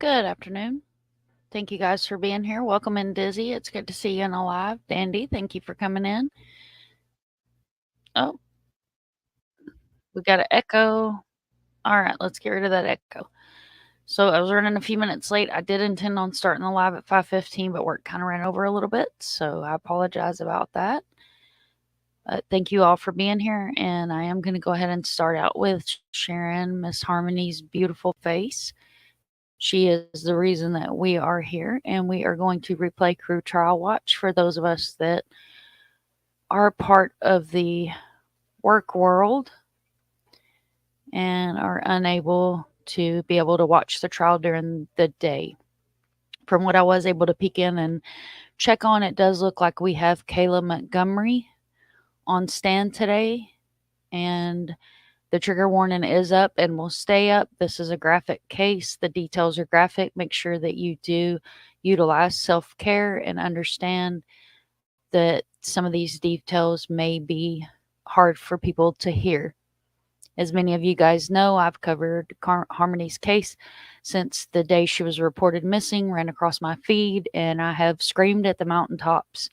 Good afternoon. Thank you guys for being here. Welcome in, Dizzy. It's good to see you in alive. Dandy, thank you for coming in. Oh, we got an echo. All right, let's get rid of that echo. So I was running a few minutes late. I did intend on starting the live at 5:15, but work kind of ran over a little bit, so I apologize about that. Thank you all for being here, and I am going to go ahead and start out with sharing Miss Harmony's beautiful face. She is the reason that we are here, and we are going to replay Crew Trial Watch for those of us that are part of the work world and are unable to be able to watch the trial during the day. From what I was able to peek in and check on, it does look like we have Kayla Montgomery on stand today, and the trigger warning is up and will stay up. This is a graphic case. The details are graphic. Make sure that you do utilize self care and understand that some of these details may be hard for people to hear. As many of you guys know, I've covered Harmony's case since the day she was reported missing, ran across my feed, and I have screamed at the mountaintops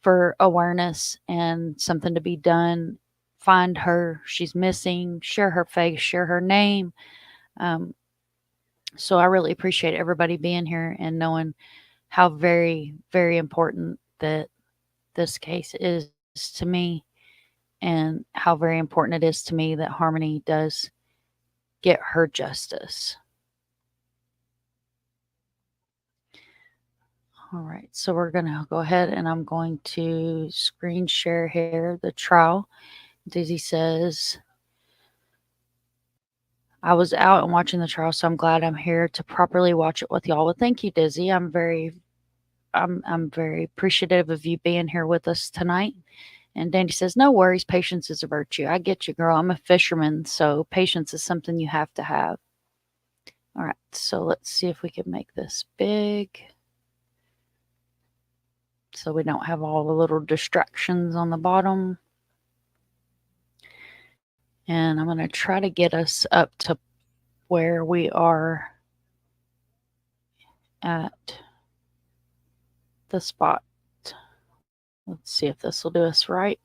for awareness and something to be done. Find her. She's missing. Share her face, share her name. Um, so I really appreciate everybody being here and knowing how very, very important that this case is to me, and how very important it is to me that Harmony does get her justice. All right, so we're going to go ahead and I'm going to screen share here the trial. Dizzy says, I was out and watching the trial, so I'm glad I'm here to properly watch it with y'all. Well, thank you, Dizzy. I'm very appreciative of you being here with us tonight. And Dandy says, no worries, patience is a virtue. I get you, girl. I'm a fisherman, so patience is something you have to have. All right, so let's see if we can make this big so we don't have all the little distractions on the bottom. And I'm going to try to get us up to where we are at the spot. Let's see if this will do us right.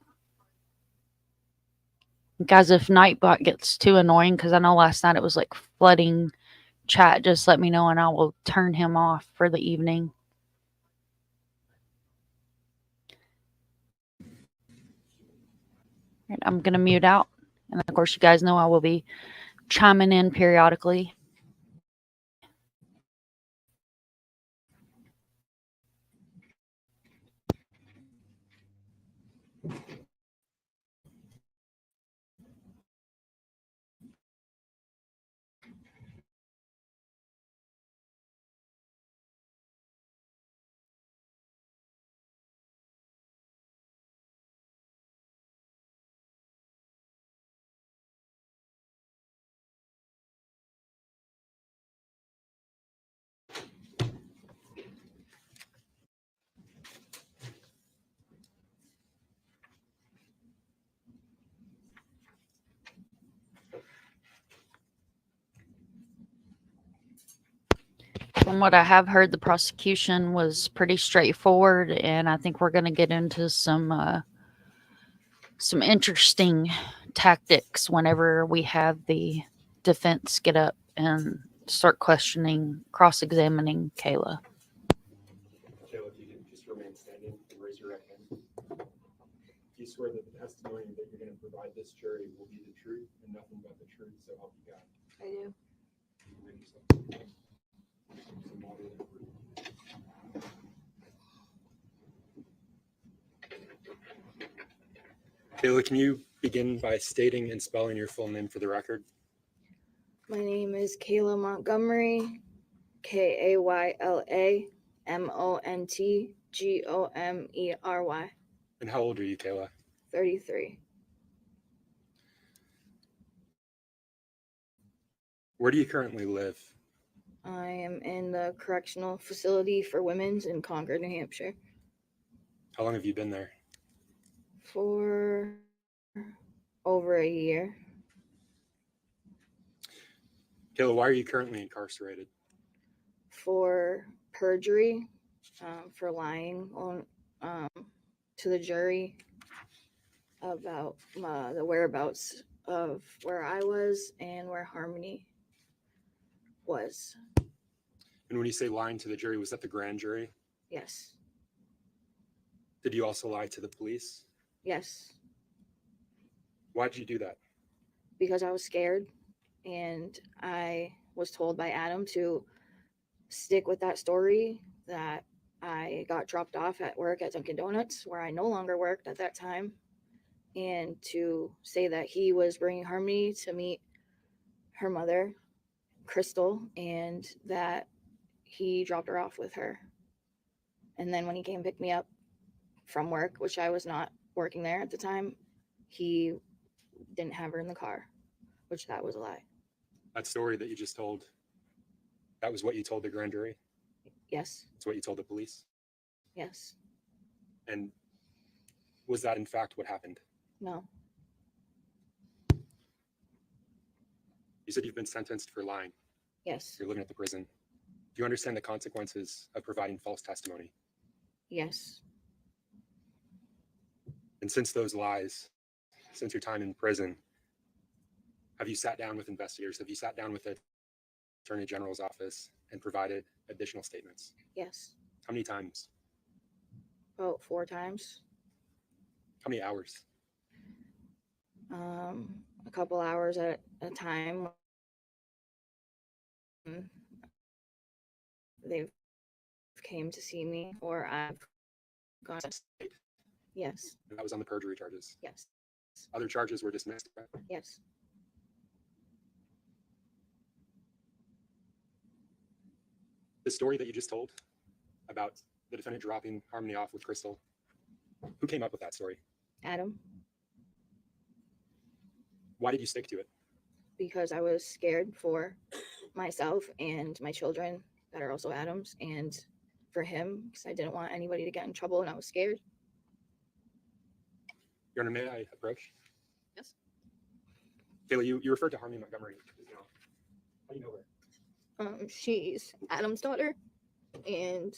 Guys, if Nightbot gets too annoying, because I know last night it was like flooding chat, just let me know and I will turn him off for the evening. And I'm going to mute out. And of course, you guys know I will be chiming in periodically. From what I have heard, the prosecution was pretty straightforward, and I think we're going to get into some interesting tactics whenever we have the defense get up and start questioning, cross-examining Kayla. Kayla, if you can just remain standing and raise your right hand. Do you swear that the testimony that you're going to provide this jury will be the truth and nothing but the truth, so help you God? I do. Kayla, can you begin by stating and spelling your full name for the record? My name is Kayla Montgomery, KaylaMontgomery. And how old are you, Kayla? 33. Where do you currently live? I am in the correctional facility for women's in Concord, New Hampshire. How long have you been there? For over a year. Kayla, why are you currently incarcerated? for perjury, for lying on to the jury about the whereabouts of where I was and where Harmony was. And when you say lying to the jury, was that the grand jury? Yes. Did you also lie to the police? Yes. Why did you do that? Because I was scared, and I was told by Adam to stick with that story that I got dropped off at work at Dunkin' Donuts, where I no longer worked at that time, and to say that he was bringing Harmony to meet her mother, Crystal, and that he dropped her off with her. And then when he came pick me up from work, which I was not working there at the time, he didn't have her in the car, which that was a lie. That story that you just told, that was what you told the grand jury? Yes. It's what you told the police? Yes. And was that in fact what happened? No. You said you've been sentenced for lying. Yes. You're living at the prison. Do you understand the consequences of providing false testimony? Yes. And since those lies, since your time in prison, have you sat down with investigators? Have you sat down with the Attorney General's office and provided additional statements? Yes. How many times? About 4 times. How many hours? A couple hours at a time. They've came to see me, or I've gone. Yes. That was on the perjury charges. Yes. Other charges were dismissed. Right? Yes. The story that you just told about the defendant dropping Harmony off with Crystal, who came up with that story? Adam. Why did you stick to it? Because I was scared for myself and my children that are also Adam's, and for him, because I didn't want anybody to get in trouble, and I was scared. Your Honor, may I approach? Yes. Kayla, you referred to Harmony Montgomery. How do you know her? She's Adam's daughter, and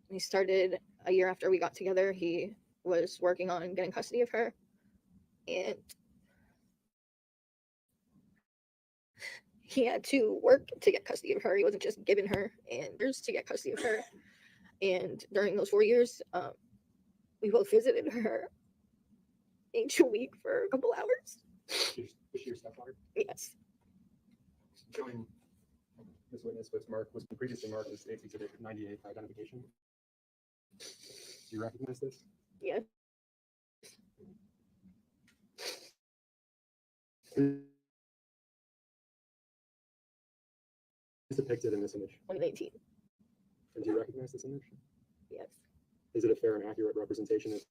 he started a year after we got together. He was working on getting custody of her, and he had to work to get custody of her. He wasn't just giving her and years to get custody of her. And during those 4 years, we both visited her each week for a couple hours. Was she your stepdaughter? Yes. Showing this witness was previously marked as State's Exhibit 98 for identification. Do you recognize this? Yes. Is depicted in this image? 2019. And do you recognize this image? Yes. Is it a fair and accurate representation of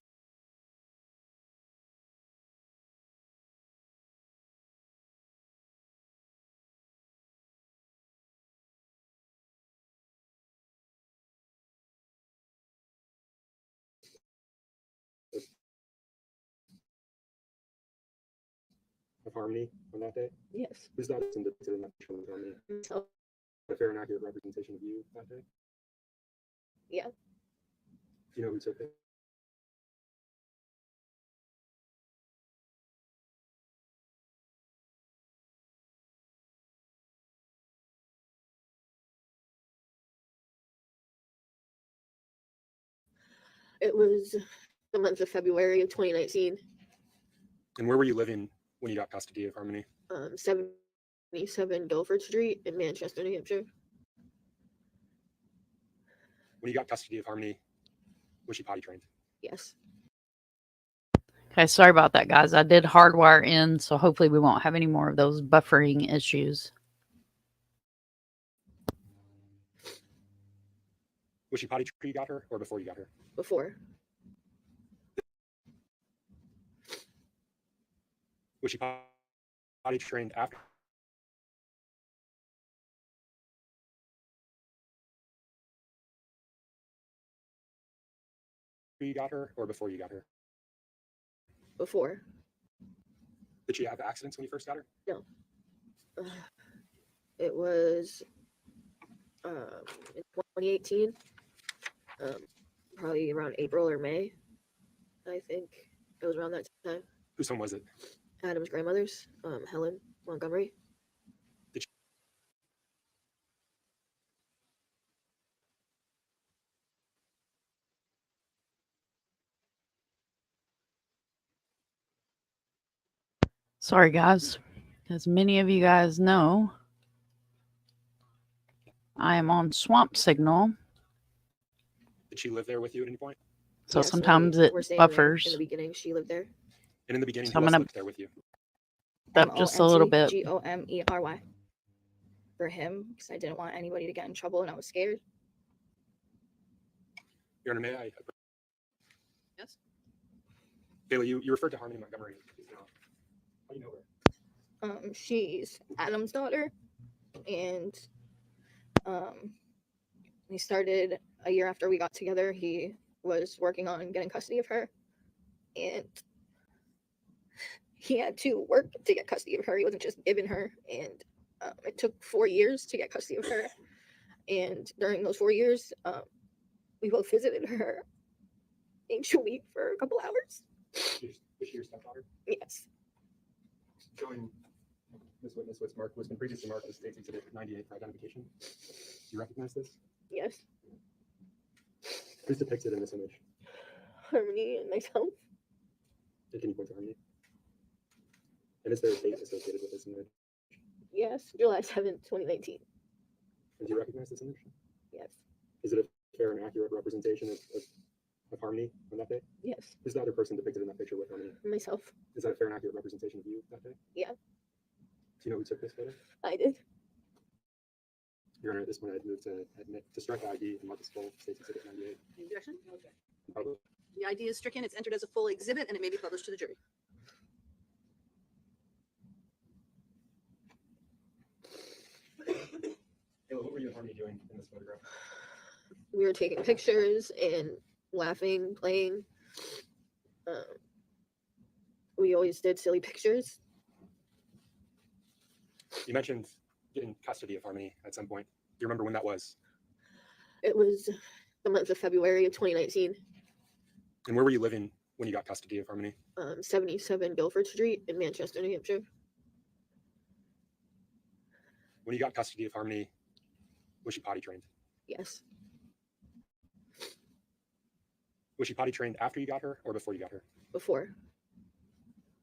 Harmony on that day? Yes. Who's that depicted in that picture of Harmony? So, A fair and accurate representation of you that day? yeah. Do you know who took it? It was the month of February of 2019. And where were you living when you got custody of Harmony? 77 Guilford Street in Manchester, New Hampshire. When you got custody of Harmony, was she potty trained? Yes. Okay, sorry about that, guys. I did hardwire in, so hopefully we won't have any more of those buffering issues. Was she potty trained you got her or before you got her? Before. Was she potty trained after you got her or before you got her? Before. Did she have accidents when you first got her? No. It was in 2018, probably around April or May. I think it was around that time. Whose home was it? Adam's grandmother's, Helen Montgomery. Sorry, guys. As many of you guys know, I am on swamp signal, Did she live there with you at any point? so Yes, when sometimes we it were staying there buffers in the beginning. She lived there. And in the beginning, So who I'm else gonna- lived there with you? up just a little bit. Gomery for him because I didn't want anybody to get in trouble and I was scared. Your Honor, may I? Yes. Kayla, you referred to Harmony Montgomery. How do you know her? She's Adam's daughter, and he started a year after we got together. He was working on getting custody of her, and he had to work to get custody of her. He wasn't just given her, and it took 4 years to get custody of her. And during those 4 years, we both visited her each week for a couple hours. Was she your stepdaughter? Yes. Showing this witness was been previously marked as State's Exhibit 98 for identification. Do you recognize this? Yes. Who's depicted in this image? Harmony and myself. Can you point to Harmony? And is there a date associated with this image? Yes. July 7th, 2019. And do you recognize this image? Yes. Is it a fair and accurate representation of Harmony on that day? Yes. Who's the other person depicted in that picture with Harmony? Myself. Is that a fair and accurate representation of you that day? Yeah. Do you know who took this photo? I did. Your Honor, at this point, I'd move to admit to strike ID and mark as full State's Exhibit 98. Any objection? Public. The ID is stricken, it's entered as a full exhibit, and it may be published to the jury. Kayla, what were you and Harmony doing in this photograph? We were taking pictures and laughing, playing. We always did silly pictures. You mentioned getting custody of Harmony at some point. Do you remember when that was? It was the month of February of 2019. And where were you living when you got custody of Harmony? 77 Guilford Street in Manchester, New Hampshire. When you got custody of Harmony, was she potty trained? Yes. Was she potty trained after you got her or before you got her? Before.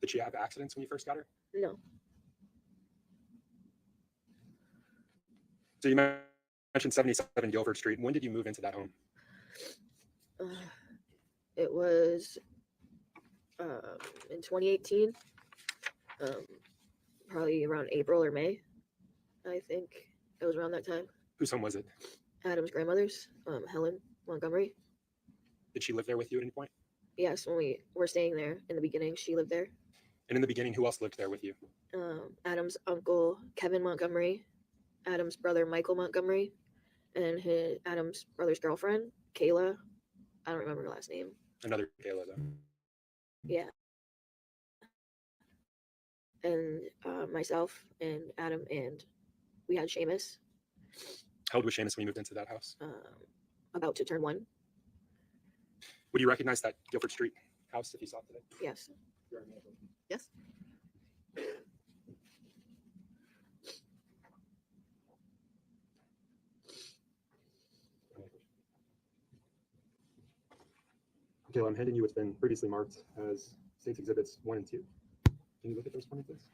Did she have accidents when you first got her? No. So you mentioned 77 Guilford Street. When did you move into that home? It was in 2018. Probably around April or May. I think it was around that time. Whose home was it? Adam's grandmother's, Helen Montgomery. Did she live there with you at any point? Yes, when we were staying there in the beginning, she lived there. And in the beginning, who else lived there with you? Adam's uncle, Kevin Montgomery, Adam's brother, Michael Montgomery, and Adam's brother's girlfriend, Kayla. I don't remember her last name. Another Kayla, though. Yeah. And myself and Adam, and we had Seamus, How old was Seamus when you moved into that house? about to turn 1. Would you recognize that Guilford Street house if you saw it today? Yes. Yes? Kayla, I'm handing you what's been previously marked as State's Exhibits 1 and 2. Can you look at those for me, please?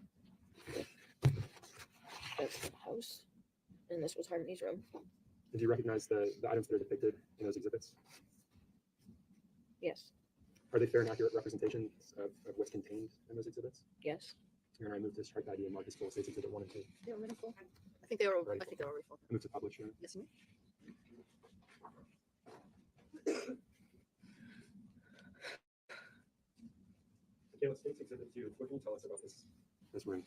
That's the house. And this was Harmony's room. And do you recognize the items that are depicted in those exhibits? Yes. Are they fair and accurate representations of what's contained in those exhibits? Yes. Your Honor, I move to strike ID and mark as full State's Exhibit 1 and 2. They were already full. I think they were already full. I move to publish, Your Honor. Yes, you may. Kayla, State's Exhibit 2, what can you tell us about this room?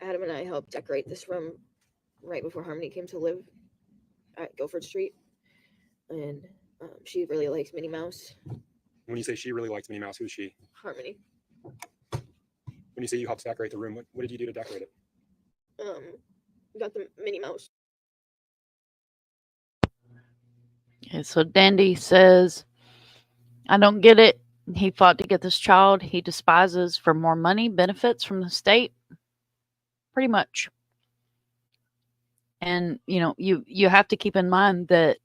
Adam and I helped decorate this room right before Harmony came to live at Guilford Street. And she really likes Minnie Mouse. When you say she really likes Minnie Mouse, who's she? Harmony. When you say you helped decorate the room, what did you do to decorate it? got the Minnie Mouse. Okay, so Dandy says, I don't get it. He fought to get this child he despises for more money, benefits from the state. Pretty much. And you have to keep in mind that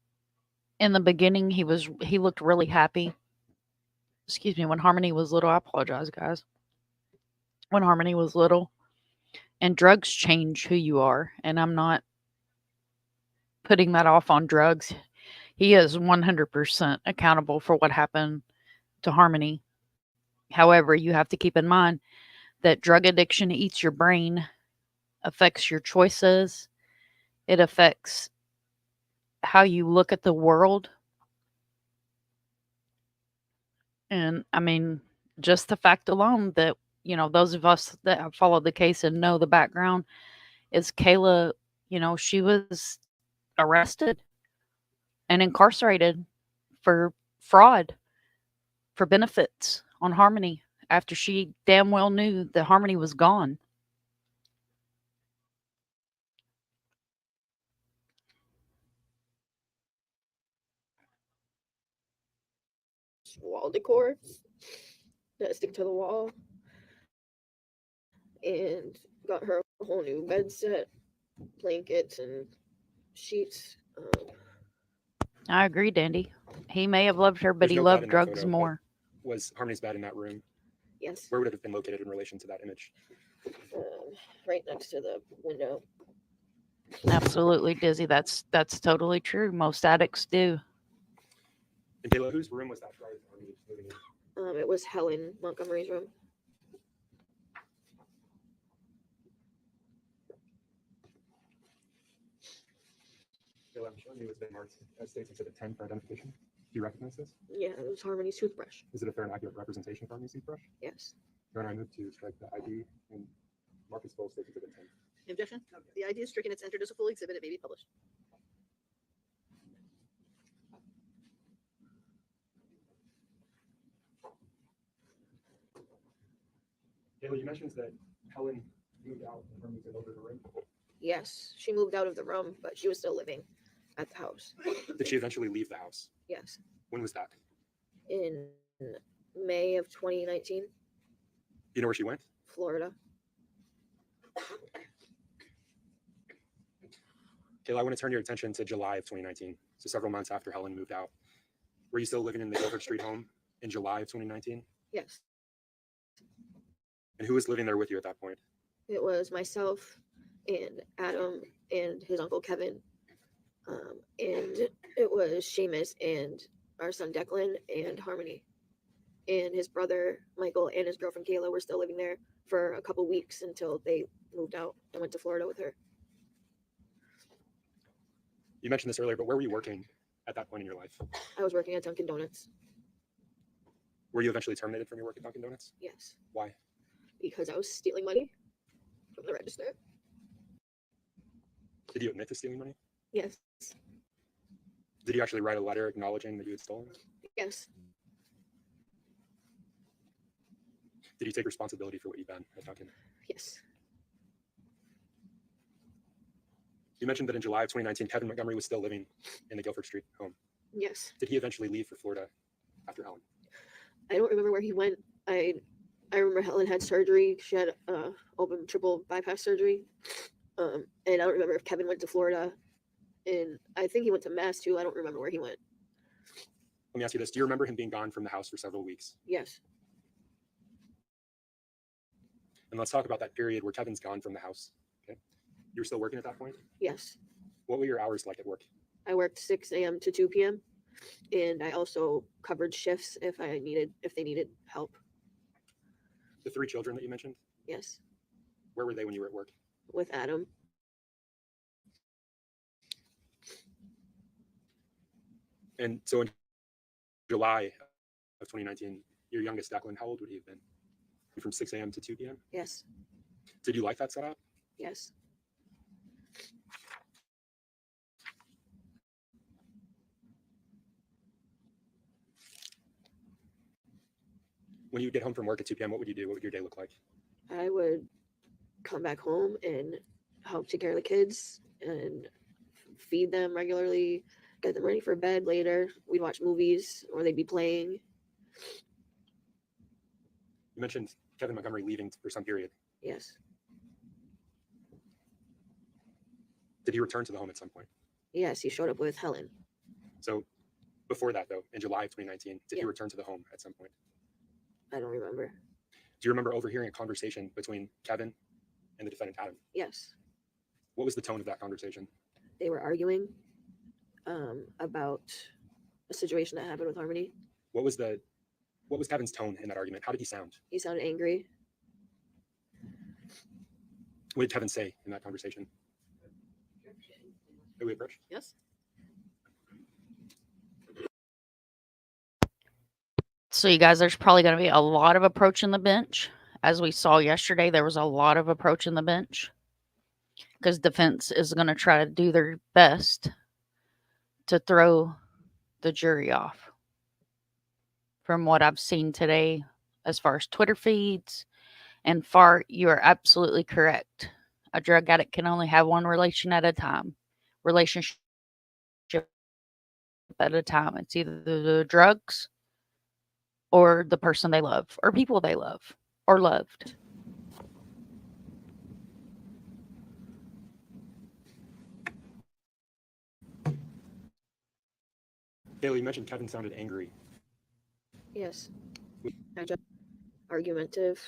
in the beginning he looked really happy. Excuse me, when Harmony was little, I apologize, guys. When Harmony was little, and drugs change who you are, and I'm not putting that off on drugs. He is 100% accountable for what happened to Harmony. However, you have to keep in mind that drug addiction eats your brain, affects your choices, it affects how you look at the world. And I mean, just the fact alone that, those of us that have followed the case and know the background is Kayla, she was arrested and incarcerated for fraud, for benefits on Harmony after she damn well knew that Harmony was gone. Wall decor that stick to the wall, and got her a whole new bed set, blankets and sheets. I agree, Dandy. He may have loved her, but There's he no bed loved in that drugs photo, but more. Was Harmony's bed in that room? Yes, Where would it have been located in relation to that image? right next to the window. Absolutely, Dizzy. That's totally true. Most addicts do. And Kayla, whose room was that prior to Harmony moving in? It was Helen Montgomery's room. Kayla, I'm showing you it's been marked as State's Exhibit 10 for identification. Do you recognize this? Yeah, it was Harmony's toothbrush. Is it a fair and accurate representation for Harmony's toothbrush? Yes. Your Honor, I move to strike the ID and mark as full State's Exhibit 10. Objection? The ID is stricken. It's entered as a full exhibit. It may be published. Kayla, you mentioned that Helen moved out and Harmony took over her room. Yes, she moved out of the room, but she was still living at the house. Did she eventually leave the house? Yes, When was that? in May of 2019, Do you know where she went? Florida. Kayla, I want to turn your attention to July of 2019, so several months after Helen moved out. Were you still living in the Guilford Street home in July of 2019? Yes, And who was living there with you at that point? it was myself and Adam and his uncle Kevin, and it was Seamus and our son Declan and Harmony, and his brother Michael and his girlfriend Kayla were still living there for a couple weeks until they moved out and went to Florida with her. You mentioned this earlier, but where were you working at that point in your life? I was working at Dunkin' Donuts. Were you eventually terminated from your work at Dunkin' Donuts? Yes, Why? because I was stealing money from the register. Did you admit to stealing money? Yes, Did you actually write a letter acknowledging that you had stolen? yes, Did you take responsibility for what you've done at Dunkin'? yes, You mentioned that in July of 2019, Kevin Montgomery was still living in the Guilford Street home. yes. Did he eventually leave for Florida after Helen? I don't remember where he went. I remember Helen had surgery. She had open triple bypass surgery. And I don't remember if Kevin went to Florida. And I think he went to Mass too. I don't remember where he went. Let me ask you this. Do you remember him being gone from the house for several weeks? Yes. And let's talk about that period where Kevin's gone from the house. Okay. You were still working at that point? Yes. What were your hours like at work? I worked 6 a.m. to 2 p.m. And I also covered shifts if they needed help. The 3 children that you mentioned, Yes. where were they when you were at work? With Adam. And so in July of 2019, your youngest, Declan, how old would he have been? From 6 a.m. to 2 p.m.? Yes. Did you like that setup? Yes. When you get home from work at 2 p.m., what would you do? What would your day look like? I would come back home and help take care of the kids and feed them regularly, get them ready for bed later. We'd watch movies or they'd be playing. You mentioned Kevin Montgomery leaving for some period. Yes. Did he return to the home at some point? Yes, he showed up with Helen. So before that, though, in July of 2019, did he Yeah. return to the home at some point? I don't remember. Do you remember overhearing a conversation between Kevin and the defendant, Adam? Yes. What was the tone of that conversation? They were arguing about a situation that happened with Harmony. What was Kevin's tone in that argument? How did he sound? He sounded angry. What did Kevin say in that conversation? Did we approach? Yes. So, you guys, there's probably going to be a lot of approaching the bench. As we saw yesterday, there was a lot of approaching the bench because defense is going to try to do their best to throw the jury off. From what I've seen today, as far as Twitter feeds and far, you are absolutely correct. A drug addict can only have one relationship at a time. It's either the drugs or the person they love, or people they love, or loved. Bailey, you mentioned Kevin sounded angry. Yes. Argumentative.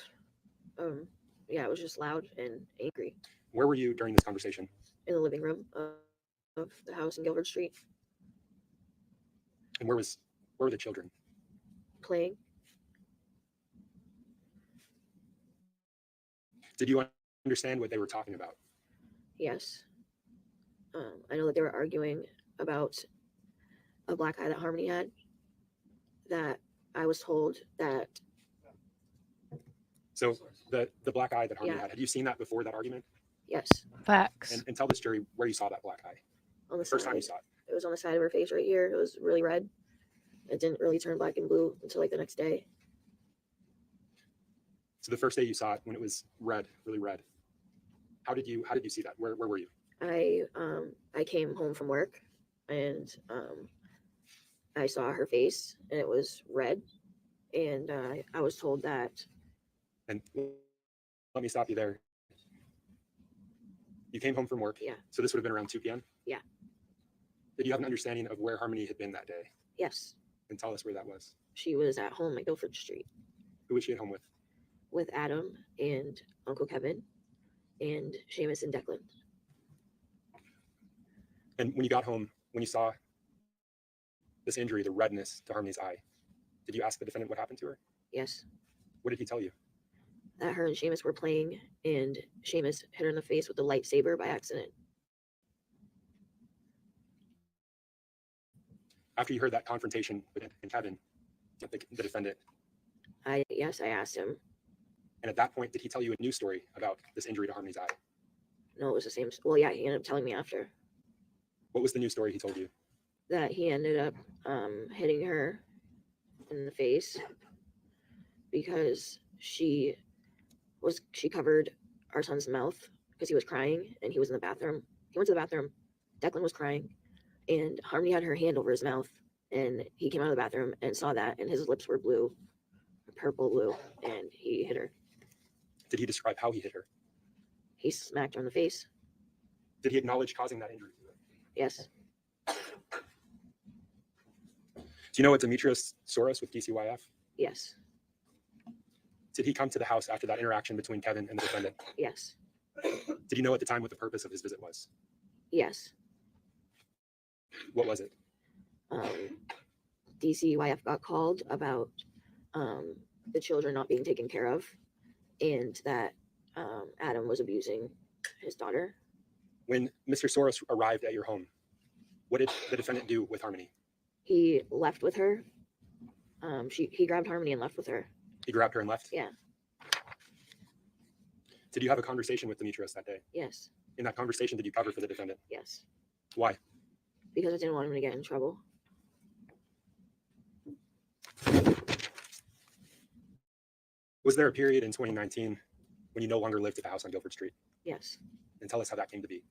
Yeah, it was just loud and angry. Where were you during this conversation? In the living room of the house in Gilbert Street, And where were the children? playing. Did you understand what they were talking about? Yes. I know that they were arguing about a black eye that Harmony had, that I was told that. So the black eye that Harmony Yeah. had you seen that before that argument? Yes. Facts. And tell this jury where you saw that black eye. On the First time you side. saw it. It was on the side of her face right here. It was really red. It didn't really turn black and blue until like the next day. So the first day you saw it when it was red, really red. How did you see that? Where were you? I came home from work and I saw her face and it was red, and I was told that. And let me stop you there. You came home from work. Yeah. So this would have been around 2 p.m.? Yeah. Did you have an understanding of where Harmony had been that day? Yes, And tell us where that was. she was at home at Guilford Street Who was she at home with? Adam and Uncle Kevin and Seamus and Declan. And when you got home, when you saw this injury, the redness to Harmony's eye, did you ask the defendant what happened to her? Yes, What did he tell you? that her and Seamus were playing and Seamus hit her in the face with the lightsaber by accident. After you heard that confrontation with Kevin, the defendant, I asked him. and at that point, did he tell you a new story about this injury to Harmony's eye? No, it was the same. Well, yeah, he ended up telling me after What was the new story he told you? that he ended up hitting her in the face because she covered our son's mouth because he was crying and he was in the bathroom. He went to the bathroom. Declan was crying and Harmony had her hand over his mouth, and he came out of the bathroom and saw that, and his lips were blue, purple blue, and he hit her. Did he describe how he hit her? He smacked her in the face. Did he acknowledge causing that injury to her? Yes. Do you know what Demetrius Soros with DCYF? Yes. Did he come to the house after that interaction between Kevin and the defendant? Yes. Did you know at the time what the purpose of his visit was? Yes. What was it? DCYF got called about the children not being taken care of, and that Adam was abusing his daughter. When Mr. Soros arrived at your home, what did the defendant do with Harmony? He left with her. He grabbed Harmony and left with her. He grabbed her and left? Yeah. Did you have a conversation with Demetrius that day? Yes. In that conversation, did you cover for the defendant? Yes. Why? Because I didn't want him to get in trouble. Was there a period in 2019 when you no longer lived at the house on Guilford Street? Yes. And tell us how that came to be.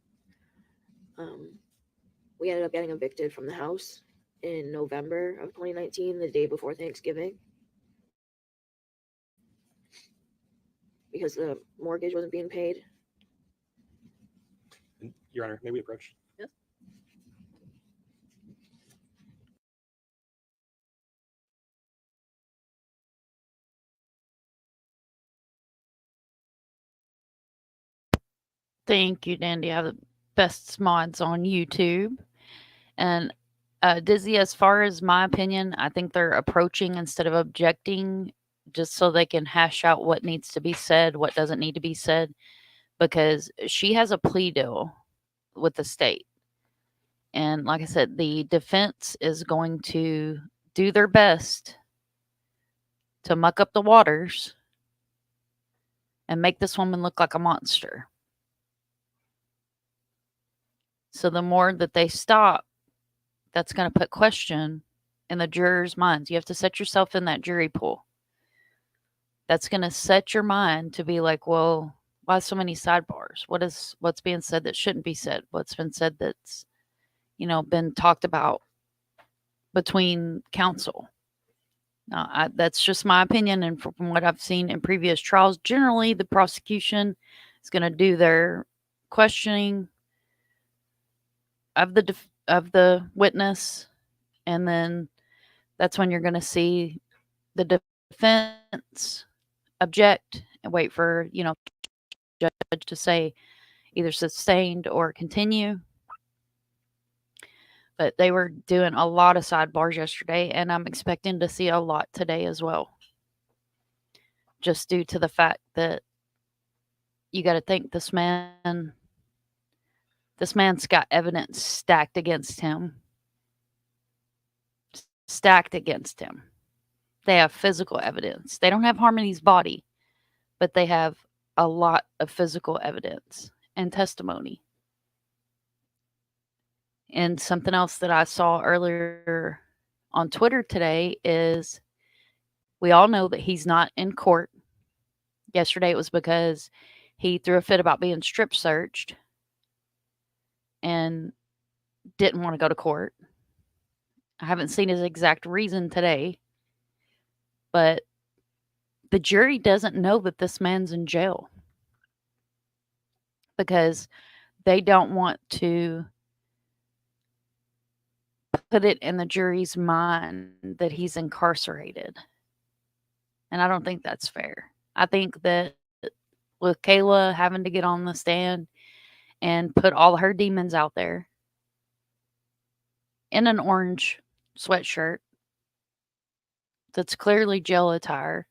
We ended up getting evicted from the house in November of 2019, the day before Thanksgiving, because the mortgage wasn't being paid. And, Your Honor, may we approach? Yes. Thank you, Dandy. I have the best mods on YouTube. And Dizzy, as far as my opinion, I think they're approaching instead of objecting just so they can hash out what needs to be said, what doesn't need to be said, because she has a plea deal with the state. And like I said, the defense is going to do their best to muck up the waters and make this woman look like a monster. So the more that they stop, that's going to put question in the jurors' minds. You have to set yourself in that jury pool. That's going to set your mind to be like, well, why so many sidebars? What's being said that shouldn't be said? What's been said that's, been talked about between counsel? Now, that's just my opinion, and from what I've seen in previous trials, generally the prosecution is going to do their questioning of the witness, and then that's when you're going to see the defense object and wait for judge to say either sustained or continue. But they were doing a lot of sidebars yesterday, and I'm expecting to see a lot today as well, just due to the fact that you got to think this man's got evidence stacked against him. They have physical evidence. They don't have Harmony's body, but they have a lot of physical evidence and testimony. And something else that I saw earlier on Twitter today is we all know that he's not in court. Yesterday it was because he threw a fit about being strip searched and didn't want to go to court. I haven't seen his exact reason today, but the jury doesn't know that this man's in jail because they don't want to put it in the jury's mind that he's incarcerated. And I don't think that's fair. I think that with Kayla having to get on the stand and put all her demons out there in an orange sweatshirt that's clearly jail attire,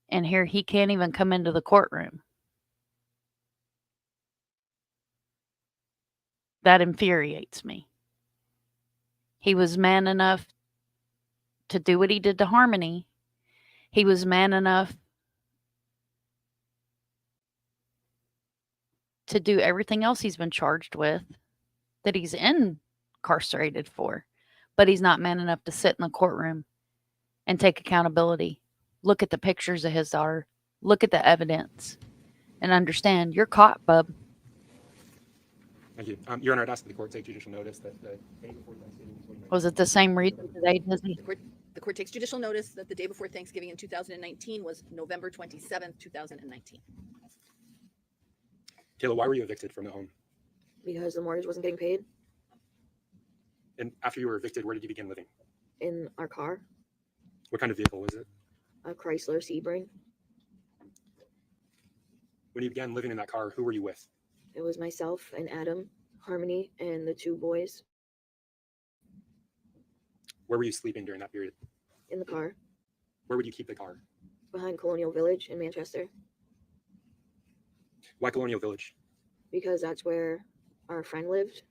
and here he can't even come into the courtroom. That infuriates me. He was man enough to do what he did to Harmony. He was man enough to do everything else he's been charged with that he's incarcerated for. But he's not man enough to sit in the courtroom and take accountability. Look at the pictures of his daughter. Look at the evidence and understand you're caught, bub. Thank you. Your Honor, I'd ask that the court take judicial notice that the day before Thanksgiving. Was it the same reason today, Disney? The court takes judicial notice that the day before Thanksgiving in 2019 was November 27th, 2019. Kayla, why were you evicted from the home? Because the mortgage wasn't getting paid. And after you were evicted, where did you begin living? In our car, What kind of vehicle was it? a Chrysler Sebring. When you began living in that car, who were you with? It was myself and Adam, Harmony, and the two boys Where were you sleeping during that period? in the car Where would you keep the car? behind Colonial Village in Manchester, Why Colonial Village? because that's where our friend lived,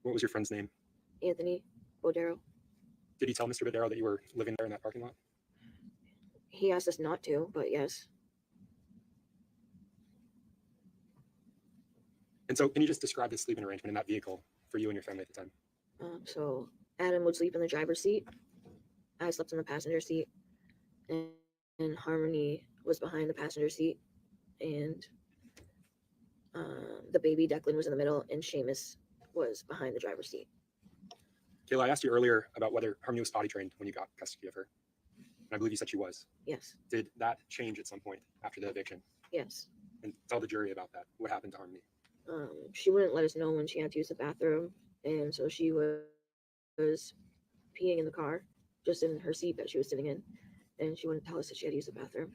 What was your friend's name? Anthony Bodero. Did he tell Mr. Badero that you were living there in that parking lot? He asked us not to, but yes. And so can you just describe the sleeping arrangement in that vehicle for you and your family at the time? So Adam would sleep in the driver's seat. I slept in the passenger seat, and Harmony was behind the passenger seat, and The baby Declan was in the middle, and Seamus was behind the driver's seat. Kayla, I asked you earlier about whether Harmony was potty trained when you got custody of her. And I believe you said she was. Yes. Did that change at some point after the eviction? Yes. And tell the jury about that. What happened to Harmony? She wouldn't let us know when she had to use the bathroom, and so she was peeing in the car, just in her seat that she was sitting in, and she wouldn't tell us that she had to use the bathroom.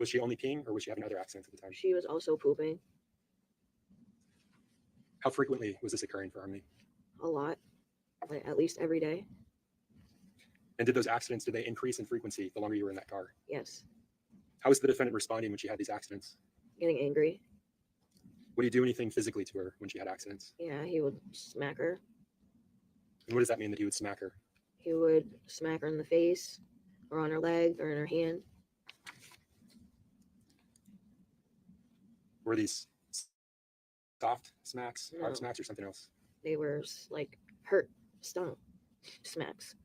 Was she only peeing, or was she having other accidents at the time? She was also pooping How frequently was this occurring for Harmony? a lot, like at least every day. And did those accidents, did they increase in frequency the longer you were in that car? Yes. How was the defendant responding when she had these accidents? Getting angry. Would he do anything physically to her when she had accidents? Yeah, he would smack her. And what does that mean that he would smack her? He would smack her in the face, or on her leg, or in her hand. Were these soft smacks, hard No. smacks, or something else? They were like hurt, stung smacks,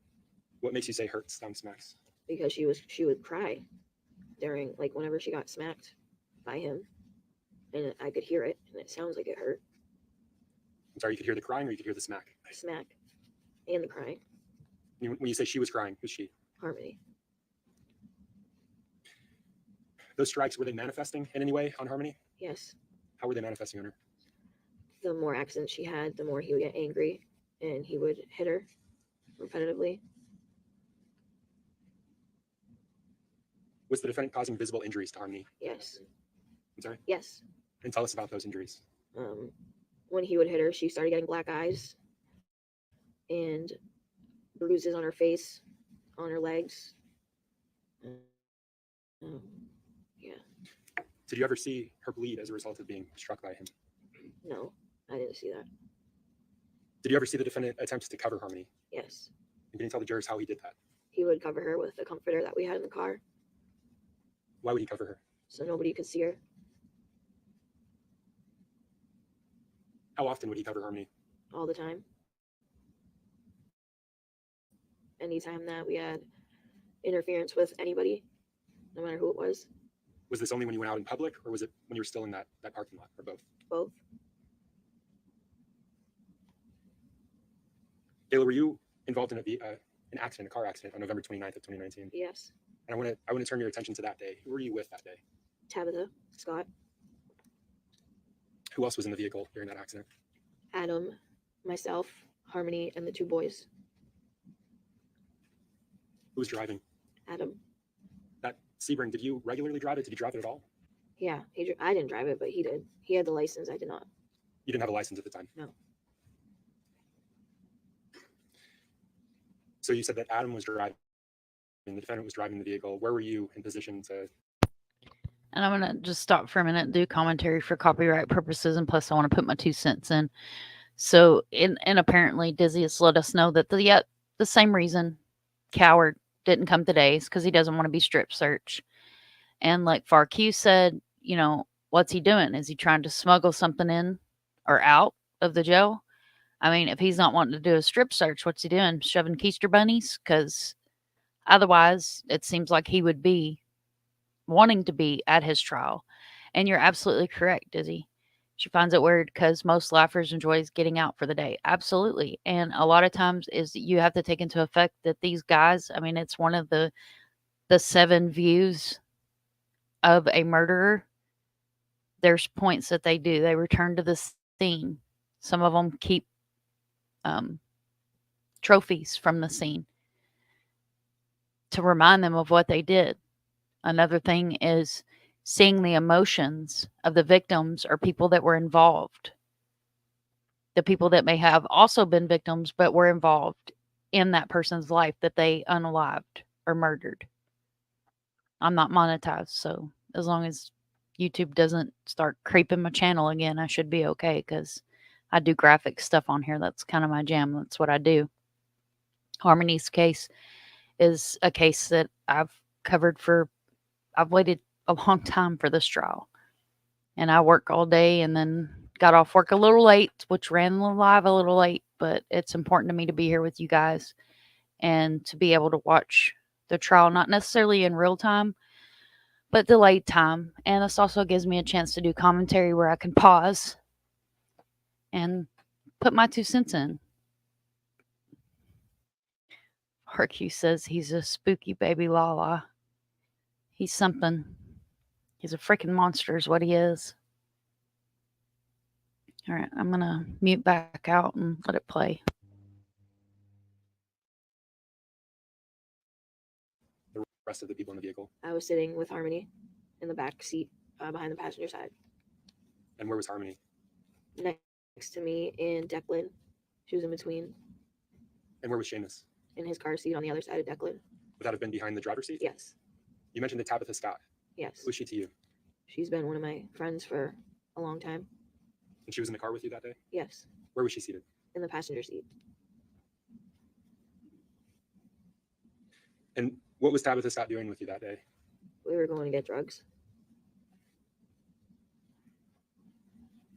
What makes you say hurt, stun smacks? because she would cry during, like, whenever she got smacked by him, and I could hear it, and it sounds like it hurt. I'm sorry, you could hear the crying or you could hear the smack? Smack and the crying. When you say she was crying, who's she? Harmony. Those strikes, were they manifesting in any way on Harmony? Yes. How were they manifesting on her? The more accidents she had, the more he would get angry, and he would hit her repetitively. Was the defendant causing visible injuries to Harmony? Yes. I'm sorry? Yes. And tell us about those injuries. When he would hit her, she started getting black eyes and bruises on her face, on her legs. Yeah. Did you ever see her bleed as a result of being struck by him? No, I didn't see that. Did you ever see the defendant attempt to cover Harmony? Yes. And can you tell the jurors how he did that? He would cover her with the comforter that we had in the car Why would he cover her? so nobody could see her. How often would he cover Harmony? All the time. Anytime that we had interference with anybody, no matter who it was, Was this only when you went out in public, or was it when you were still in that parking lot, or both? both. Kayla, were you involved in an accident, a car accident on November 29th of 2019? Yes. And I want to turn your attention to that day. Who were you with that day? Tabitha, Scott, Who else was in the vehicle during that accident? Adam, myself, Harmony, and the two boys. Who was driving? Adam. That Sebring, did you regularly drive it? Did you drive it at all? Yeah, I didn't drive it, but he did. He had the license. I did not. You didn't have a license at the time? No. So you said that Adam was driving and the defendant was driving the vehicle. Where were you in position to? And I'm going to just stop for a minute and do commentary for copyright purposes. And plus, I want to put my 2 cents in. So, and apparently, Dizzy has let us know that the same reason Coward didn't come today is because he doesn't want to be strip searched. And like FARQ said, you know, what's he doing? Is he trying to smuggle something in or out of the jail? I mean, if he's not wanting to do a strip search, what's he doing? Shoving keister bunnies? Because otherwise, it seems like he would be wanting to be at his trial. And you're absolutely correct, Dizzy. She finds it weird because most lifers enjoys getting out for the day. Absolutely. And a lot of times is you have to take into effect that these guys, I mean, it's one of the 7 views of a murderer. There's points that they do. They return to the scene. Some of them keep trophies from the scene to remind them of what they did. Another thing is seeing the emotions of the victims or people that were involved. The people that may have also been victims but were involved in that person's life that they unalived or murdered. I'm not monetized, so as long as YouTube doesn't start creeping my channel again, I should be okay because I do graphic stuff on here. That's kind of my jam. That's what I do. Harmony's case is a case that I've covered for, I've waited a long time for this trial. And I work all day and then got off work a little late, which ran the live a little late, but it's important to me to be here with you guys and to be able to watch the trial, not necessarily in real time, but delayed time. And this also gives me a chance to do commentary where I can pause and put my 2 cents in. RQ says he's a spooky baby Lala. He's something. He's a freaking monster is what he is. All right, I'm going to mute back out and let it play. The rest of the people in the vehicle. I was sitting with Harmony in the back seat behind the passenger side. And where was Harmony? Next to me and Declan. She was in between And where was Seamus? in his car seat on the other side of Declan. Would that have been behind the driver's seat? Yes. You mentioned the Tabitha Scott. Yes. Who is she to you? She's been one of my friends for a long time. And she was in the car with you that day? Yes. Where was she seated? In the passenger seat. And what was Tabitha Scott doing with you that day? We were going to get drugs.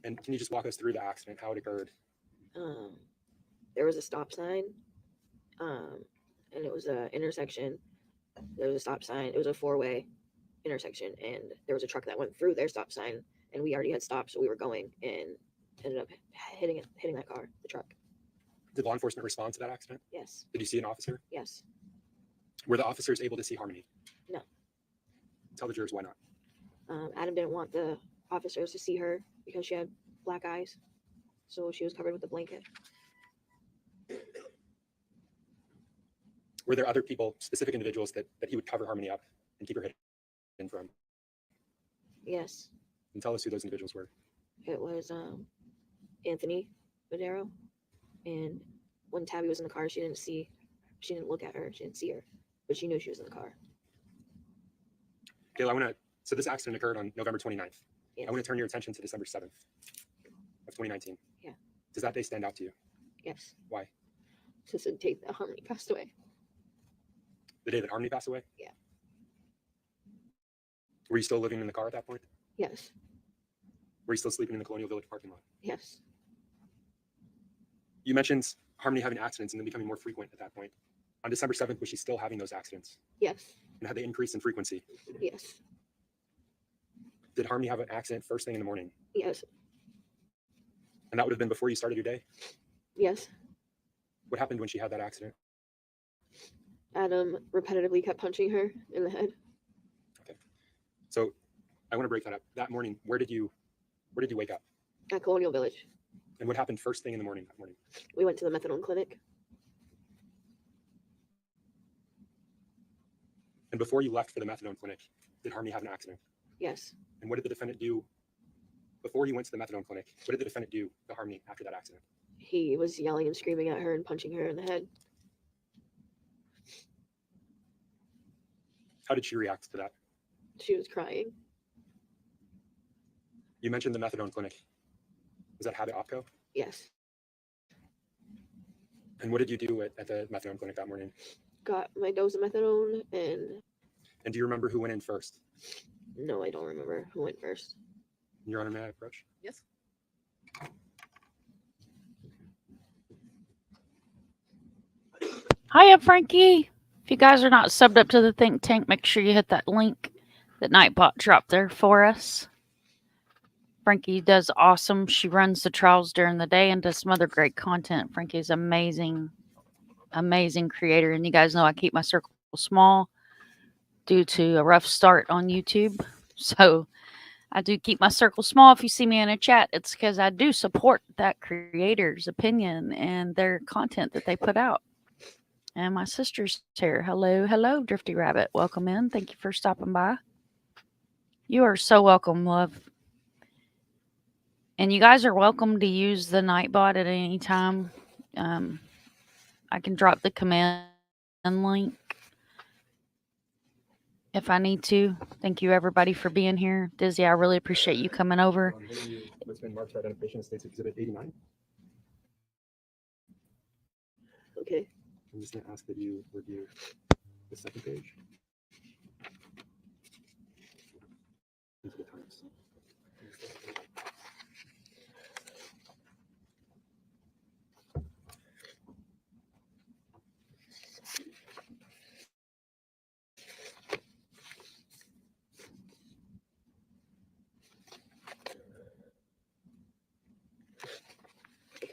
And can you just walk us through the accident, how it occurred? There was a stop sign, and it was an intersection. There was a stop sign. It was a 4-way intersection, and there was a truck that went through their stop sign, and we already had stopped, so we were going and ended up hitting that car, the truck. Did law enforcement respond to that accident? Yes. Did you see an officer? Yes. Were the officers able to see Harmony? No. Tell the jurors why not. Adam didn't want the officers to see her because she had black eyes, so she was covered with a blanket. Were there other people, specific individuals that he would cover Harmony up and keep her hidden from? Yes. And tell us who those individuals were. It was Anthony Madero, and when Tabby was in the car, she didn't look at her, she didn't see her, but she knew she was in the car. Kayla, so this accident occurred on November 29th. Yes. I want to turn your attention to December 7th of 2019. Yeah. Does that day stand out to you? Yes. Why? Since the date that Harmony passed away. The day that Harmony passed away? Yeah. Were you still living in the car at that point? Yes. Were you still sleeping in the Colonial Village parking lot? Yes. You mentioned Harmony having accidents and then becoming more frequent at that point. On December 7th, was she still having those accidents? Yes. And had they increased in frequency? Yes. Did Harmony have an accident first thing in the morning? Yes. And that would have been before you started your day? Yes. What happened when she had that accident? Adam repetitively kept punching her in the head. Okay. So I want to break that up. That morning, where did you wake up? At Colonial Village. And what happened first thing in the morning that morning? We went to the methadone clinic. And before you left for the methadone clinic, did Harmony have an accident? Yes. And what did the defendant do before he went to the methadone clinic? What did the defendant do to Harmony after that accident? He was yelling and screaming at her and punching her in the head. How did she react to that? She was crying. You mentioned the methadone clinic. Was that Habit Opco? Yes. And what did you do at the methadone clinic that morning? Got my dose of methadone, and And do you remember who went in first? no, I don't remember who went first. Your Honor, may I approach? Yes. Hiya, Frankie. If you guys are not subbed up to the Think Tank, make sure you hit that link that Nightbot dropped there for us. Frankie does awesome. She runs the trials during the day and does some other great content. Frankie's amazing, amazing creator. And you guys know I keep my circle small due to a rough start on YouTube. So I do keep my circle small. If you see me in a chat, it's because I do support that creator's opinion and their content that they put out. And my sister's here. Hello, hello, Drifty Rabbit. Welcome in. Thank you for stopping by. You are so welcome, love. And you guys are welcome to use the Nightbot at any time. I can drop the command link if I need to. Thank you, everybody, for being here. Dizzy, I really appreciate you coming over. What's been marked for identification states Exhibit 89. Okay. I'm just going to ask that you review the second page. Into the times.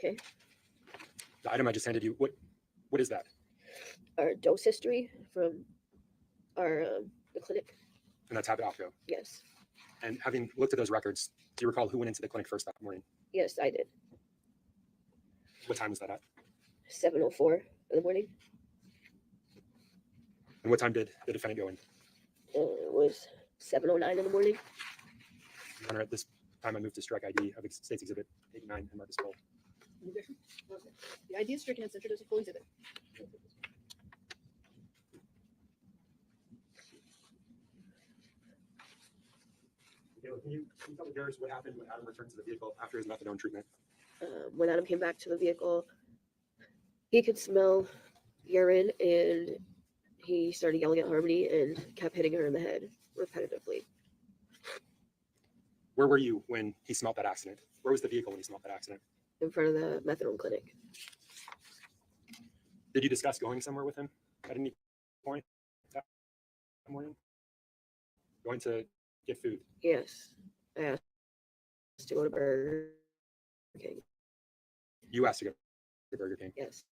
Okay. The item I just handed you, what is that? Our dose history from our the clinic. And that's Habit Opco. Yes. And having looked at those records, do you recall who went into the clinic first that morning? Yes, I did. What time was that at? 7:04 in the morning. And what time did the defendant go in? It was 7:09 in the morning. Your Honor, at this time I moved to strike ID of State's Exhibit 89 and Marcus Cole. Objection? Okay. The ID is stricken and entered as a full exhibit. Caleb, can you tell the jurors what happened when Adam returned to the vehicle after his methadone treatment? When Adam came back to the vehicle, he could smell urine, and he started yelling at Harmony and kept hitting her in the head repetitively. Where were you when he smelled that accident? Where was the vehicle when he smelled that accident? In front of the methadone clinic. Did you discuss going somewhere with him at any point that morning? Going to get food? Yes. I asked to go to Burger King. You asked to go to Burger King. Yes.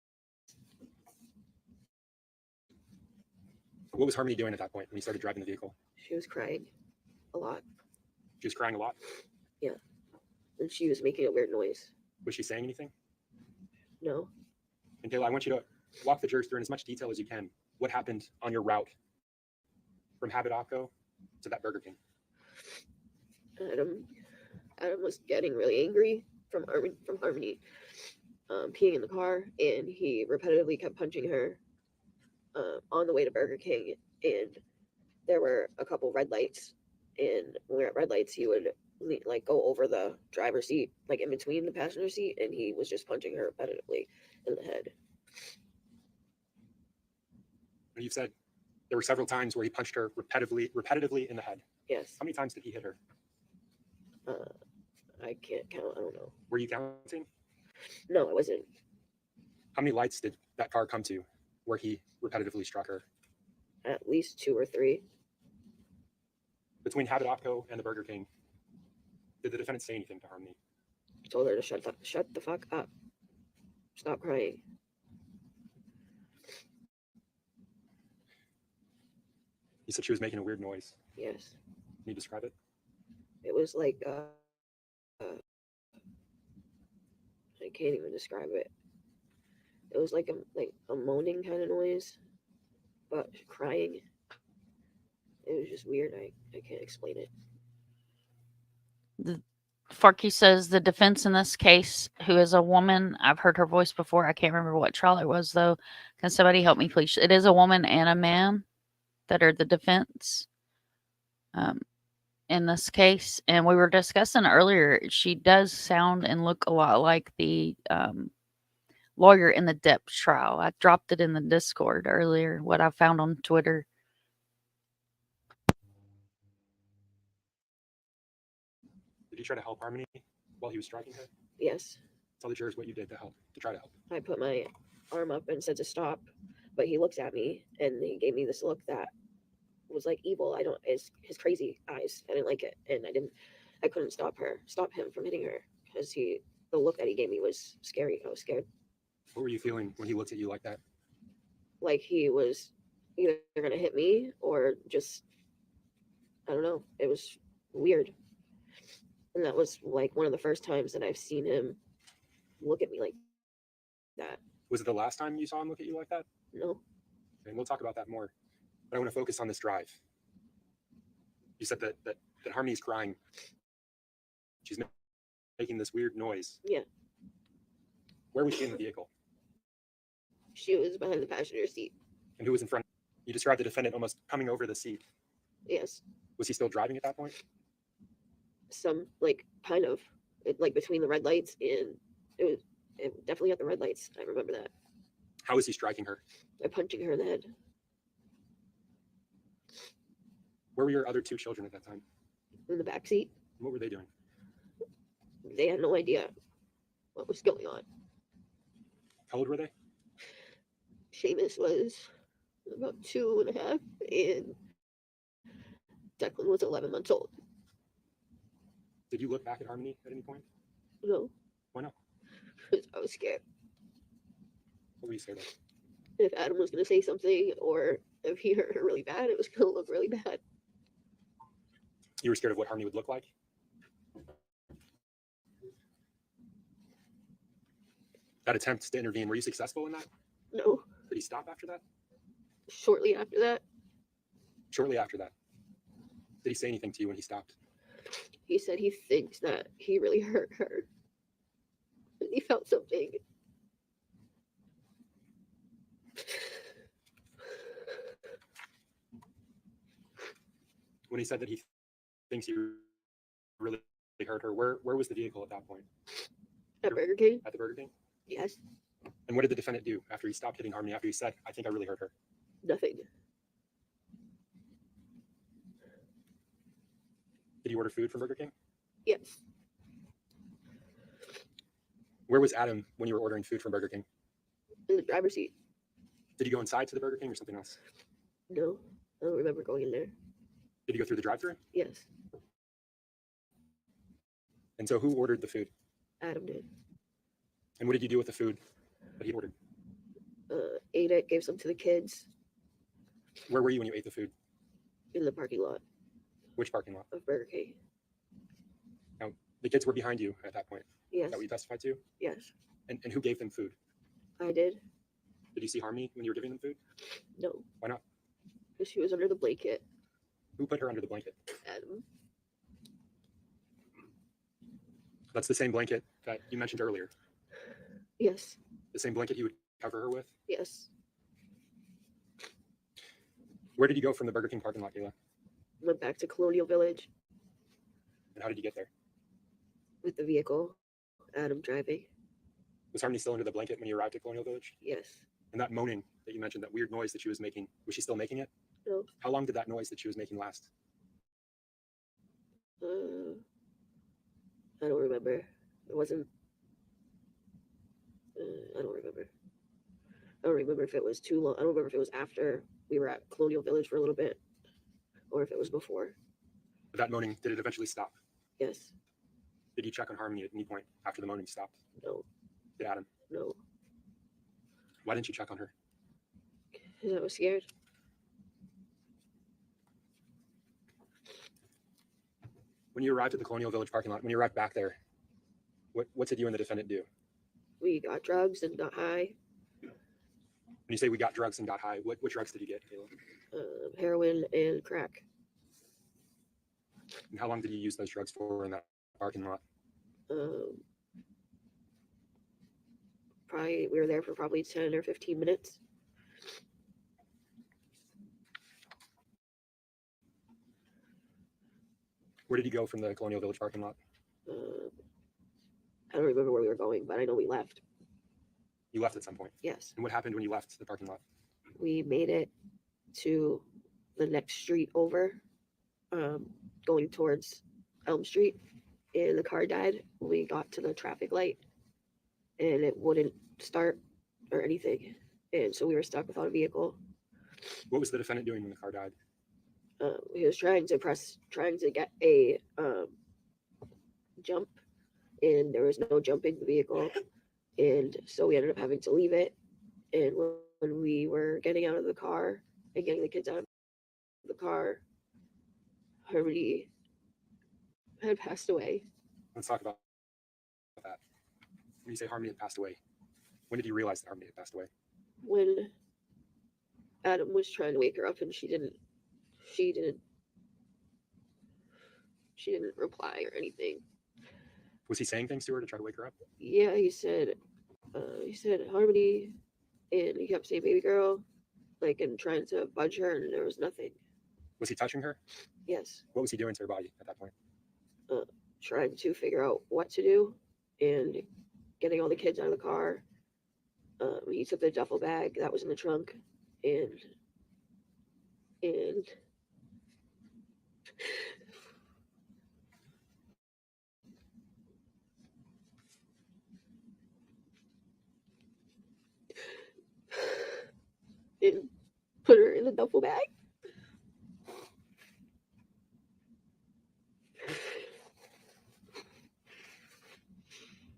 What was Harmony doing at that point when he started driving the vehicle? She was crying a lot, She was crying a lot. and she was making a weird noise. Was she saying anything? No. And Taylor, I want you to walk the jurors through in as much detail as you can what happened on your route from Habit Opco to that Burger King. Adam was getting really angry from Harmony peeing in the car, and he repetitively kept punching her on the way to Burger King. And there were a couple red lights, and when we were at red lights, he would like go over the driver's seat, like in between the passenger seat, and he was just punching her repetitively in the head. And you've said there were several times where he punched her repetitively in the head. Yes. How many times did he hit her? I can't count. I don't know. Were you counting? No, I wasn't. How many lights did that car come to where he repetitively struck her? At least 2 or 3. Between Habit Opco and the Burger King, did the defendant say anything to Harmony? Told her to shut the fuck up. Stop crying. You said she was making a weird noise. Yes. Can you describe it? It was like I can't even describe it. It was like a moaning kind of noise, but crying. It was just weird. I can't explain it. Farkey says the defense in this case, who is a woman, I've heard her voice before. I can't remember what trial it was, though. Can somebody help me, please? It is a woman and a man that are the defense in this case. And we were discussing earlier, she does sound and look a lot like the lawyer in the Depp trial. I dropped it in the Discord earlier, what I found on Twitter. Did you try to help Harmony while he was striking her? Yes. Tell the jurors what you did to try to help. I put my arm up and said to stop, but he looked at me and he gave me this look that was like evil. His crazy eyes. I didn't like it, and I couldn't stop him from hitting her because the look that he gave me was scary. I was scared. What were you feeling when he looked at you like that? Like he was either gonna hit me or just, I don't know. It was weird. And that was like one of the first times that I've seen him look at me like that. Was it the last time you saw him look at you like that? No. And we'll talk about that more. But I want to focus on this drive. You said that Harmony's crying. She's making this weird noise. Yeah. Where was she in the vehicle? She was behind the passenger seat. And who was in front? You described the defendant almost coming over the seat. Yes. Was he still driving at that point? Some like kind of like between the red lights, and it definitely at the red lights. I remember that. How was he striking her? By punching her in the head. Where were your other 2 children at that time? In the back seat. What were they doing? They had no idea what was going on. How old were they? Seamus was about 2.5, and Declan was 11 months old. Did you look back at Harmony at any point? No. Why not? because I was scared What were you scared of? if Adam was going to say something or if he hurt her really bad, it was going to look really bad. You were scared of what Harmony would look like? That attempt to intervene, were you successful in that? No, Did he stop after that? shortly after that, Shortly after that. Did he say anything to you when he stopped? he said he thinks that he really hurt her. And he felt something. When he said that he thinks you really hurt her, where was the vehicle at that point? At Burger King? At the Burger King? Yes, And what did the defendant do after he stopped hitting Harmony, after he said, I think I really hurt her? nothing. Did he order food from Burger King? Yes, Where was Adam when you were ordering food from Burger King? in the driver's seat. Did you go inside to the Burger King or something else? No, I don't remember going in there. Did you go through the drive-thru? Yes, And so who ordered the food? Adam did. And what did you do with the food that he ordered? Ate it, gave some to the kids Where were you when you ate the food? in the parking lot Which parking lot? of Burger King. The kids were behind you at that point. Is Yes, that what you testified to? yes, And who gave them food? I did. Did you see Harmony when you were giving them food? No. Why not? Because she was under the blanket. Who put her under the blanket? Adam. That's the same blanket that you mentioned earlier. Yes, The same blanket he would cover her with. yes. Where did you go from the Burger King parking lot, Kayla? Went back to Colonial Village And how did you get there? with the vehicle. Adam driving. Was Harmony still under the blanket when you arrived at Colonial Village? Yes. And that moaning that you mentioned, that weird noise that she was making, was she still making it? No. How long did that noise that she was making last? I don't remember. It wasn't. I don't remember. I don't remember if it was too long. I don't remember if it was after we were at Colonial Village for a little bit, or if it was before. But that moaning, did it eventually stop? Yes. Did you check on Harmony at any point after the moaning stopped? No. Did Adam? No. Why didn't you check on her? Because I was scared. When you arrived at the Colonial Village parking lot, when you arrived back there, what did you and the defendant do? We got drugs and got high. When you say we got drugs and got high, what drugs did you get, Kayla? Heroin and crack. And how long did you use those drugs for in that parking lot? Probably we were there for probably 10 or 15 minutes. Where did you go from the Colonial Village parking lot? I don't remember where we were going, but I know we left. You left at some point. Yes. And what happened when you left the parking lot? We made it to the next street over, going towards Elm Street, and the car died. We got to the traffic light and it wouldn't start or anything. And so we were stuck without a vehicle. What was the defendant doing when the car died? He was trying to get a jump, and there was no jumping the vehicle. And so we ended up having to leave it. And when we were getting out of the car and getting the kids out of the car, Harmony had passed away. Let's talk about that. When you say Harmony had passed away, when did you realize that Harmony had passed away? When Adam was trying to wake her up and she didn't reply or anything. Was he saying things to her to try to wake her up? Yeah, he said Harmony, and he kept saying baby girl, like, and trying to budge her, and there was nothing. Was he touching her? Yes. What was he doing to her body at that point? Trying to figure out what to do and getting all the kids out of the car. He took the duffel bag that was in the trunk and and put her in the duffel bag.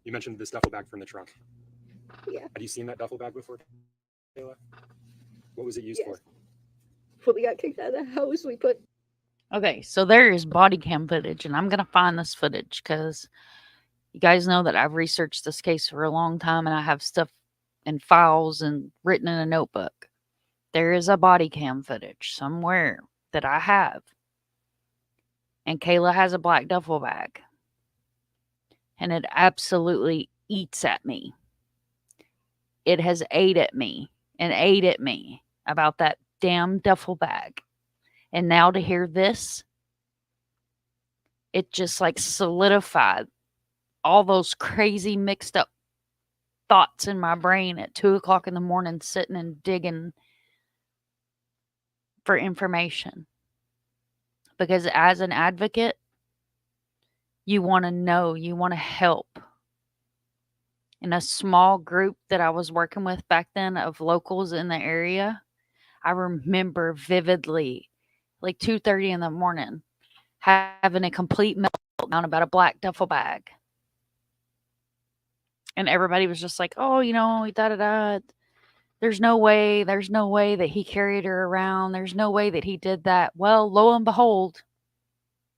You mentioned this duffel bag from the trunk. Yeah. Had you seen that duffel bag before, Kayla? What was it used Yes. for? When we got kicked out of the house, we put Okay, so there is body cam footage, and I'm going to find this footage because you guys know that I've researched this case for a long time and I have stuff in files and written in a notebook. There is a body cam footage somewhere that I have. And Kayla has a black duffel bag. And it absolutely eats at me. It has ate at me and ate at me about that damn duffel bag. And now to hear this, it just like solidified all those crazy mixed up thoughts in my brain at 2:00 in the morning, sitting and digging for information. Because as an advocate, you want to know, you want to help. In a small group that I was working with back then of locals in the area, I remember vividly, like 2:30 in the morning, having a complete meltdown about a black duffel bag. And everybody was just like, oh, da da da. There's no way that he carried her around. There's no way that he did that. Well, lo and behold,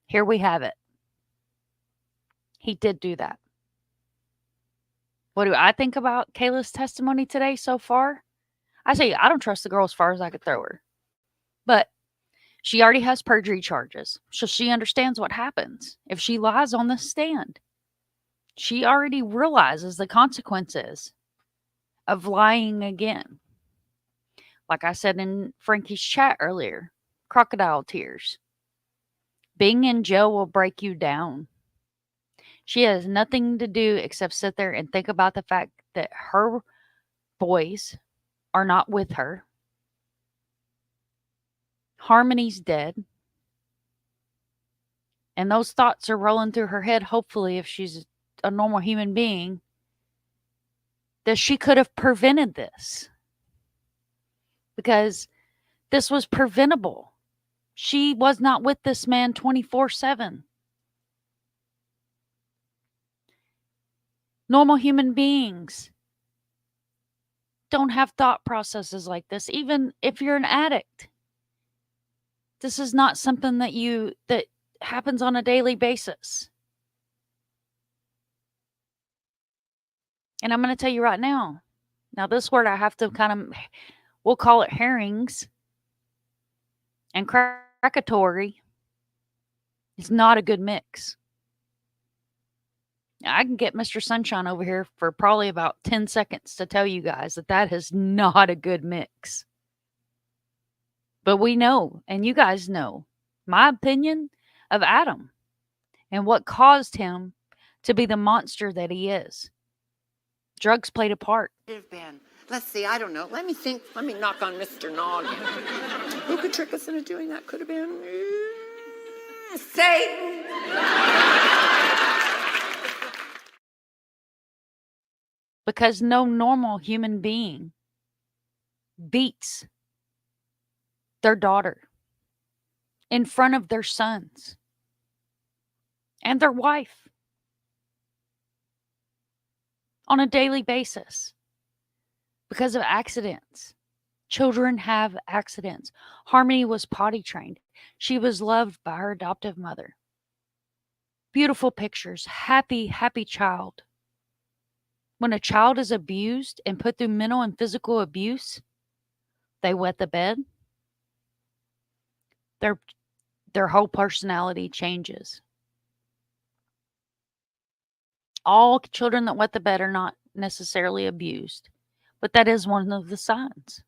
here we have it. He did do that. What do I think about Kayla's testimony today so far? I say I don't trust the girl as far as I could throw her. But she already has perjury charges, so she understands what happens if she lies on the stand. She already realizes the consequences of lying again. Like I said in Frankie's chat earlier, crocodile tears. Being in jail will break you down. She has nothing to do except sit there and think about the fact that her boys are not with her. Harmony's dead. And those thoughts are rolling through her head, hopefully, if she's a normal human being, that she could have prevented this. Because this was preventable. She was not with this man 24/7. Normal human beings don't have thought processes like this, even if you're an addict. This is not something that happens on a daily basis. And I'm going to tell you right now. Now, this word I have to we'll call it herrings and crackatory. It's not a good mix. I can get Mr. Sunshine over here for probably about 10 seconds to tell you guys that is not a good mix. But we know, and you guys know, my opinion of Adam and what caused him to be the monster that he is. Drugs played a part. Have been. Let's see, I don't know. Let me think. Let me knock on Mr. Noggin. Who could trick us into doing that? Could have been Satan. Because no normal human being beats their daughter in front of their sons and their wife on a daily basis because of accidents. Children have accidents. Harmony was potty trained. She was loved by her adoptive mother. Beautiful pictures. Happy, happy child. When a child is abused and put through mental and physical abuse, they wet the bed. Their whole personality changes. All children that wet the bed are not necessarily abused, but that is one of the signs.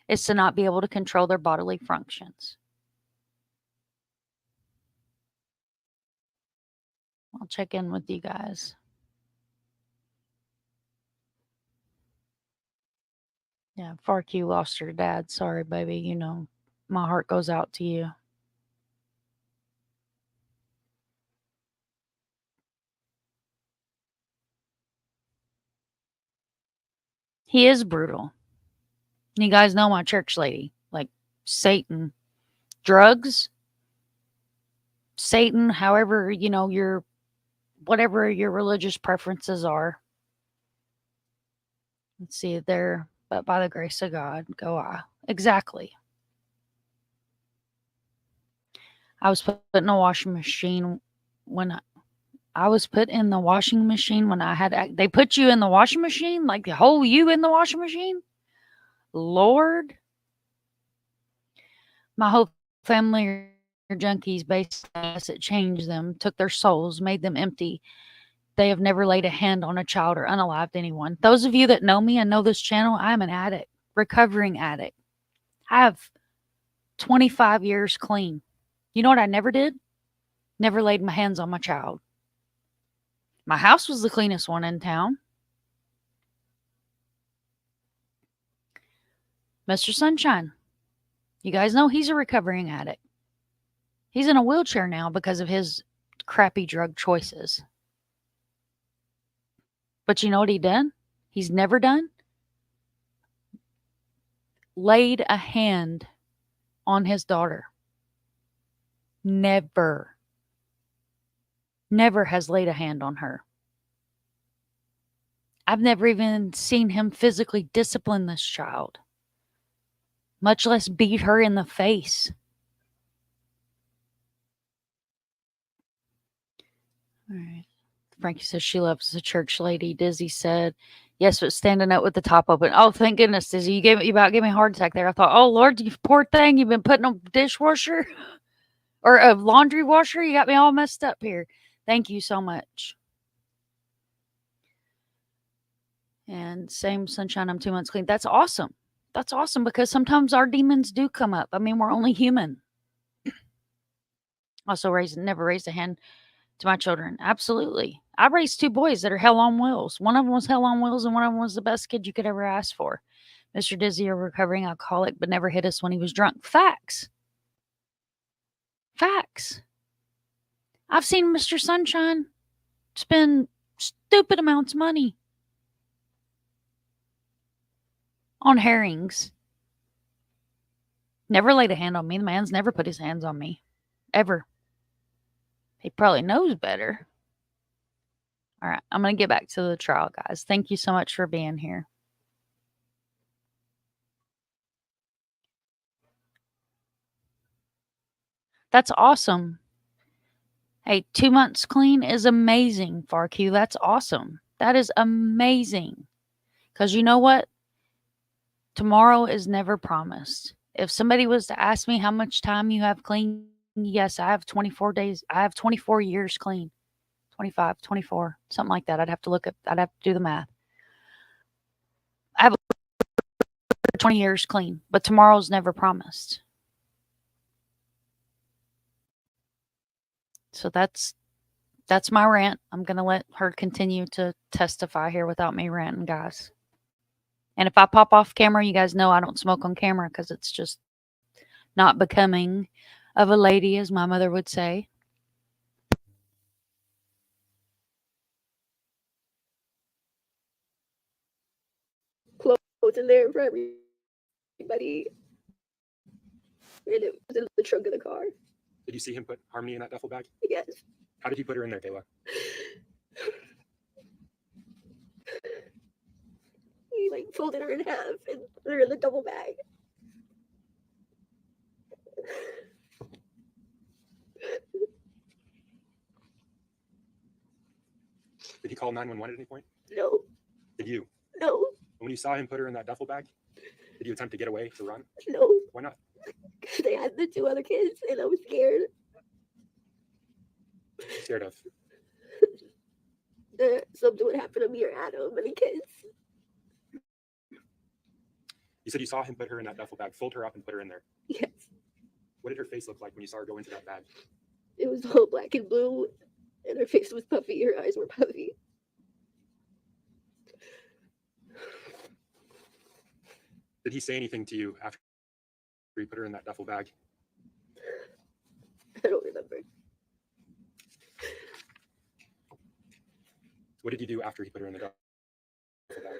It's to not be able to control their bodily functions. I'll check in with you guys. Yeah, Farq lost her dad. Sorry, baby. My heart goes out to you. He is brutal. You guys know my church lady. Like Satan. Drugs. Satan, however, your whatever your religious preferences are. Let's see there, but by the grace of God, go I. Exactly. I was put in a washing machine when I was put in the washing machine when I had. They put you in the washing machine, like the whole you in the washing machine. Lord, my whole family are junkies. Basically, it changed them, took their souls, made them empty. They have never laid a hand on a child or unalived anyone. Those of you that know me and know this channel, I'm an addict, recovering addict. I have 25 years clean. You know what I never did? Never laid my hands on my child. My house was the cleanest one in town. Mr. Sunshine, you guys know he's a recovering addict. He's in a wheelchair now because of his crappy drug choices. But you know what he done? He's never done? Laid a hand on his daughter. Never. Never has laid a hand on her. I've never even seen him physically discipline this child, much less beat her in the face. All right. Frankie says she loves the church lady. Dizzy said, yes, but standing up with the top open. Oh, thank goodness, Dizzy. You about gave me a heart attack there. I thought, oh, Lord, you poor thing. You've been putting a dishwasher or a laundry washer. You got me all messed up here. Thank you so much. And same Sunshine, I'm 2 months clean. That's awesome. That's awesome because sometimes our demons do come up. I mean, we're only human. Also, never raised a hand to my children. Absolutely. I raised 2 boys that are hell on wheels. One of them was hell on wheels, and one of them was the best kid you could ever ask for. Mr. Dizzy, a recovering alcoholic, but never hit us when he was drunk. Facts. Facts. I've seen Mr. Sunshine spend stupid amounts of money on herrings. Never laid a hand on me. The man's never put his hands on me. Ever. He probably knows better. All right, I'm going to get back to the trial, guys. Thank you so much for being here. That's awesome. Hey, 2 months clean is amazing, FarQ. That's awesome. That is amazing. Because you know what? Tomorrow is never promised. If somebody was to ask me how much time you have clean, yes, I have 24 days. I have 24 years clean. 25, 24, something like that. I'd have to do the math. I have 20 years clean, but tomorrow's never promised. So that's my rant. I'm going to let her continue to testify here without me ranting, guys. And if I pop off camera, you guys know I don't smoke on camera because it's just not becoming of a lady, as my mother would say. Clothes in there for everybody. And it was in the trunk of the car. Did you see him put Harmony in that duffel bag? Yes. How did he put her in there, Kayla? He like folded her in half and put her in the double bag. Did he call 911 at any point? No. Did you? No. When you saw him put her in that duffel bag, did you attempt to get away, to run? No. Why not? They had the 2 other kids and I was scared. Scared of? That something would happen to me or Adam and the kids. You said you saw him put her in that duffel bag, fold her up and put her in there. Yes. What did her face look like when you saw her go into that bag? It was all black and blue and her face was puffy. Her eyes were puffy. Did he say anything to you after you put her in that duffel bag? I don't remember. What did you do after he put her in the duffel bag?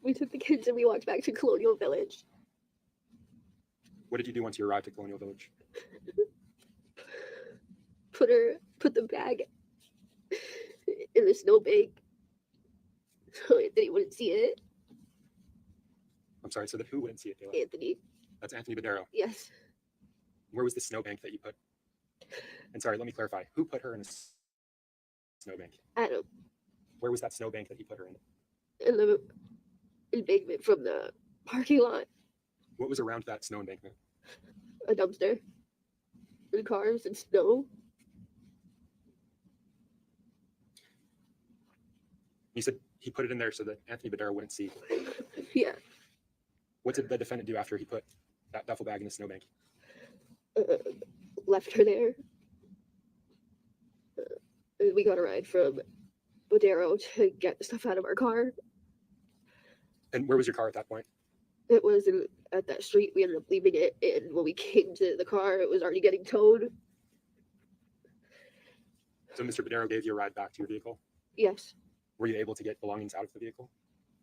We took the kids and we walked back to Colonial Village. What did you do once you arrived at Colonial Village? put the bag in the snowbank so Anthony wouldn't see it. I'm sorry, so that who wouldn't see it, Kayla? Anthony, That's Anthony Badero. yes. Where was the snowbank that you put? And sorry, let me clarify. Who put her in a snowbank? Adam, Where was that snowbank that he put her in? in the embankment from the parking lot, What was around that snow embankment? a dumpster, and cars and snow. You said he put it in there so that Anthony Badero wouldn't see. Yeah. What did the defendant do after he put that duffel bag in the snowbank? Left her there. And we got a ride from Bodero to get the stuff out of our car. And where was your car at that point? It was at that street. We ended up leaving it, and when we came to the car, it was already getting towed. So Mr. Badero gave you a ride back to your vehicle? Yes, Were you able to get belongings out of the vehicle?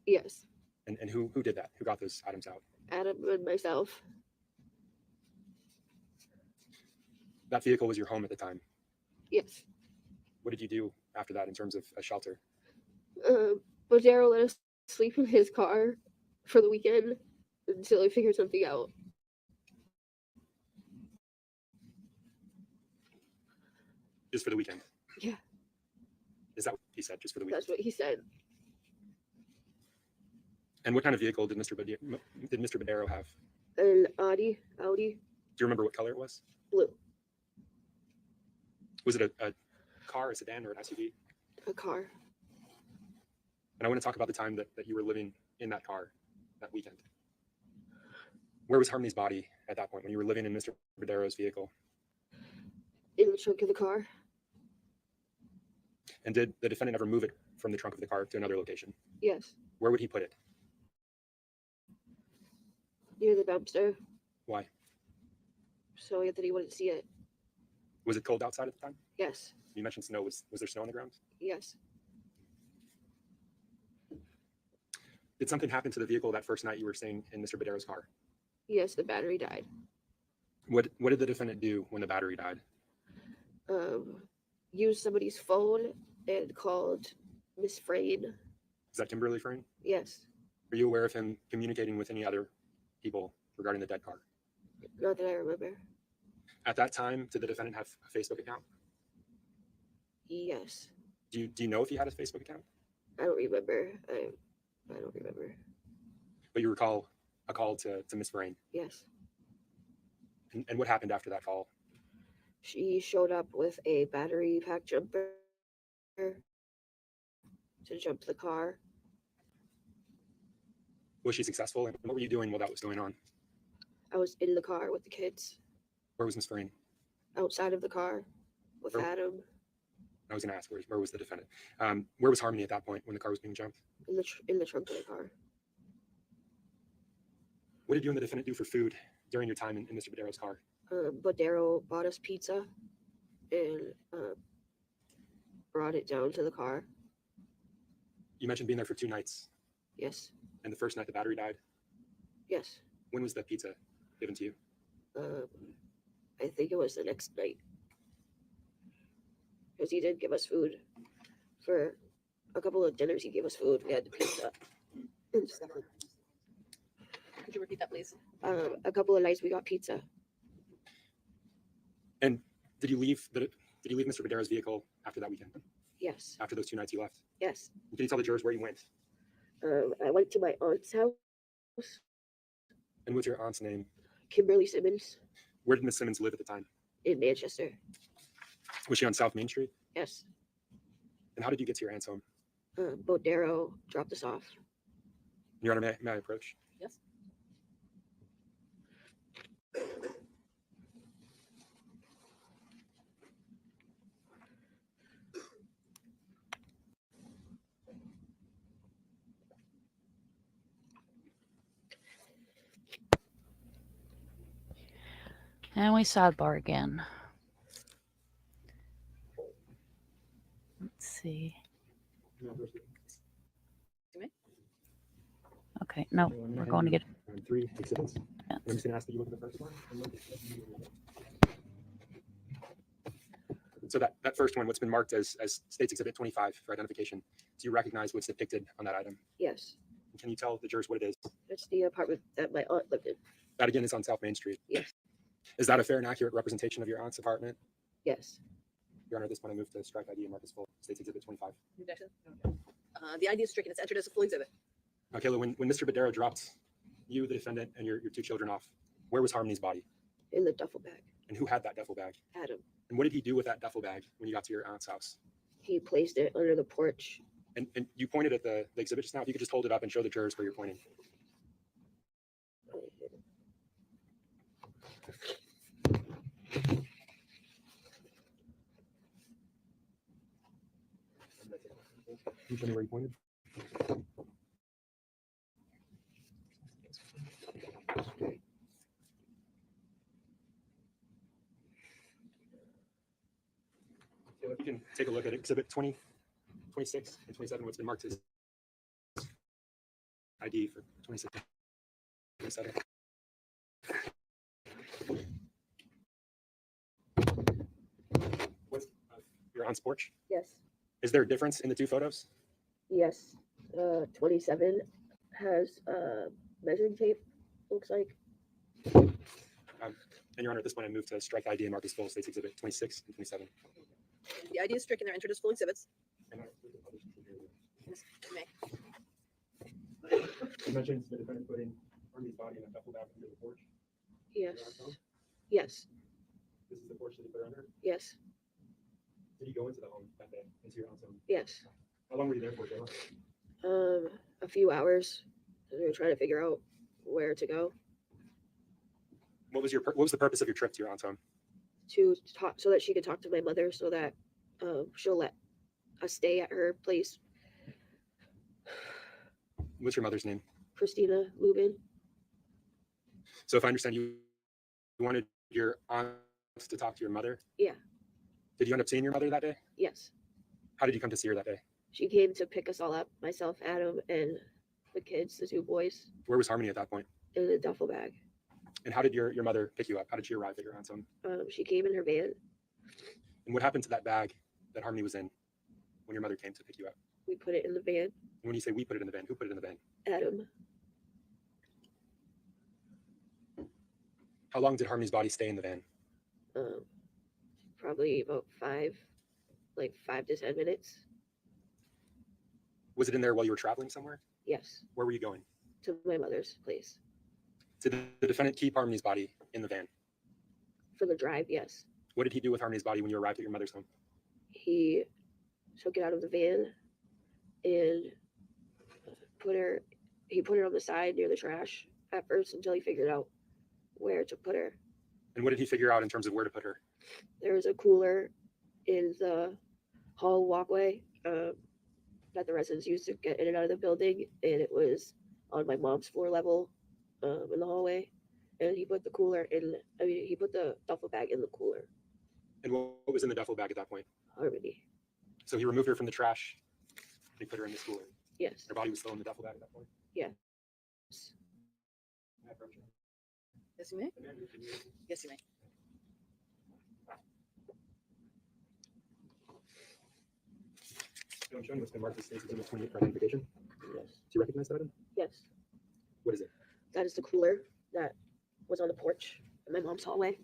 yes. And who did that? Who got those items out? Adam and myself. That vehicle was your home at the time. Yes. What did you do after that in terms of a shelter? Bodero let us sleep in his car for the weekend until he figured something out. Just for the weekend? Yeah. Is that what he said? Just for the weekend? That's what he said. And what kind of vehicle did Mr. Badero have? An Audi, Do you remember what color it was? blue, Was it a car, a sedan, or an SUV? a car. And I want to talk about the time that you were living in that car that weekend. Where was Harmony's body at that point when you were living in Mr. Badero's vehicle? In the trunk of the car. And did the defendant ever move it from the trunk of the car to another location? Yes. Where would he put it? Near the dumpster, Why? so Anthony wouldn't see it. Was it cold outside at the time? Yes. You mentioned snow. Was there snow on the ground? Yes. Did something happen to the vehicle that first night you were staying in Mr. Badero's car? Yes, the battery died. What did the defendant do when the battery died? Used somebody's phone and called Miss Frayne. Is that Kimberly Frayne? Yes. Are you aware of him communicating with any other people regarding the dead car? Not that I remember. At that time, did the defendant have a Facebook account? Yes. Do you know if he had a Facebook account? I don't remember. I don't remember. But you recall a call to Miss Frayne. Yes. And what happened after that call? She showed up with a battery pack jumper to jump the car. Was she successful? And what were you doing while that was going on? I was in the car with the kids, Where was Miss Frayne? outside of the car with Oh. Adam I was going to ask, where was the defendant? Where was Harmony at that point when the car was being jumped? in the trunk of the car. What did you and the defendant do for food during your time in Mr. Badero's car? Bodero bought us pizza and brought it down to the car. You mentioned being there for 2 nights, Yes. and the first night the battery died. Yes. When was the pizza given to you? I think it was the next night. Because he did give us food for a couple of dinners. He gave us food. We had the pizza and stuff. Could you repeat that, please? A couple of nights we got pizza. And did you leave Mr. Badero's vehicle after that weekend? Yes. After those 2 nights you left? Yes. Can you tell the jurors where you went? I went to my aunt's house, And what's your aunt's name? Kimberly Simmons, Where did Miss Simmons live at the time? in Manchester. Was she on South Main Street? Yes. And how did you get to your aunt's home? Bodero dropped us off. Your Honor, may I approach? Yes. And we sidebar again. Let's see. Okay, no, we're going to get 3 exhibits. it. I'm just going to ask that you look at the first one. So that first one, what's been marked as State's Exhibit 25 for identification, do you recognize what's depicted on that item? Yes. Can you tell the jurors what it is? It's the apartment that my aunt lived in. That again is on South Main Street. Yes. Is that a fair and accurate representation of your aunt's apartment? Yes. Your Honor, at this point I move to strike ID and mark as full. State's Exhibit 25. Objection? The ID is stricken. It's entered as a full exhibit. Kayla, when Mr. Badera dropped you, the defendant, and your two children off, where was Harmony's body? In the duffel bag. And who had that duffel bag? Adam. And what did he do with that duffel bag when you got to your aunt's house? He placed it under the porch. And you pointed at the exhibit just now. If you could just hold it up and show the jurors where you're pointing. Can you show me where you pointed? So if you can take a look at exhibit 20, 26, and 27, what's been marked as ID for 26, 27. What's your aunt's porch? Yes. Is there a difference in the two photos? Yes. 27 has measuring tape, looks like. And Your Honor, at this point, I move to strike ID and mark as full. State's Exhibit 26 and 27. The ID is stricken. They're entered as full exhibits. And Yes, you may. you mentioned the defendant putting Harmony's body in a duffel bag under the porch. Yes. Your aunt's home? Yes. This is the porch that he put her under. Yes. Did he go into the home that day, into your aunt's home? Yes. How long were you there for, Kayla? A few hours. We were trying to figure out where to go What was the purpose of your trip to your aunt's home? to talk so that she could talk to my mother so that she'll let us stay at her place. What's your mother's name? Christina Lubin. So if I understand, you wanted your aunt to talk to your mother? Yeah. Did you end up seeing your mother that day? Yes. How did you come to see her that day? She came to pick us all up, myself, Adam, and the kids, the two boys, Where was Harmony at that point? in a duffel bag. And how did your mother pick you up? How did she arrive at your aunt's home? She came in her van. And what happened to that bag that Harmony was in when your mother came to pick you up? We put it in the van. And when you say we put it in the van, who put it in the van? Adam. How long did Harmony's body stay in the van? Probably about 5 to 10 minutes. Was it in there while you were traveling somewhere? Yes. Where were you going? To my mother's place. Did the defendant keep Harmony's body in the van? For the drive, yes. What did he do with Harmony's body when you arrived at your mother's home? He took it out of the van and put her on the side near the trash at first until he figured out where to put her. And what did he figure out in terms of where to put her? There was a cooler in the hall walkway that the residents used to get in and out of the building, and it was on my mom's floor level in the hallway. And he put he put the duffel bag in the cooler. And what was in the duffel bag at that point? Harmony. So he removed her from the trash and he put her in this cooler. Yes. Her body was still in the duffel bag at that point? Yes. May I approach her? Yes, you may. Amanda, can you- Yes, you may. I'm showing you what's been marked as State's Exhibit 28 for identification. Yes. Do you recognize that item? Yes. What is it? That is the cooler that was on the porch in my mom's hallway.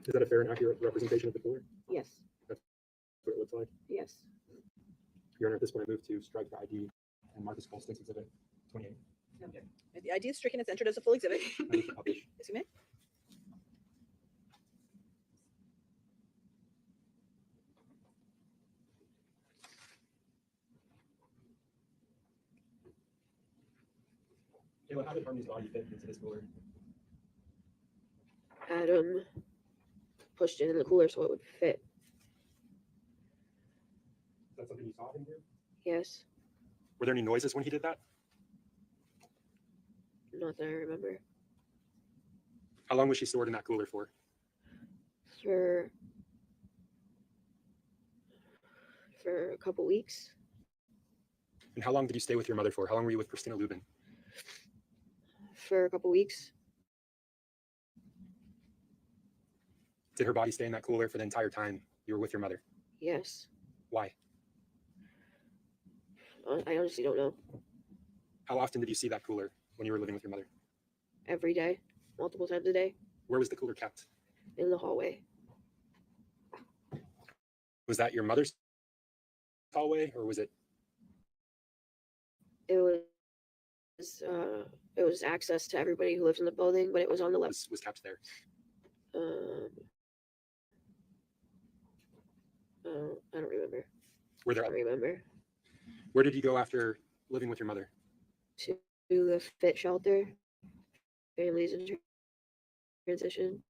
Is that a fair and accurate representation of the cooler? Yes. What it looks like? Yes. Your Honor, at this point, I move to strike the ID and mark as full State's Exhibit 28. The ID is stricken. It's entered as a full exhibit. I move to publish. Yes, you may. Kayla, how did Harmony's body fit into this cooler? Adam pushed it in the cooler so it would fit. Is that something you saw him do? Yes. Were there any noises when he did that? Not that I remember. How long was she stored in that cooler for? For a couple weeks. And how long did you stay with your mother for? How long were you with Christina Lubin? For a couple weeks. Did her body stay in that cooler for the entire time you were with your mother? Yes. Why? I honestly don't know. How often did you see that cooler when you were living with your mother? Every day, multiple times a day, Where was the cooler kept? in the hallway. Was that your mother's hallway, or was it? It was access to everybody who lives in the building, but it was on the left. Was kept there? I don't remember. Were there? I don't remember. Where did you go after living with your mother? To the fit shelter, families in transition.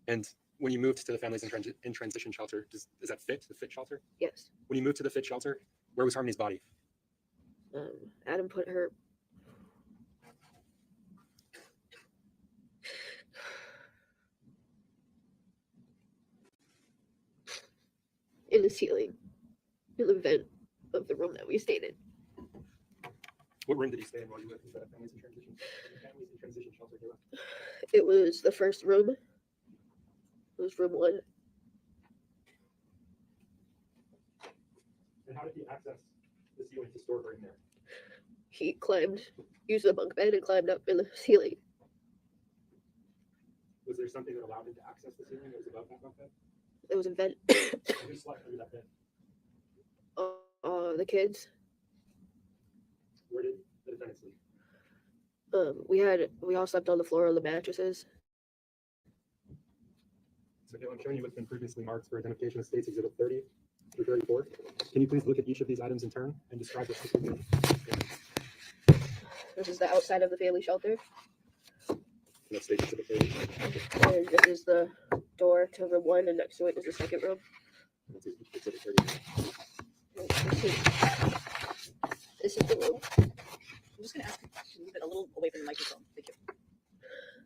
And when you moved to the families in transition shelter, does that fit the fit shelter? Yes. When you moved to the fit shelter, where was Harmony's body? Adam put her in the ceiling, in the vent of the room that we stayed in. What room did you stay in while you lived in the families in transition shelter? It was the first room. It was room 1. And how did he access the ceiling to store her in there? He used the bunk bed and climbed up in the ceiling. Was there something that allowed him to access the ceiling that was above that bunk bed? There was a vent. Who slept under that bed? The kids. Where did the defendant sleep? We all slept on the floor on the mattresses. So I'm showing you what's been previously marked for identification of States Exhibit 30 through 34. Can you please look at each of these items in turn and describe what's specifically? This is the outside of the family shelter. That's States Exhibit 30. And this is the door to room 1, and next to it is the second room. That's Exhibit 30. This is the room. I'm just going to ask you to move it a little away from the microphone. Thank you.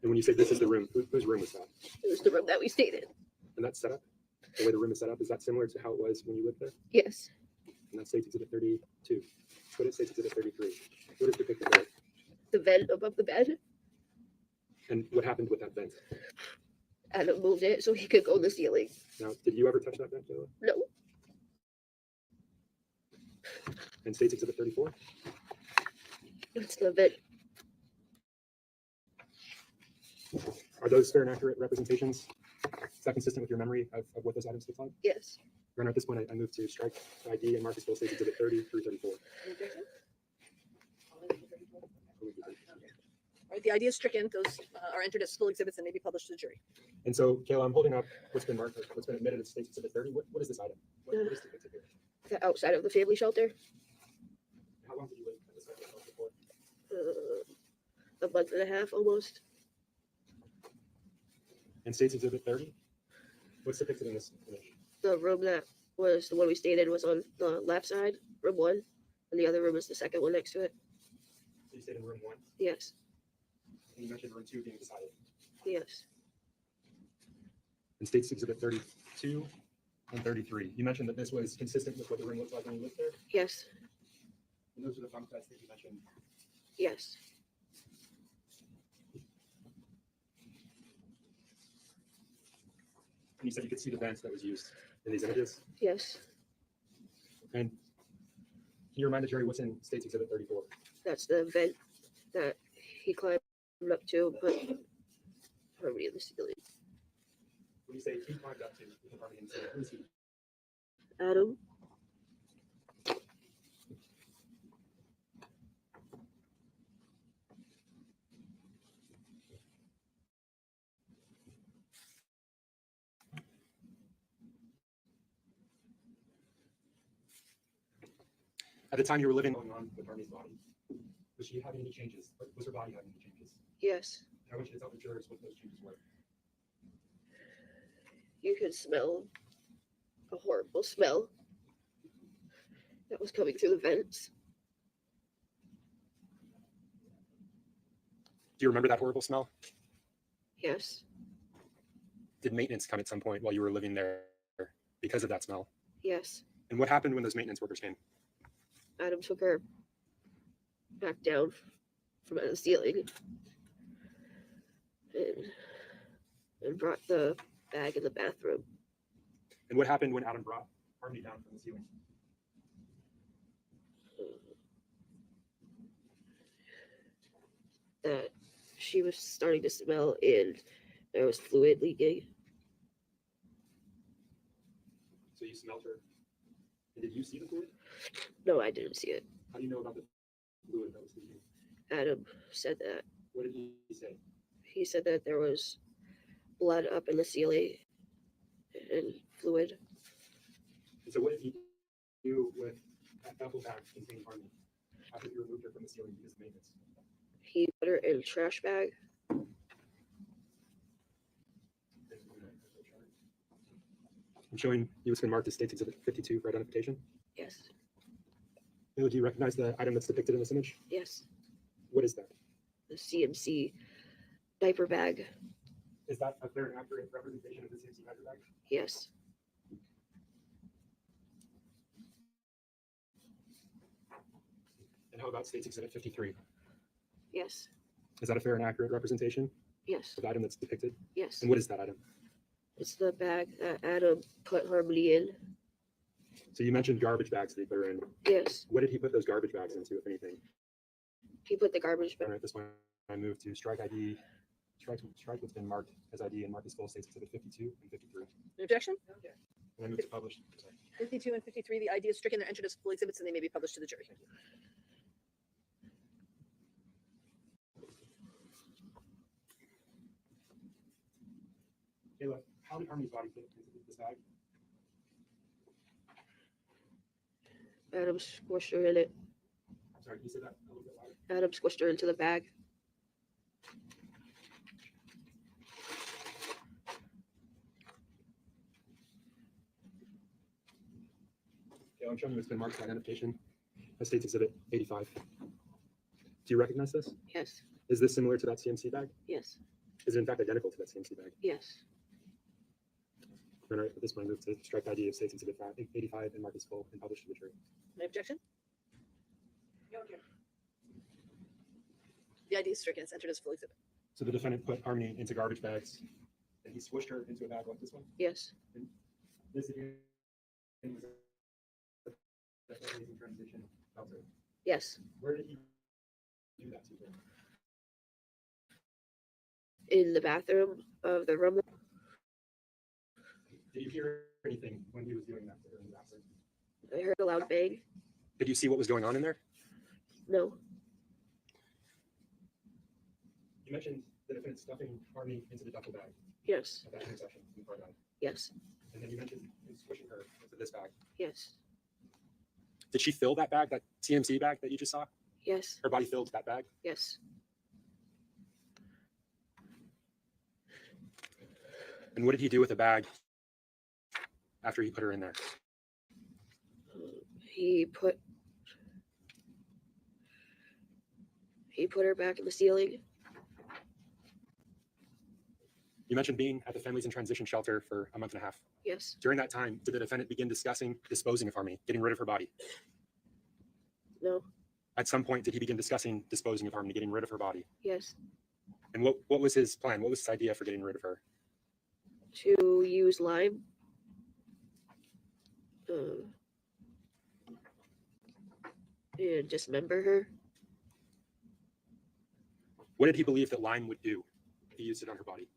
And when you say this is the room, whose room was that? It was the room that we stayed in. And that's set up? The way the room is set up, is that similar to how it was when you lived there? Yes. And that's States Exhibit 32. What is States Exhibit 33? What is depicted there? The vent above the bed. And what happened with that vent? Adam moved it so he could go in the ceiling. Now, did you ever touch that vent, Jayla? No. And States Exhibit 34? It's the vent. Are those fair and accurate representations? Is that consistent with your memory of what those items look like? Yes. Your Honor, at this point, I move to strike ID and Marcusville States Exhibit 30 through 34. All right, the idea is stricken. Those are entered as full exhibits and may be published to the jury. And so, Kayla, I'm holding up what's been marked, what's been admitted as States Exhibit 30. What is this item? What is depicted here? The outside of the family shelter. How long did you live at this site before? A month and a half almost. And States Exhibit 30? What's depicted in this image? The room that was the one we stayed in was on the left side, room 1, and the other room is the second one next to it. So you stayed in room 1, Yes. and you mentioned room 2 being beside it. Yes. And States Exhibit 32 and 33. You mentioned that this was consistent with what the room looked like when you lived there, Yes. and those are the bunk beds that you mentioned. Yes. And you said you could see the vents that was used in these images. Yes. And can you remind the jury what's in States Exhibit 34? That's the vent that he climbed up to, but Harmony in the ceiling. When you say he climbed up to the Harmony in the ceiling, who is he? Adam. At the time you were living going on with Harmony's body, was she having any changes? Was her body having any changes? Yes. I want you to tell the jurors what those changes were. You could smell a horrible smell that was coming through the vents. Do you remember that horrible smell? Yes. Did maintenance come at some point while you were living there because of that smell? Yes. And what happened when those maintenance workers came? Adam took her back down from the ceiling and brought the bag in the bathroom. And what happened when Adam brought Harmony down from the ceiling? That she was starting to smell and there was fluid leaking. So you smelled her. And did you see the fluid? No, I didn't see it. How do you know about the fluid that was leaking? Adam said that. What did he say? He said that there was blood up in the ceiling and fluid. And so what did he do with that duffel bag containing Harmony after you removed her from the ceiling because of maintenance? He put her in a trash bag. I'm showing you it's been marked as State's Exhibit 52 for identification. Yes. Do you recognize the item that's depicted in this image? Yes. What is that? The CMC diaper bag. Is that a fair and accurate representation of the CMC diaper bag? Yes. And how about State's Exhibit 53? Yes. Is that a fair and accurate representation Yes. of the item that's depicted? Yes. And what is that item? It's the bag that Adam put Harmony in. So you mentioned garbage bags that he put her in. Yes. What did he put those garbage bags into, if anything? He put the garbage All bag. right, at this point, I move to strike ID, strike what's been marked as ID and mark as full State's Exhibit 52 and 53. An objection? And I move to publish. Sorry. 52 and 53, the ID is stricken. They're entered as full exhibits and they may be published to the jury. Kayla, how did Harmony's body fit into this bag? Adam squished her in it. I'm sorry, you said that a little bit louder. Adam squished her into the bag. Okay, I'm showing you it's been marked for identification as State's Exhibit 85. Do you recognize this? Yes. Is this similar to that CMC bag? Yes. Is it in fact identical to that CMC bag? Yes. All right, at this point, I move to strike ID of State's Exhibit 85 and mark as full and publish to the jury. Any objection? The ID is stricken. It's entered as full exhibit. So the defendant put Harmony into garbage bags and he squished her into a bag like this one. Yes. This again is a transition shelter. Yes. Where did he do that to her? In the bathroom of the room. Did you hear anything when he was doing that to her in the bathroom? I heard a loud bang. Did you see what was going on in there? No. You mentioned the defendant stuffing Harmony into the duffel bag Yes. at that intersection in the car bag. Yes. And then you mentioned him squishing her into this bag. Yes. Did she fill that bag, that CMC bag that you just saw? Yes. Her body filled that bag? Yes. And what did he do with the bag after he put her in there? He put her back in the ceiling. You mentioned being at the Families in Transition shelter for a month and a half. Yes. During that time, did the defendant begin discussing disposing of Harmony, getting rid of her body? No. At some point, did he begin discussing disposing of Harmony, getting rid of her body? Yes. And what was his plan? What was his idea for getting rid of her? To use lime. And dismember her. What did he believe that lime would do if he used it on her body?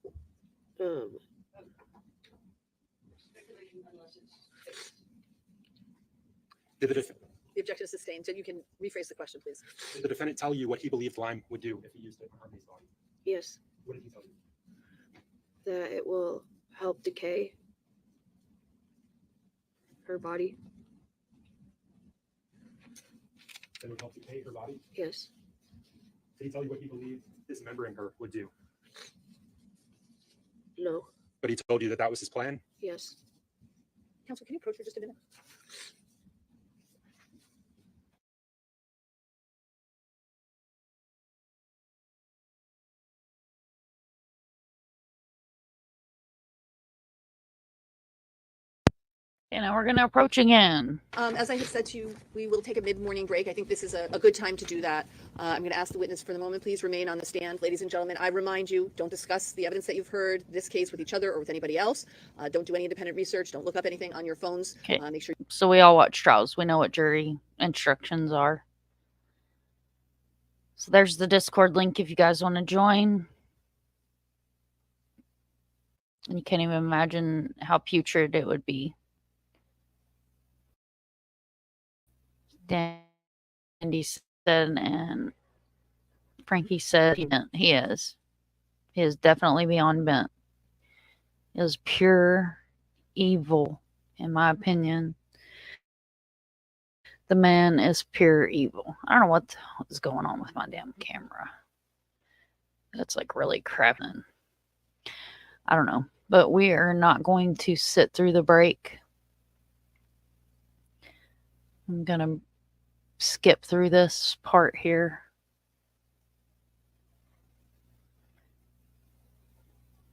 Did The objection is sustained. So you can rephrase the question, please. the defendant tell you what he believed lime would do if he used it on Harmony's body? Yes. What did he tell you? That it will help decay her body. That it would help decay her body? Yes. Did he tell you what he believed dismembering her would do? No. But he told you that that was his plan? Yes. Counsel, can you approach for just a minute? And now we're going to approach again. As I had said to you, we will take a mid-morning break. I think this is a good time to do that. I'm going to ask the witness for the moment, please remain on the stand. Ladies and gentlemen, I remind you, don't discuss the evidence that you've heard, this case with each other or with anybody else. Don't do any independent research. Don't look up anything on your phones. Okay. Make sure. So we all watch trials. We know what jury instructions are. So there's the Discord link if you guys want to join. And you can't even imagine how putrid it would be. Dandy said, and Frankie said he is. He is definitely beyond bent. It is pure evil, in my opinion. The man is pure evil. I don't know what is going on with my damn camera. It's like really crapping. I don't know. But we are not going to sit through the break. I'm going to skip through this part here.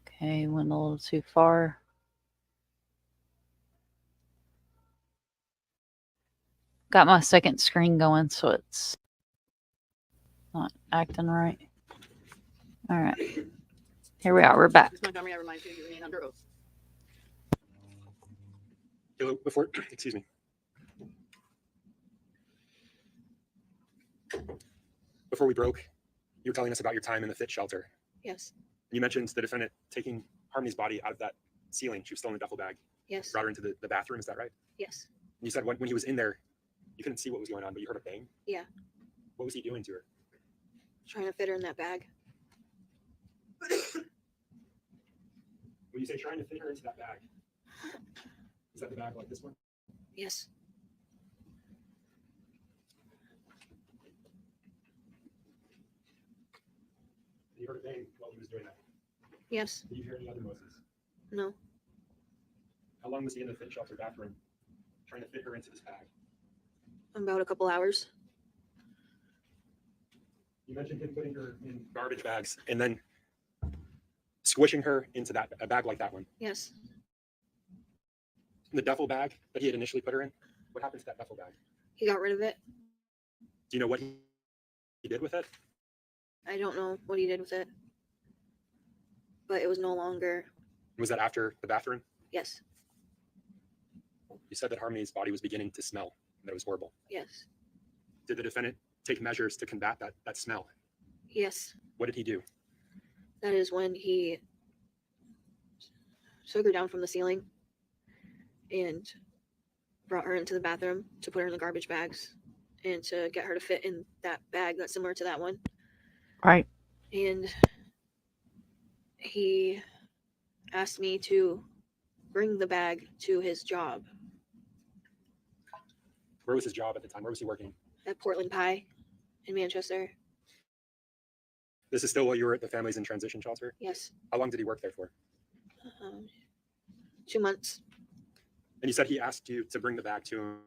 Okay, went a little too far. Got my second screen going, so it's not acting right. All right. Here we are. We're back. Ms. Montgomery, I remind you, you remain under oath. Before, excuse me. Before we broke, you were telling us about your time in the fit shelter. Yes. You mentioned the defendant taking Harmony's body out of that ceiling. She was still in a duffel bag. Yes. Brought her into the bathroom. Is that right? Yes. And you said when he was in there, you couldn't see what was going on, but you heard a bang. Yeah. What was he doing to her? Trying to fit her in that bag. When you say trying to fit her into that bag, is that the bag like this one? Yes. You heard a bang while he was doing that. Yes. Did you hear any other noises? No. How long was he in the fit shelter bathroom trying to fit her into this bag? About a couple hours. You mentioned him putting her in garbage bags and then squishing her into a bag like that one. Yes. The duffel bag that he had initially put her in, what happened to that duffel bag? He got rid of it. Do you know what he did with it? I don't know what he did with it. But it was no longer. Was that after the bathroom? Yes. You said that Harmony's body was beginning to smell. That was horrible. Yes. Did the defendant take measures to combat that smell? Yes. What did he do? That is when he took her down from the ceiling and brought her into the bathroom to put her in the garbage bags and to get her to fit in that bag that's similar to that one. Right. And he asked me to bring the bag to his job Where was his job at the time? Where was he working? at Portland Pie in Manchester. This is still while you were at the Families in Transition shelter? Yes. How long did he work there for? 2 months. And you said he asked you to bring the bag to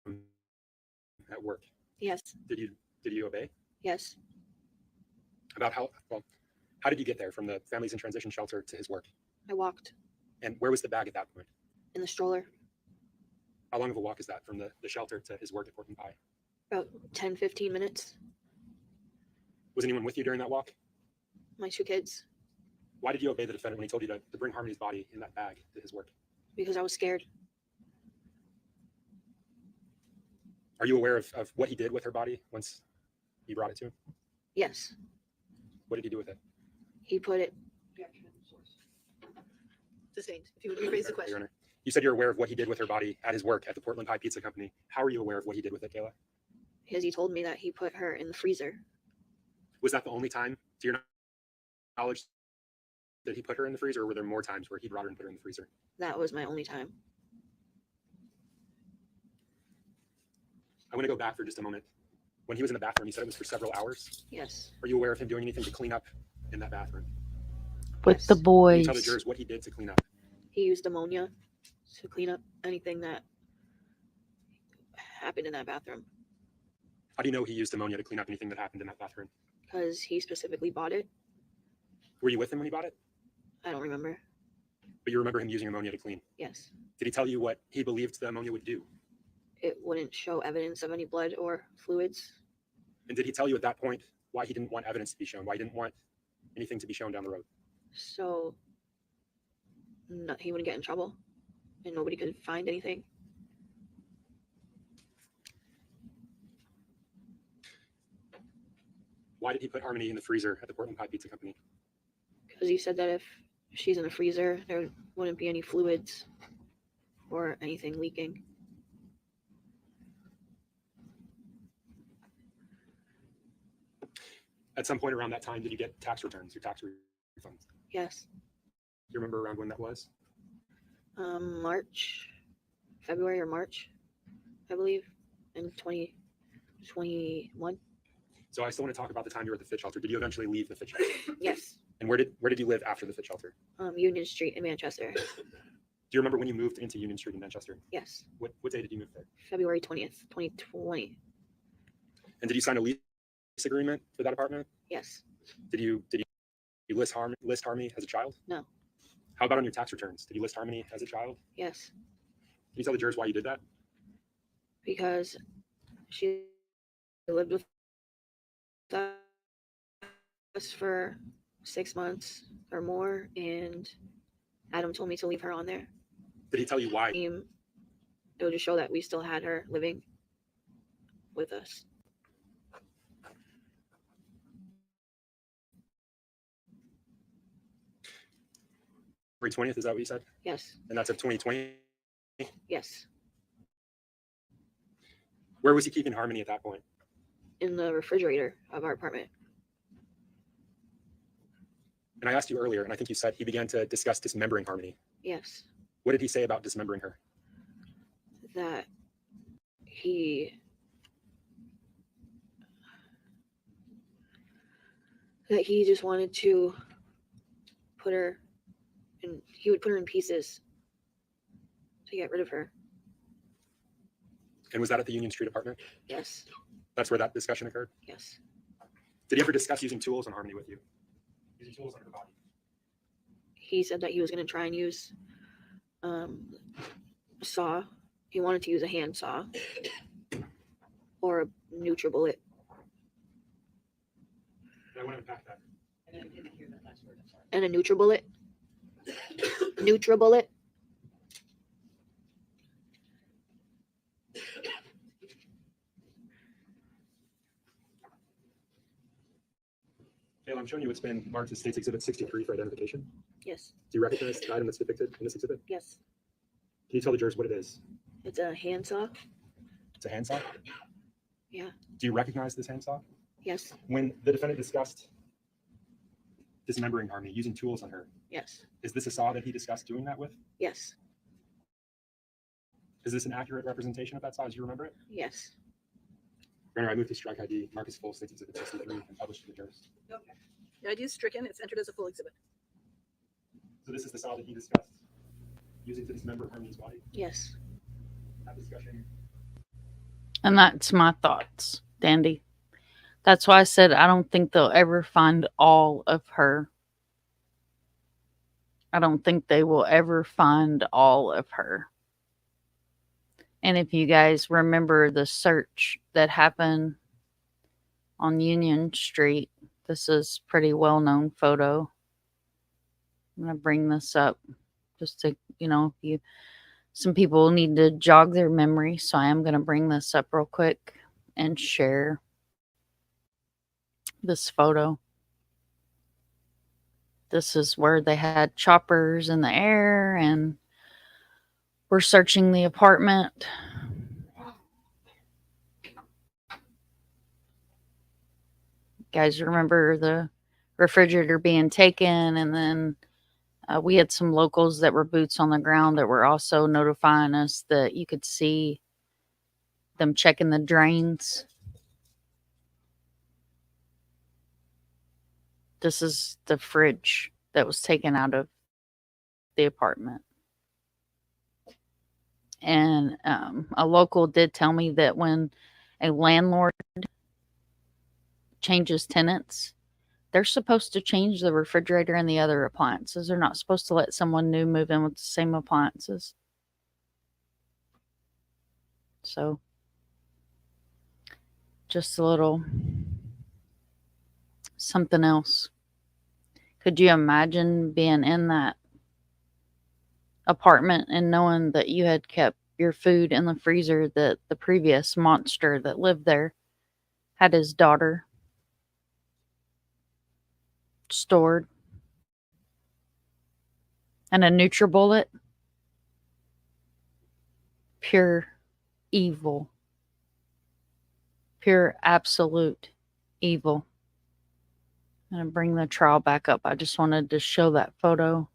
him at work. Yes. Did you obey? Yes. About how did you get there from the Families in Transition shelter to his work? I walked And where was the bag at that point? in the stroller. How long of a walk is that from the shelter to his work at Portland Pie? About 10, 15 minutes. Was anyone with you during that walk? My 2 kids. Why did you obey the defendant when he told you to bring Harmony's body in that bag to his work? Because I was scared. Are you aware of what he did with her body once he brought it to him? Yes. What did he do with it? He put it. Sustained. If you would rephrase the Your question. Honor. You said you're aware of what he did with her body at his work at the Portland Pie Pizza Company. How are you aware of what he did with it, Kayla? Because he told me that he put her in the freezer. Was that the only time, to your knowledge, that he put her in the freezer, or were there more times where he brought her and put her in the freezer? That was my only time. I want to go back for just a moment. When he was in the bathroom, you said it was for several hours. Yes. Are you aware of him doing anything to clean up in that bathroom? With Yes. the Can you boys. tell the jurors what he did to clean up? He used ammonia to clean up anything that happened in that bathroom. How do you know he used ammonia to clean up anything that happened in that bathroom? Because he specifically bought it. Were you with him when he bought it? I don't remember. But you remember him using ammonia to clean. Yes. Did he tell you what he believed the ammonia would do? It wouldn't show evidence of any blood or fluids. And did he tell you at that point why he didn't want evidence to be shown? Why he didn't want anything to be shown down the road? So he wouldn't get in trouble and nobody could find anything. Why did he put Harmony in the freezer at the Portland Pie Pizza Company? Because he said that if she's in the freezer, there wouldn't be any fluids or anything leaking. At some point around that time, did you get tax returns, your tax refunds? Yes. Do you remember around when that was? February or March, I believe, in 2021. So I still want to talk about the time you were at the fit shelter. Did you eventually leave the fit shelter? Yes. And where did you live after the fit shelter? Union Street in Manchester. Do you remember when you moved into Union Street in Manchester? Yes. What day did you move there? February 20th, 2020. And did you sign a lease agreement for that apartment? Yes. Did you list Harmony as a child? No. How about on your tax returns? Did you list Harmony as a child? Yes. Can you tell the jurors why you did that? Because she lived with us for 6 months or more, and Adam told me to leave her on there. Did he tell you why? It would just show that we still had her living with us. February 20th, is that what you said? Yes. And that's of 2020? Yes. Where was he keeping Harmony at that point? In the refrigerator of our apartment. And I asked you earlier, and I think you said he began to discuss dismembering Harmony. Yes. What did he say about dismembering her? That he just wanted to put her in, he would put her in pieces to get rid of her. And was that at the Union Street apartment? Yes. That's where that discussion occurred? Yes. Did he ever discuss using tools on Harmony with you? Using tools on her body? He said that he was going to try and use a saw. He wanted to use a hand saw or a NutriBullet. I want to unpack that. And a NutriBullet. NutriBullet. Kayla, I'm showing you what's been marked as State's Exhibit 63 for identification. Yes. Do you recognize the item that's depicted in this exhibit? Yes. Can you tell the jurors what it is? It's a hand saw. It's a handsaw? Yeah. Do you recognize this handsaw? Yes. When the defendant discussed dismembering Harmony, using tools on her, Yes. is this a saw that he discussed doing that with? Yes. Is this an accurate representation of that saw? Do you remember it? Yes. Your Honor, I move to strike ID, Marcus Full, State's Exhibit 63, and publish to the jurors. The ID is stricken. It's entered as a full exhibit. So this is the saw that he discussed using to dismember Harmony's body. Yes. That discussion. And that's my thoughts, Dandy. That's why I said I don't think they'll ever find all of her. I don't think they will ever find all of her. And if you guys remember the search that happened on Union Street, this is pretty well-known photo. I'm going to bring this up just to, some people need to jog their memory. So I am going to bring this up real quick and share this photo. This is where they had choppers in the air and were searching the apartment. Guys, remember the refrigerator being taken, and then we had some locals that were boots on the ground that were also notifying us that you could see them checking the drains. This is the fridge that was taken out of the apartment. And a local did tell me that when a landlord changes tenants, they're supposed to change the refrigerator and the other appliances. They're not supposed to let someone new move in with the same appliances. So, just a little something else. Could you imagine being in that apartment and knowing that you had kept your food in the freezer, that the previous monster that lived there had his daughter stored? And a NutriBullet? Pure evil. Pure absolute evil. I'm going to bring the trial back up. I just wanted to show that photo.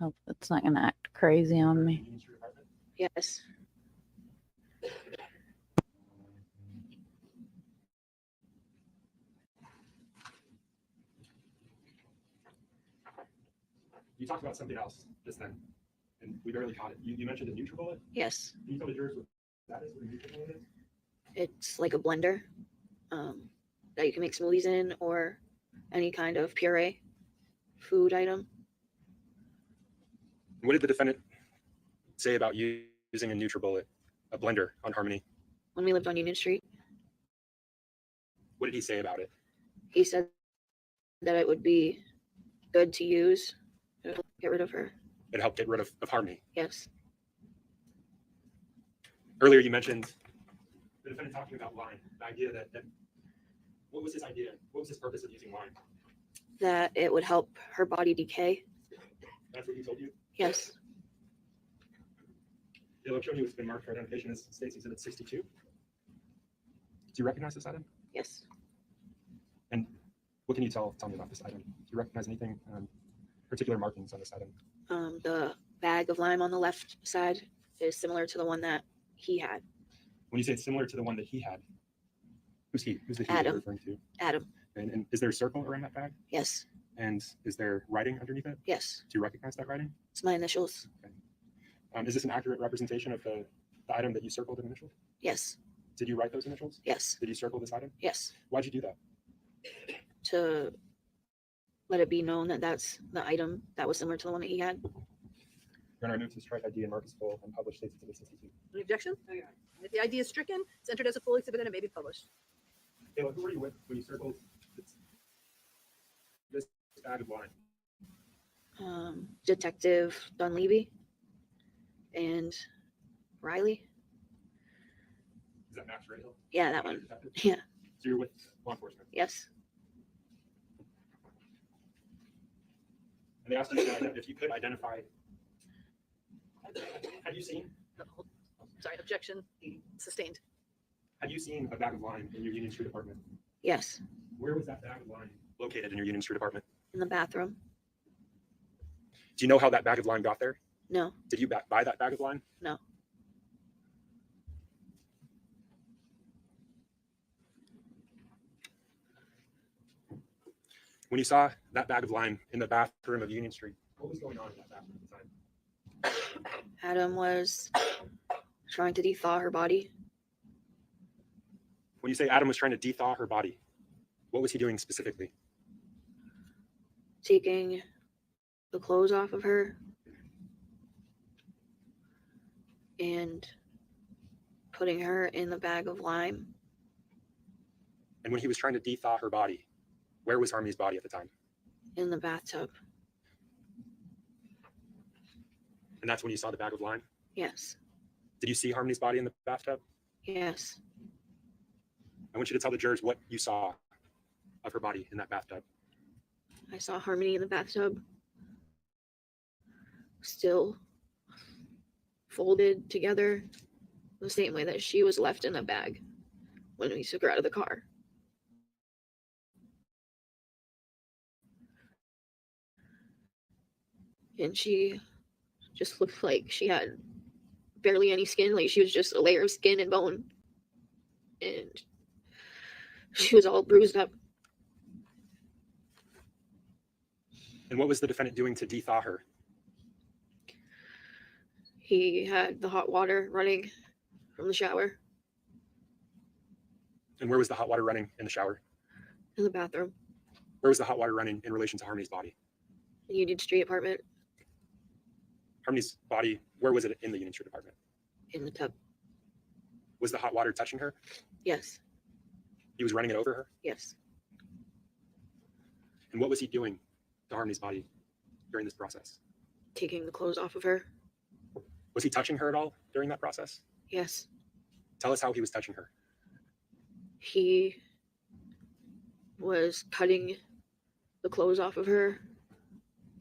Hope it's not going to act crazy on me. Union Street apartment? Yes. You talked about something else just then, and we barely caught it. You mentioned a NutriBullet. Yes. Can you tell the jurors what that is? What a NutriBullet is? It's like a blender that you can make smoothies in or any kind of puree food item. What did the defendant say about using a NutriBullet, a blender, on Harmony? When we lived on Union Street, What did he say about it? he said that it would be good to use to get rid of her. It helped get rid of Harmony. Yes. Earlier, you mentioned the defendant talking about lime. The idea that what was his idea? What was his purpose of using lime? That it would help her body decay. That's what he told you. Yes. The electronic has been marked for identification as States Exhibit 62. Do you recognize this item? Yes. And what can you tell me about this item? Do you recognize anything, particular markings on this item? The bag of lime on the left side is similar to the one that he had. When you say it's similar to the one that he had, who's he? Who's the he Adam. you're referring to? Adam. And is there a circle around that bag? Yes. And is there writing underneath it? Yes. Do you recognize that writing? It's my initials. Is this an accurate representation of the item that you circled in initials? Yes. Did you write those initials? Yes. Did you circle this item? Yes. Why'd you do that? To let it be known that that's the item that was similar to the one that he had. Your Honor, I move to strike ID and mark as full and publish States Exhibit 62. Any objection? If the ID is stricken, it's entered as a full exhibit and it may be published. Kayla, who were you with when you circled this bag of lime? Detective Dunleavy and Riley. Is that Max Rayhill? Yeah, that one. Detective? Yeah. So you're with law enforcement. Yes. And they asked you if you could identify. Have you seen? Sorry, objection sustained. Have you seen a bag of lime in your Union Street apartment? Yes. Where was that bag of lime located in your Union Street apartment? In the bathroom. Do you know how that bag of lime got there? No. Did you buy that bag of lime? No. When you saw that bag of lime in the bathroom of Union Street, what was going on in that bathroom at the time? Adam was trying to thaw her body. When you say Adam was trying to thaw her body, what was he doing specifically? Taking the clothes off of her and putting her in the bag of lime. And when he was trying to thaw her body, where was Harmony's body at the time? In the bathtub. And that's when you saw the bag of lime? Yes. Did you see Harmony's body in the bathtub? Yes. I want you to tell the jurors what you saw of her body in that bathtub. I saw Harmony in the bathtub, still folded together the same way that she was left in the bag when we took her out of the car. And she just looked like she had barely any skin, like she was just a layer of skin and bone. And she was all bruised up. And what was the defendant doing to thaw her? He had the hot water running from the shower And where was the hot water running in the shower? in the bathroom, Where was the hot water running in relation to Harmony's body? the Union Street apartment, Harmony's body, where was it in the Union Street apartment? in the tub. Was the hot water touching her? Yes, He was running it over her? yes. And what was he doing to Harmony's body during this process? Taking the clothes off of her. Was he touching her at all during that process? Yes. Tell us how he was touching her. He was cutting the clothes off of her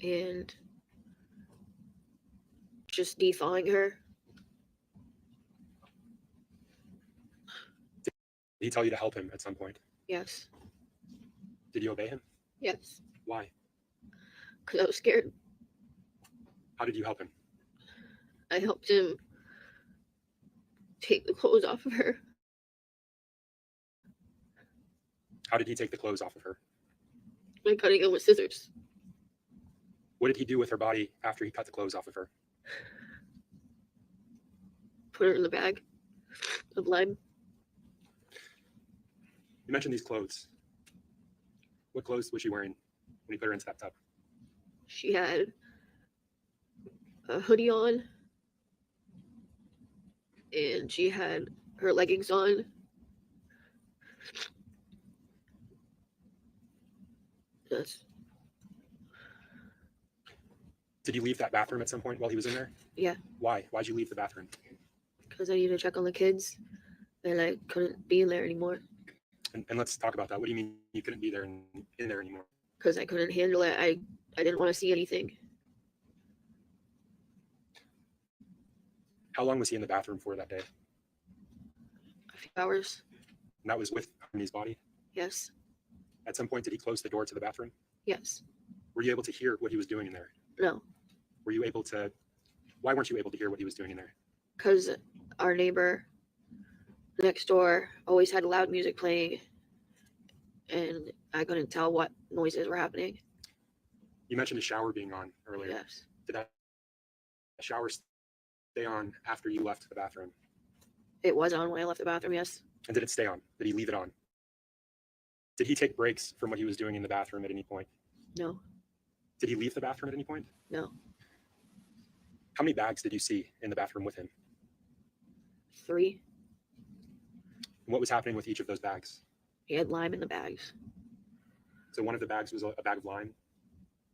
and just defawing her. Did he tell you to help him at some point? Yes. Did you obey him? Yes. Why? Because I was scared. How did you help him? I helped him take the clothes off of her How did he take the clothes off of her? by cutting them with scissors. What did he do with her body after he cut the clothes off of her? Put her in the bag of lime. You mentioned these clothes. What clothes was she wearing when he put her into that tub? She had a hoodie on and she had her leggings on. Yes. Did he leave that bathroom at some point while he was in there? Yeah. Why? Why'd you leave the bathroom? Because I needed to check on the kids and I couldn't be in there anymore And let's talk about that. What do you mean you couldn't be there in there anymore? because I couldn't handle it. I didn't want to see anything. How long was he in the bathroom for that day? A few hours. And that was with Harmony's body? Yes. At some point, did he close the door to the bathroom? Yes. Were you able to hear what he was doing in there? No. Were you able to, why weren't you able to hear what he was doing in there? Because our neighbor next door always had loud music playing and I couldn't tell what noises were happening. You mentioned a shower being on earlier. Yes. Did that shower stay on after you left the bathroom? It was on when I left the bathroom, yes. And did it stay on? Did he leave it on? Did he take breaks from what he was doing in the bathroom at any point? No. Did he leave the bathroom at any point? No. How many bags did you see in the bathroom with him? 3. And what was happening with each of those bags? He had lime in the bags. So one of the bags was a bag of lime.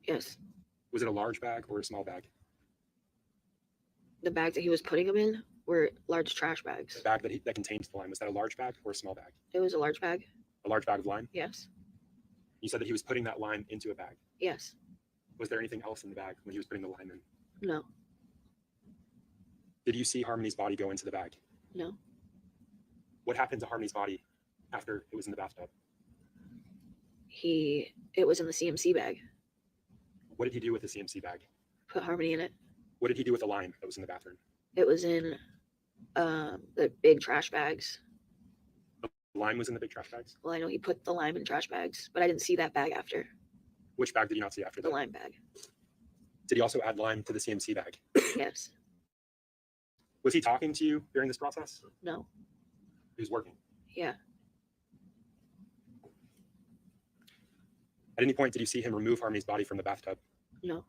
Yes. Was it a large bag or a small bag? The bags that he was putting them in were large trash The bags. bag that contained the lime, was that a large bag or a small bag? It was a large bag. A large bag of lime? Yes. You said that he was putting that lime into a bag. Yes. Was there anything else in the bag when he was putting the lime in? No. Did you see Harmony's body go into the bag? No. What happened to Harmony's body after it was in the bathtub? It was in the CMC bag. What did he do with the CMC bag? Put Harmony in it. What did he do with the lime that was in the bathroom? It was in the big trash bags. The lime was in the big trash bags? Well, I know he put the lime in trash bags, but I didn't see that bag after. Which bag did you not see after The that? lime bag. Did he also add lime to the CMC bag? Yes. Was he talking to you during this process? No. He was working. Yeah. At any point, did you see him remove Harmony's body from the bathtub? No.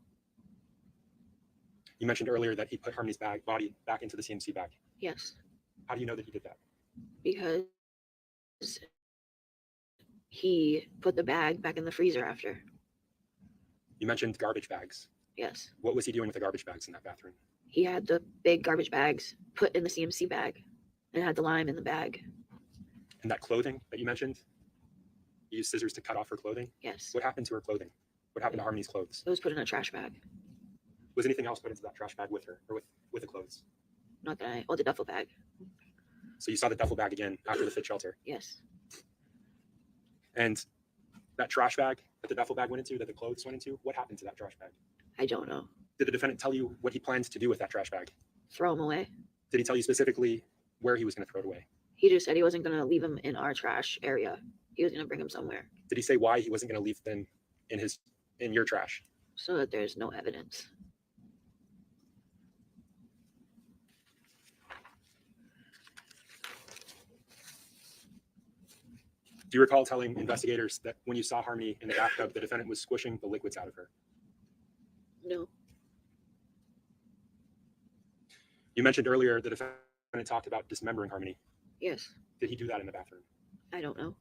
You mentioned earlier that he put Harmony's body back into the CMC bag. Yes. How do you know that he did that? Because he put the bag back in the freezer after. You mentioned garbage bags. Yes. What was he doing with the garbage bags in that bathroom? He had the big garbage bags put in the CMC bag and had the lime in the bag. And that clothing that you mentioned? You used scissors to cut off her clothing? Yes. What happened to her clothing? What happened to Harmony's clothes? It was put in a trash bag. Was anything else put into that trash bag with her or with the clothes? Not that I, oh, the duffel bag. So you saw the duffel bag again after the fit shelter. Yes. And that trash bag that the duffel bag went into, that the clothes went into, what happened to that trash bag? I don't know. Did the defendant tell you what he planned to do with that trash bag? Throw him away. Did he tell you specifically where he was going to throw it away? He just said he wasn't going to leave him in our trash area. He was going to bring him somewhere Did he say why he wasn't going to leave them in your trash? so that there's no evidence. Do you recall telling investigators that when you saw Harmony in the bathtub, the defendant was squishing the liquids out of her? No. You mentioned earlier the defendant talked about dismembering Harmony. Yes. Did he do that in the bathroom? I don't know.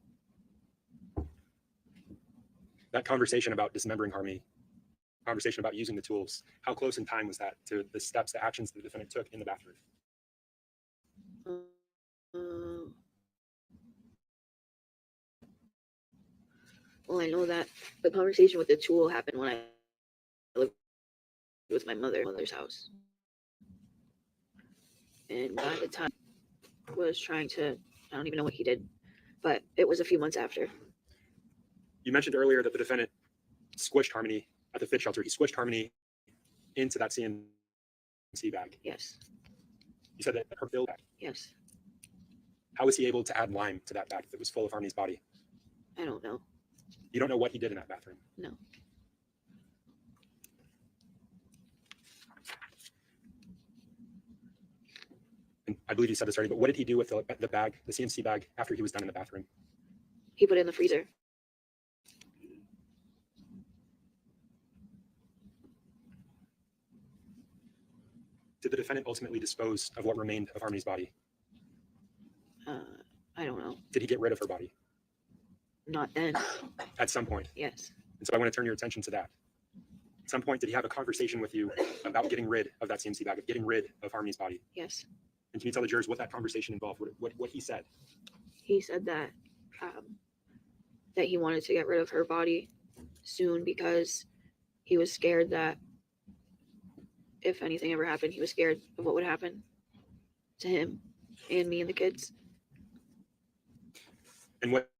That conversation about dismembering Harmony, conversation about using the tools, how close in time was that to the steps, the actions the defendant took in the bathroom? Well, I know that the conversation with the tool happened when I lived with my mother's house. And by the time I was trying to, I don't even know what he did, but it was a few months after. You mentioned earlier that the defendant squished Harmony at the fit shelter. He squished Harmony into that CMC bag. Yes. You said that her fill bag. Yes. How was he able to add lime to that bag that was full of Harmony's body? I don't know. You don't know what he did in that bathroom? No. And I believe you said this already, but what did he do with the bag, the CMC bag, after he was done in the bathroom? He put it in the freezer. Did the defendant ultimately dispose of what remained of Harmony's body? I don't know. Did he get rid of her body? Not then. At some point. Yes. And so I want to turn your attention to that. At some point, did he have a conversation with you about getting rid of that CMC bag, of getting rid of Harmony's body? Yes. And can you tell the jurors what that conversation involved, what he said? He said that that he wanted to get rid of her body soon because he was scared that if anything ever happened, he was scared of what would happen to him and me and the kids. And what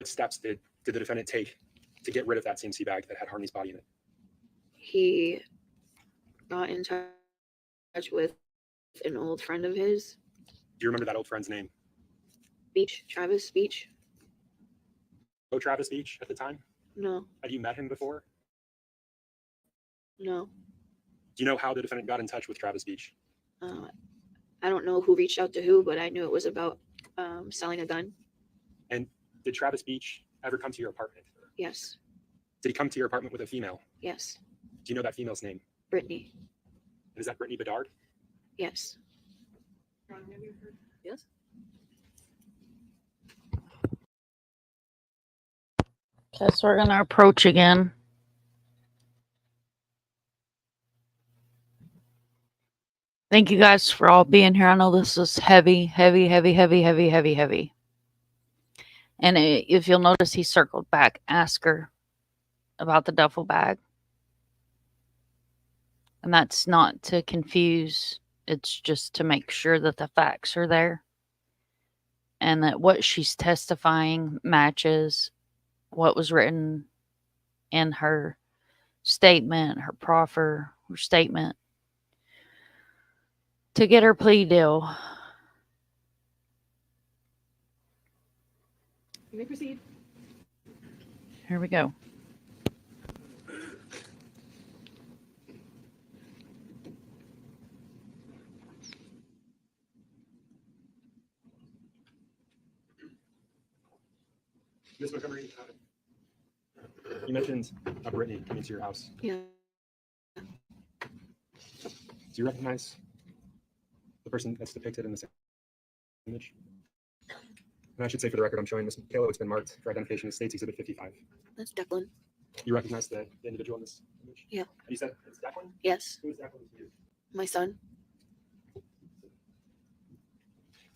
steps did the defendant take to get rid of that CMC bag that had Harmony's body in it? He got in touch with an old friend of his. Do you remember that old friend's name? Travis Beach. Oh, Travis Beach at the time? No, Had you met him before? no. Do you know how the defendant got in touch with Travis Beach? I don't know who reached out to who, but I knew it was about selling a gun. And did Travis Beach ever come to your apartment? Yes, Did he come to your apartment with a female? yes. Do you know that female's name? Brittany. And is that Brittany Bedard? Yes. Yes. Okay, so we're going to approach again. Thank you guys for all being here. I know this is heavy. And if you'll notice, he circled back, asked her about the duffel bag. And that's not to confuse. It's just to make sure that the facts are there. And that what she's testifying matches what was written in her statement, her proffer, her statement to get her plea deal. You may proceed. Here we go. Ms. Montgomery, you mentioned Brittany coming to your house. Yeah. Do you recognize the person that's depicted in this image? And I should say for the record, I'm showing Ms. Kayla, it's been marked for identification as States Exhibit 55. That's Declan. You recognize the individual in this image? Yeah. You said it's Declan? Yes. Who is Declan to you? My son.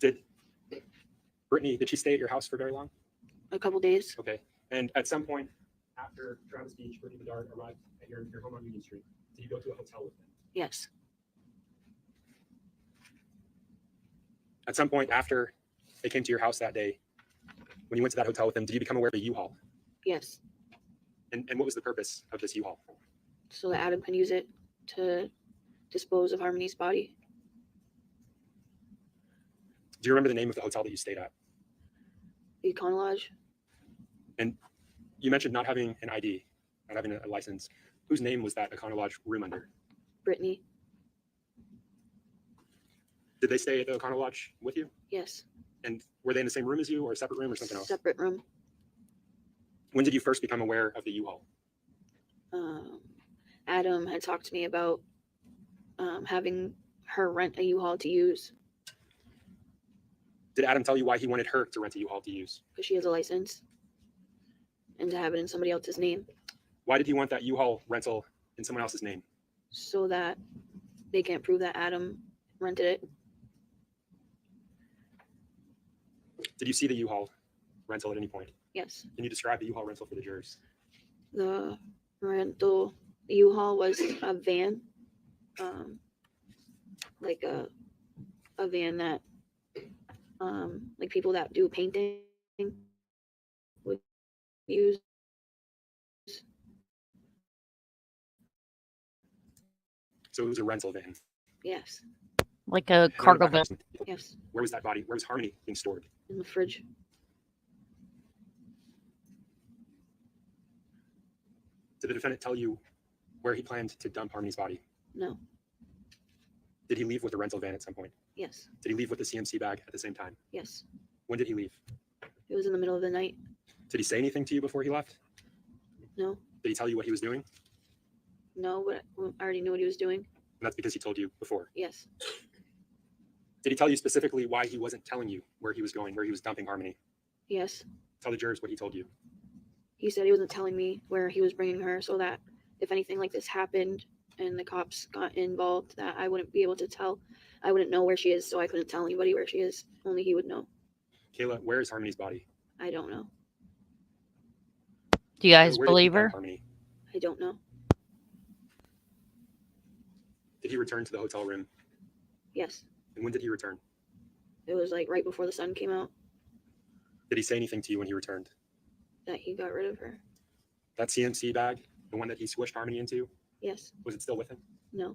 Did she stay at your house for very long? A couple days. Okay. And at some point after Travis Beach, Brittany Bedard arrived at your home on Union Street, did you go to a hotel with them? Yes. At some point after they came to your house that day, when you went to that hotel with them, did you become aware of the U-Haul? Yes. And what was the purpose of this U-Haul? So that Adam can use it to dispose of Harmony's body. Do you remember the name of the hotel that you stayed at? The Econo Lodge. And you mentioned not having an ID, not having a license. Whose name was that Econo Lodge room under? Brittany. Did they stay at the Econo Lodge with you? Yes. And were they in the same room as you or a separate room or something else? Separate room. When did you first become aware of the U-Haul? Adam had talked to me about having her rent a U-Haul to use Did Adam tell you why he wanted her to rent a U-Haul to use? because she has a license and to have it in somebody else's name Why did he want that U-Haul rental in someone else's name? so that they can't prove that Adam rented it. Did you see the U-Haul rental at any point? Yes. Can you describe the U-Haul rental for the jurors? The rental U-Haul was a van, like a van that like people that do painting would use. So it was a rental van. Yes. Like a And what cargo about belt. Harmony? Yes. Where was that body? Where was Harmony being stored? In the fridge. Did the defendant tell you where he planned to dump Harmony's body? No. Did he leave with the rental van at some point? Yes. Did he leave with the CMC bag at the same time? Yes. When did he leave? It was in the middle of the night. Did he say anything to you before he left? No. Did he tell you what he was doing? No, but I already knew what he was doing. And that's because he told you before. Yes. Did he tell you specifically why he wasn't telling you where he was going, where he was dumping Harmony? Yes. Tell the jurors what he told you. He said he wasn't telling me where he was bringing her so that if anything like this happened and the cops got involved, that I wouldn't be able to tell. I wouldn't know where she is, so I couldn't tell anybody where she is. Only he would know. Kayla, where is Harmony's body? I don't know. Do you guys Where did he believe dump her? Harmony? I don't know. Did he return to the hotel room? Yes. And when did he return? It was like right before the sun came out Did he say anything to you when he returned? that he got rid of her. That CMC bag, the one that he squished Harmony into, Yes. was it still with him? No.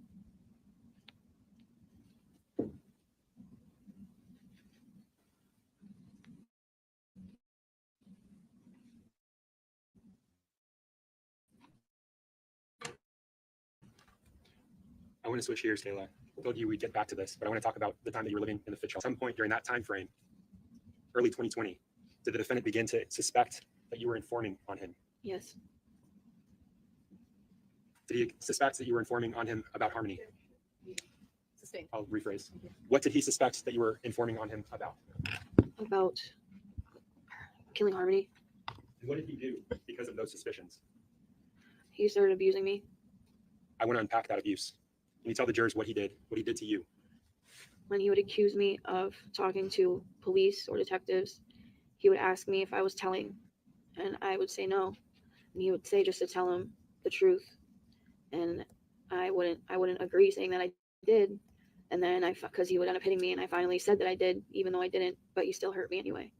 I want to switch gears, Kayla. I told you we'd get back to this, but I want to talk about the time that you were living in the Fitch. At some point during that time frame, early 2020, did the defendant begin to suspect that you were informing on him? Yes. Did he suspect that you were informing on him about Harmony? Sustained. I'll rephrase. What did he suspect that you were informing on him about? About killing Harmony. And what did he do because of those suspicions? He started abusing me. I want to unpack that abuse. Can you tell the jurors what he did to you? When he would accuse me of talking to police or detectives, he would ask me if I was telling, and I would say no. And he would say just to tell him the truth, and I wouldn't agree, saying that I did. And then because he would end up hitting me, and I finally said that I did, even though I didn't. But you still hurt me anyway.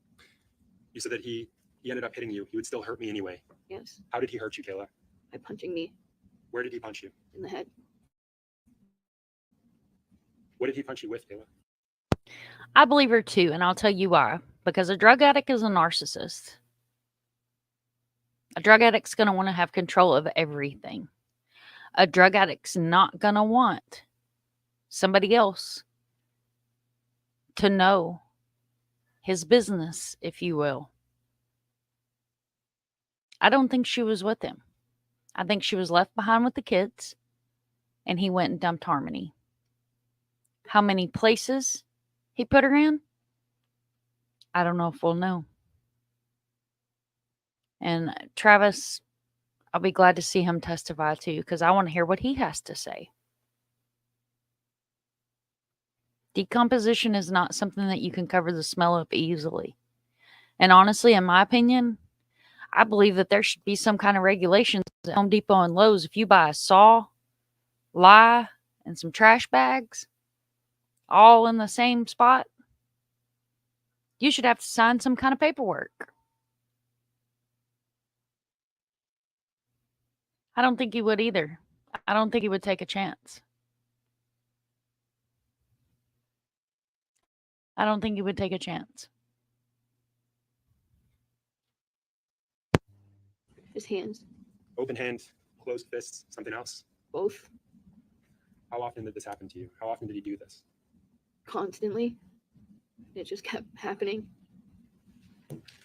You said that he ended up hitting you. He would still hurt me anyway. Yes, How did he hurt you, Kayla? by punching me Where did he punch you? in the head. What did he punch you with, Kayla? I believe her too, and I'll tell you why. Because a drug addict is a narcissist. A drug addict's going to want to have control of everything. A drug addict's not going to want somebody else to know his business, if you will. I don't think she was with him. I think she was left behind with the kids, and he went and dumped Harmony. How many places he put her in? I don't know if we'll know. And Travis, I'll be glad to see him testify too, because I want to hear what he has to say. Decomposition is not something that you can cover the smell up easily. And honestly, in my opinion, I believe that there should be some kind of regulations at Home Depot and Lowe's. If you buy a saw, lye, and some trash bags, all in the same spot, you should have to sign some kind of paperwork. I don't think he would either. I don't think he would take a chance. I don't think he would take a chance. His hands, Open hand, closed fists, something else? both, How often did this happen to you? How often did he do this? constantly. It just kept happening.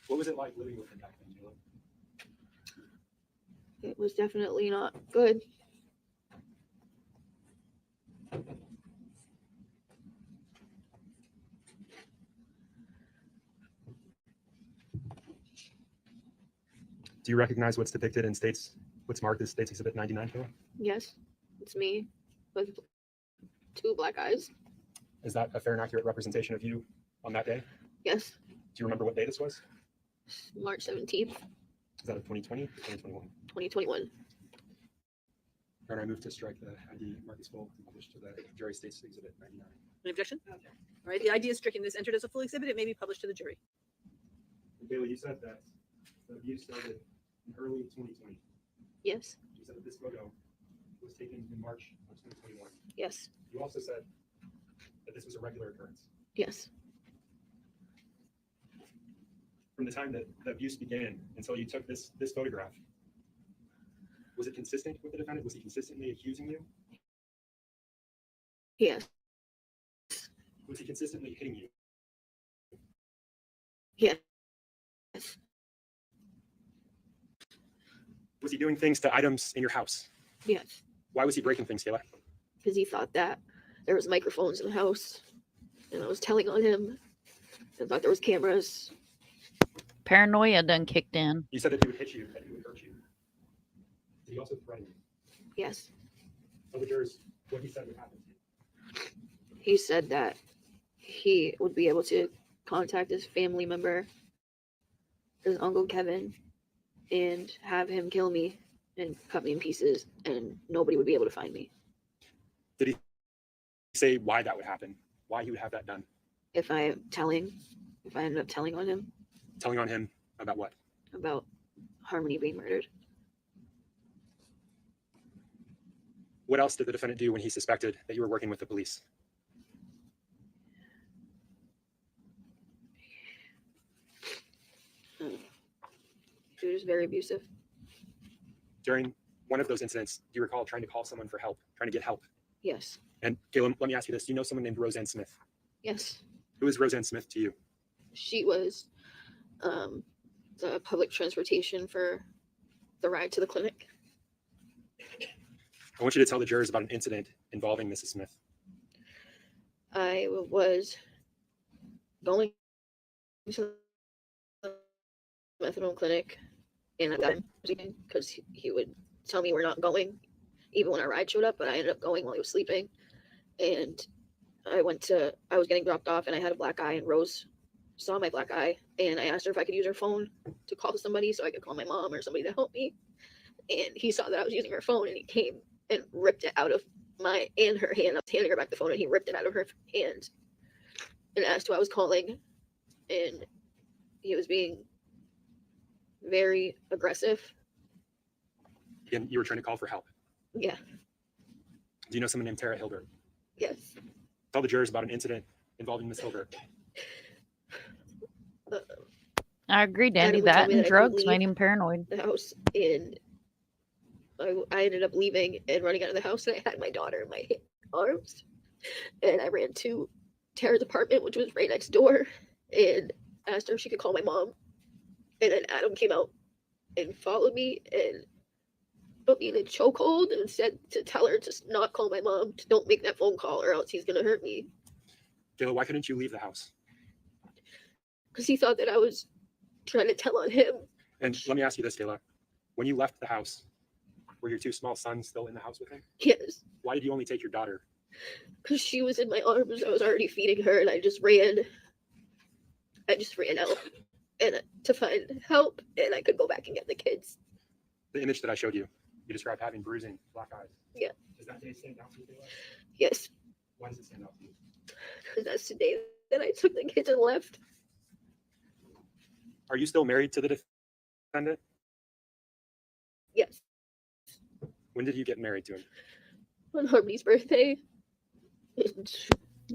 What was it like living with him back then, Jayla? It was definitely not good. Do you recognize what's depicted in what's marked as States Exhibit 99, Jayla? Yes, it's me with 2 black eyes. Is that a fair and accurate representation of you on that day? Yes, Do you remember what day this was? March 17th, Is that of 2020 or 2021? 2021. Your Honor, I move to strike the ID Marcus Full and publish to the jury States Exhibit 99. Any objection? All right, the ID is stricken. This entered as a full exhibit. It may be published to the jury. Bailey, you said that the abuse started in early 2020. Yes, You said that this photo was taken in March of 2021. yes, You also said that this was a regular occurrence. yes. From the time that the abuse began until you took this photograph, was it consistent with the defendant? Was he consistently accusing you? Yes, Was he consistently hitting you? yes, Was he doing things to items in your house? yes. Why was he breaking things, Taylor? Because he thought that there was microphones in the house, and I was telling on him. I thought there was cameras. Paranoia done kicked in. You said that he would hit you, that he would hurt you. Did he also threaten you? Yes, Tell the jurors what he said would happen to you. he said that he would be able to contact his family member, his Uncle Kevin, and have him kill me and cut me in pieces, and nobody would be able to find me. Did he say why that would happen? Why he would have that done? If I ended up telling on him Telling on him about what? about Harmony being murdered. What else did the defendant do when he suspected that you were working with the police? He was very abusive. During one of those incidents, do you recall trying to call someone for help, trying to get help? Yes, And Caleb, let me ask you this. Do you know someone named Roseanne Smith? yes. Who is Roseanne Smith to you? She was the public transportation for the ride to the clinic. I want you to tell the jurors about an incident involving Mrs. Smith. I was going to the methadone clinic, and I got him because he would tell me we're not going, even when our ride showed up, but I ended up going while he was sleeping. And I was getting dropped off, and I had a black eye, and Rose saw my black eye, and I asked her if I could use her phone to call somebody so I could call my mom or somebody to help me. And he saw that I was using her phone, and he came and ripped it out of my and her hand. I was handing her back the phone, and he ripped it out of her hand and asked who I was calling. And he was being very aggressive. And you were trying to call for help. Yeah, Do you know someone named Tara Hilbert? yes. Tell the jurors about an incident involving Miss Hilbert. I agree, Danny. Adam would tell That me and that I couldn't drugs made leave. him paranoid. The house, and I ended up leaving and running out of the house, and I had my daughter in my arms, and I ran to Tara's apartment, which was right next door, and asked her if she could call my mom. And then Adam came out and followed me and put me in a chokehold and said to tell her to not call my mom, to don't make that phone call, or else he's gonna hurt me. Kayla, why couldn't you leave the house? Because he thought that I was trying to tell on him. And let me ask you this, Kayla. When you left the house, were your 2 small sons still in the house with him? Yes, Why did you only take your daughter? because she was in my arms. I was already feeding her, and I just ran out and to find help, and I could go back and get the kids. The image that I showed you, you described having bruising, black eyes. Yeah. Does that day stand out to you, Kayla? Yes, Why does it stand out to you? because that's the day that I took the kids and left. Are you still married to the defendant? Yes, When did you get married to him? on Harmony's birthday. Do you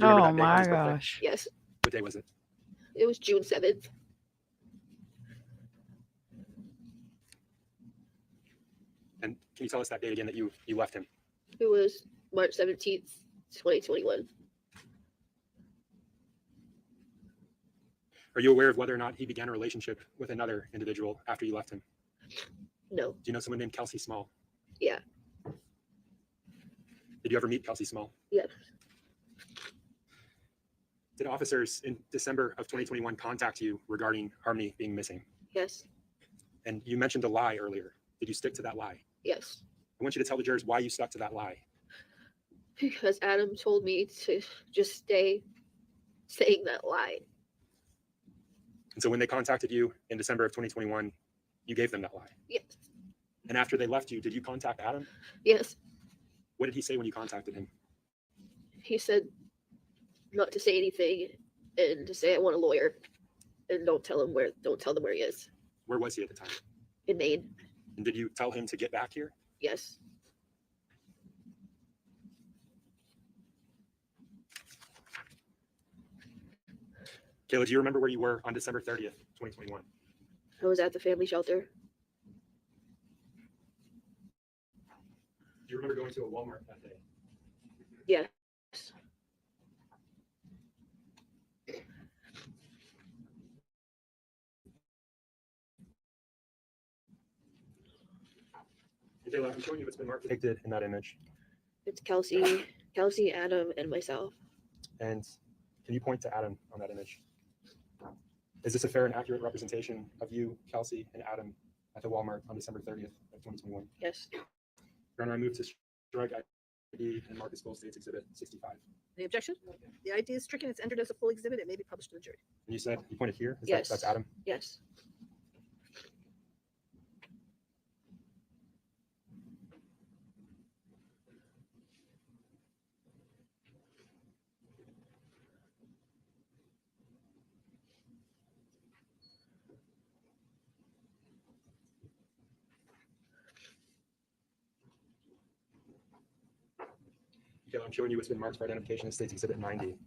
remember Oh that day, my his birthday? gosh. Yes, What day was it? it was June 7th. And can you tell us that date again that you left him? It was March 17th, 2021. Are you aware of whether or not he began a relationship with another individual after you left him? No. Do you know someone named Kelsey Small? Yeah. Did you ever meet Kelsey Small? Yes. Did officers in December of 2021 contact you regarding Harmony being missing? Yes. And you mentioned a lie earlier. Did you stick to that lie? Yes. I want you to tell the jurors why you stuck to that lie. Because Adam told me to just stay saying that lie. And so when they contacted you in December of 2021, you gave them that lie. Yes. And after they left you, did you contact Adam? Yes. What did he say when you contacted him? He said not to say anything and to say I want a lawyer and don't tell them where he is. Where was he at the time? In Maine. And did you tell him to get back here? Yes. Kayla, do you remember where you were on December 30th, 2021? I was at the family shelter. Do you remember going to a Walmart that day? Yes. Kayla, I'm showing you what's been marked depicted in that image. It's Kelsey, Adam, and myself. And can you point to Adam on that image? Is this a fair and accurate representation of you, Kelsey, and Adam at the Walmart on December 30th of 2021? Yes. Your Honor, I move to strike ID and Marcus Full States Exhibit 65. Any objection? The ID is stricken. It's entered as a full exhibit. It may be published to the jury. And you said, you pointed here? Yes. That's Adam? Yes. Okay, I'm showing you what's been marked for identification as States Exhibit 90.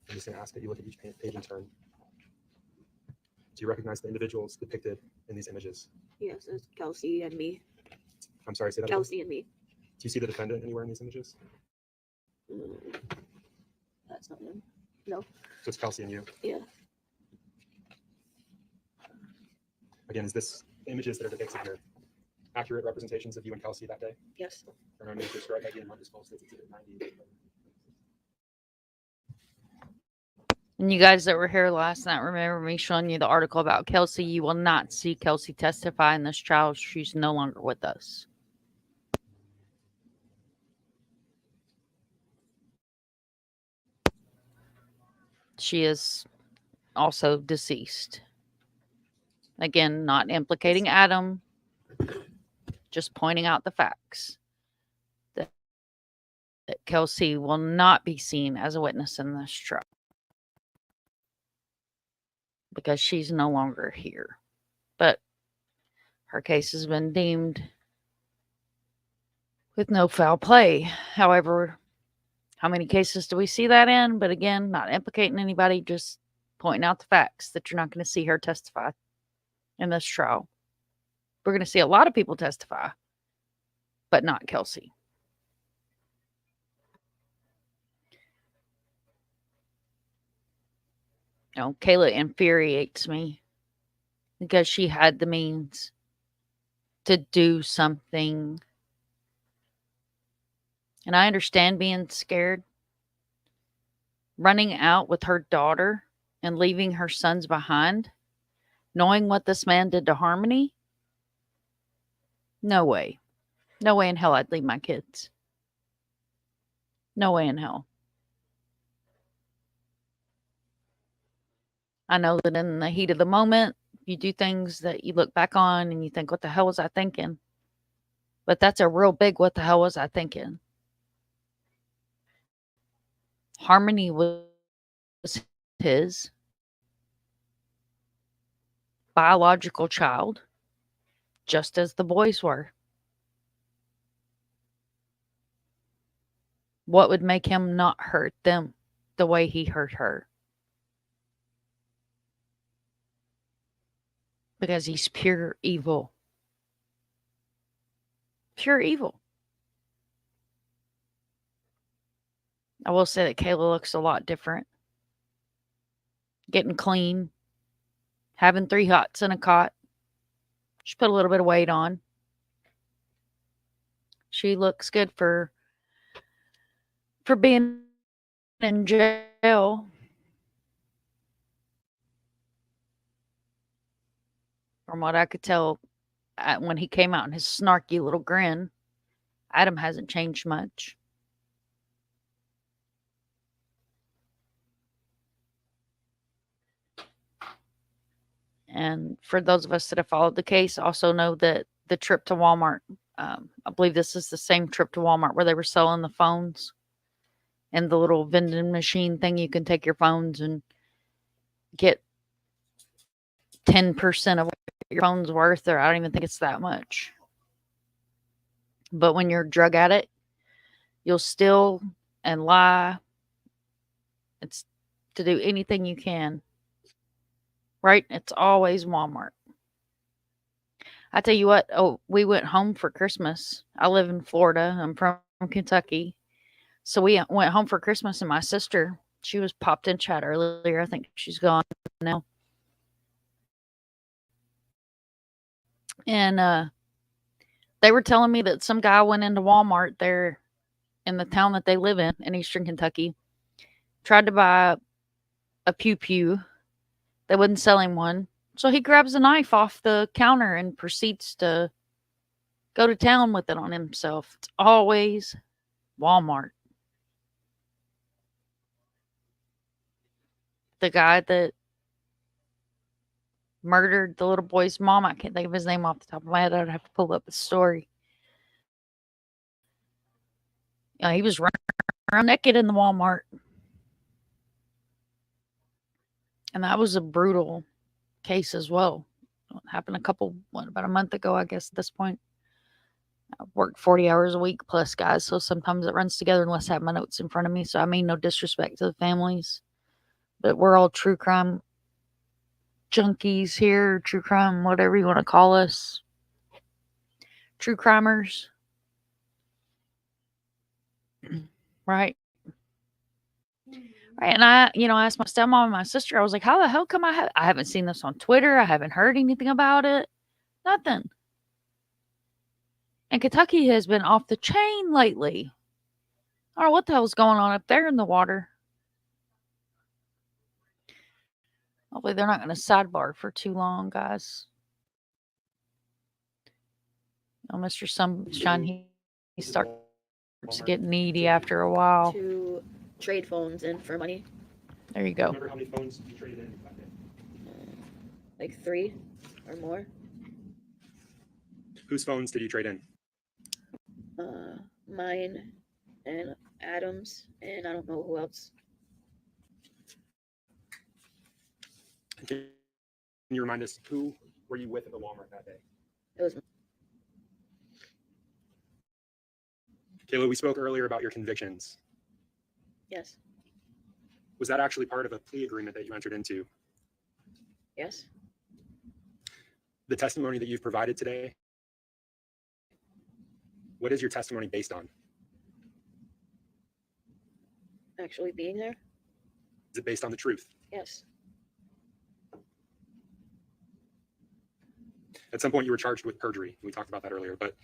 I'm just going to ask that you look at each page in turn. Do you recognize the individuals depicted in these images? Yes, it's Kelsey and me. I'm sorry, say that again. Kelsey and me. Do you see the defendant anywhere in these images? That's not him. No. So it's Kelsey and you. Yeah. Again, is this the images that are depicted here accurate representations of you and Kelsey that day? Yes. And I move to strike ID and Marcus Full States Exhibit 90. And you guys that were here last night, remember me showing you the article about Kelsey. You will not see Kelsey testify in this trial. She's no longer with us. She is also deceased. Again, not implicating Adam, just pointing out the facts. That Kelsey will not be seen as a witness in this trial, because she's no longer here. But her case has been deemed with no foul play. However, how many cases do we see that in? But again, not implicating anybody, just pointing out the facts that you're not going to see her testify in this trial. We're going to see a lot of people testify, but not Kelsey. No, Kayla infuriates me because she had the means to do something. And I understand being scared. Running out with her daughter and leaving her sons behind, knowing what this man did to Harmony. No way. No way in hell I'd leave my kids. No way in hell. I know that in the heat of the moment, you do things that you look back on and you think, what the hell was I thinking? But that's a real big, what the hell was I thinking? Harmony was his biological child, just as the boys were. What would make him not hurt them the way he hurt her? Because he's pure evil. Pure evil. I will say that Kayla looks a lot different. getting clean, having 3 hots in a cot. She put a little bit of weight on. She looks good for being in jail. From what I could tell, when he came out in his snarky little grin, Adam hasn't changed much. And for those of us that have followed the case, also know that the trip to Walmart, I believe this is the same trip to Walmart where they were selling the phones and the little vending machine thing. You can take your phones and get 10% of what your phone's worth, or I don't even think it's that much. But when you're a drug addict, you'll steal and lie. It's to do anything you can. Right? It's always Walmart. I tell you what, we went home for Christmas. I live in Florida. I'm from Kentucky. So we went home for Christmas, and my sister, she was popped in chat earlier. I think she's gone now. And they were telling me that some guy went into Walmart there in the town that they live in Eastern Kentucky, tried to buy a pew. They wouldn't sell him one. So he grabs a knife off the counter and proceeds to go to town with it on himself. It's always Walmart. The guy that murdered the little boy's mom, I can't think of his name off the top of my head. I'd have to pull up the story. He was running around naked in the Walmart. And that was a brutal case as well. It happened about a month ago, I guess, at this point. I work 40 hours a week plus, guys, so sometimes it runs together unless I have my notes in front of me. So I mean no disrespect to the families, but we're all true crime junkies here, true crime, whatever you want to call us. True crimers. Right. Right. And I asked my stepmom and my sister, I was like, how the hell come I haven't seen this on Twitter? I haven't heard anything about it. Nothing. And Kentucky has been off the chain lately. I don't know what the hell's going on up there in the water. Hopefully they're not going to sidebar for too long, guys. Oh, Mr. Sunshine, he starts to get needy after a while. To trade phones in for money. There you go. Remember how many phones you traded in that day? Like 3 or more. Whose phones did you trade in? Mine and Adam's, and I don't know who else. Can you remind us, who were you with at the Walmart that day? It was Kayla, we spoke earlier about your convictions. yes, Was that actually part of a plea agreement that you entered into? yes. The testimony that you've provided today, what is your testimony based on? Actually being there, Is it based on the truth? yes, At some point, you were charged with perjury. We talked about that earlier. But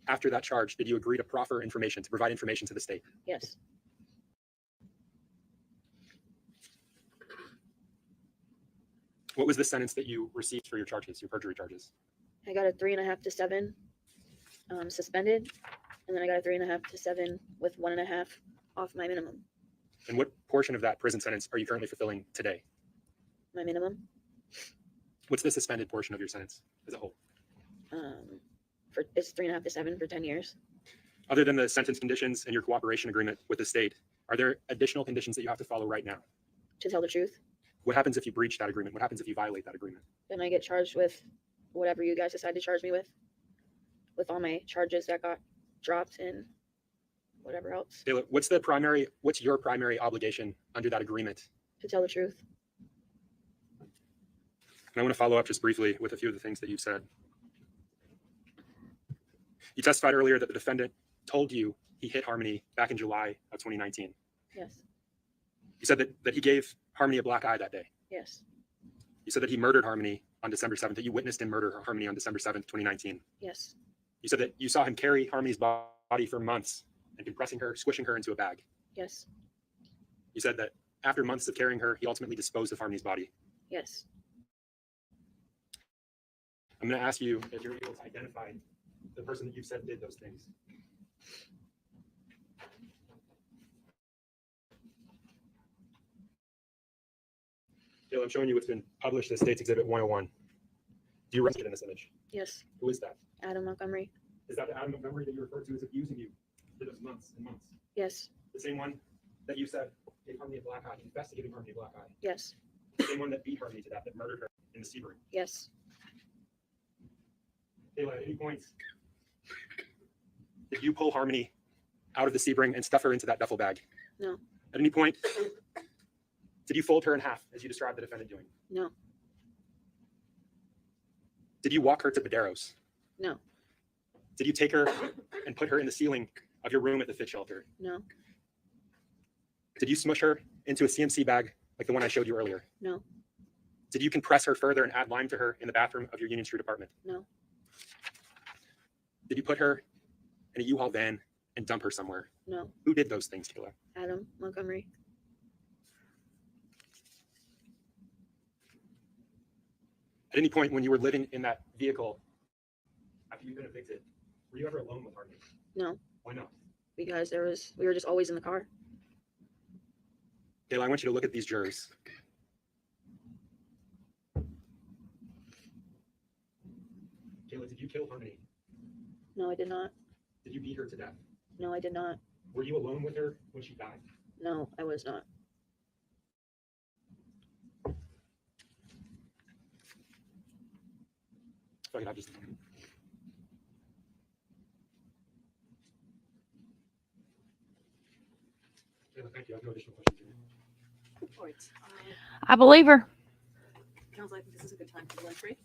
after that charge, did you agree to proffer information, to provide information to the state? yes. What was the sentence that you received for your charges, your perjury charges? I got a 3.5 to 7 suspended, and then I got a 3.5 to 7 with 1.5 off my minimum. And what portion of that prison sentence are you currently fulfilling today? My minimum What's the suspended portion of your sentence as a whole? it's 3.5 to 7 for 10 years. Other than the sentence conditions and your cooperation agreement with the state, are there additional conditions that you have to follow right now? To tell the truth, What happens if you breach that agreement? What happens if you violate that agreement? then I get charged with whatever you guys decide to charge me with all my charges that got dropped and whatever else. Kayla, what's your primary obligation under that agreement? To tell the truth, And I want to follow up just briefly with a few of the things that you've said. You testified earlier that the defendant told you he hit Harmony back in July of 2019. yes, You said that he gave Harmony a black eye that day. Yes. You said that he murdered Harmony on December 7th, that you witnessed him murder Harmony on December 7th, 2019. Yes. You said that you saw him carry Harmony's body for months and compressing her, squishing her into a bag. Yes. You said that after months of carrying her, he ultimately disposed of Harmony's body. Yes. I'm going to ask you if you're able to identify the person that you've said did those things. Kayla, I'm showing you what's been published as State's Exhibit 101. Do you recognize in this image? Yes. Who is that? Adam Montgomery. Is that the Adam Montgomery that you referred to as abusing you for those months and months? Yes. The same one that you said gave Harmony a black eye, investigating Harmony a black eye? Yes. The same one that beat Harmony to death, that murdered her in the Sebring? Yes. Kayla, at any point, did you pull Harmony out of the Sebring and stuff her into that duffel bag? No. At any point, did you fold her in half, as you described the defendant doing? No. Did you walk her to Badero's? No. Did you take her and put her in the ceiling of your room at the Fit Shelter? No. Did you smush her into a CMC bag like the one I showed you earlier? No. Did you compress her further and add lime to her in the bathroom of your Union Street apartment? No. Did you put her in a U-Haul van and dump her somewhere? No. Who did those things, Kayla? Adam Montgomery. At any point when you were living in that vehicle after you've been evicted, were you ever alone with Harmony? No. Why not? Because we were just always in the car. Kayla, I want you to look at these jurors. Kayla, did you kill Harmony? No, I did not. Did you beat her to death? No, I did not. Were you alone with her when she died? No, I was not. So I can have just. Kayla, thank you. I have no additional questions. All right. I believe her. Council, I think this is a good time for lunch break.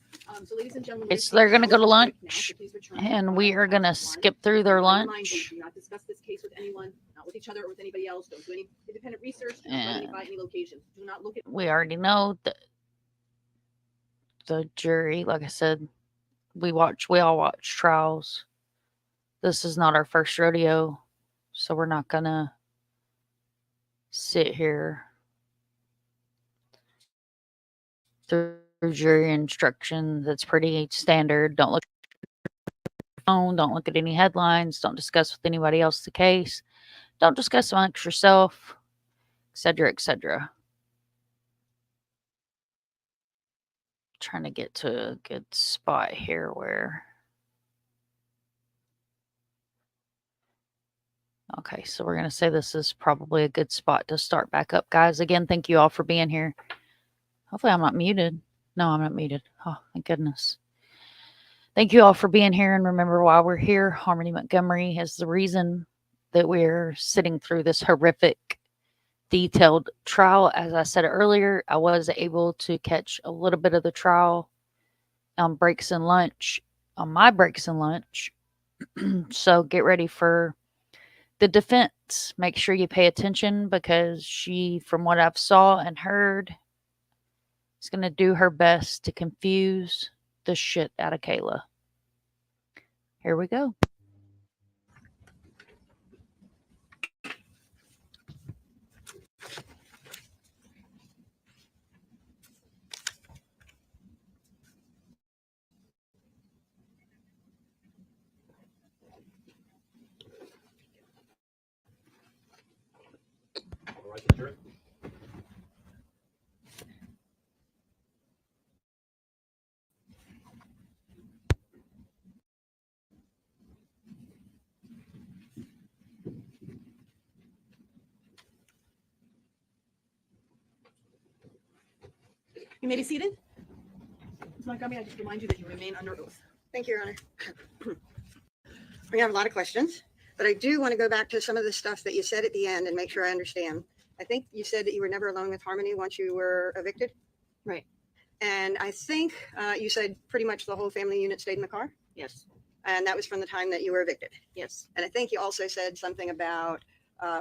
So, ladies and gentlemen, They're going to go to now, lunch, so please return and we are going to past 1. skip through their I remind you, lunch. do not discuss this case with anyone, not with each other or with anybody else. Don't do any independent research. Don't identify any locations. Do not look at. We already know that the jury, like I said, we all watch trials. This is not our first rodeo, so we're not going to sit here through jury instruction. That's pretty standard. Don't look at your phone. Don't look at any headlines. Don't discuss with anybody else the case. Don't discuss amongst yourself, etc., etc. Trying to get to a good spot here where. Okay, so we're going to say this is probably a good spot to start back up, guys. Again, thank you all for being here. Hopefully I'm not muted. No, I'm not muted. Oh, thank goodness. Thank you all for being here. And remember, while we're here, Harmony Montgomery is the reason that we're sitting through this horrific, detailed trial. As I said earlier, I was able to catch a little bit of the trial on breaks and lunch, on my breaks and lunch. So get ready for the defense. Make sure you pay attention, because she, from what I've saw and heard, is going to do her best to confuse the shit out of Kayla. Here we go. All right, jury. You may be seated. Ms. Montgomery, I just remind you that you remain under oath. Thank you, Your Honor. We have a lot of questions, but I do want to go back to some of the stuff that you said at the end and make sure I understand. I think you said that you were never alone with Harmony once you were evicted. Right. And I think you said pretty much the whole family unit stayed in the car. Yes. And that was from the time that you were evicted. Yes. And I think you also said something about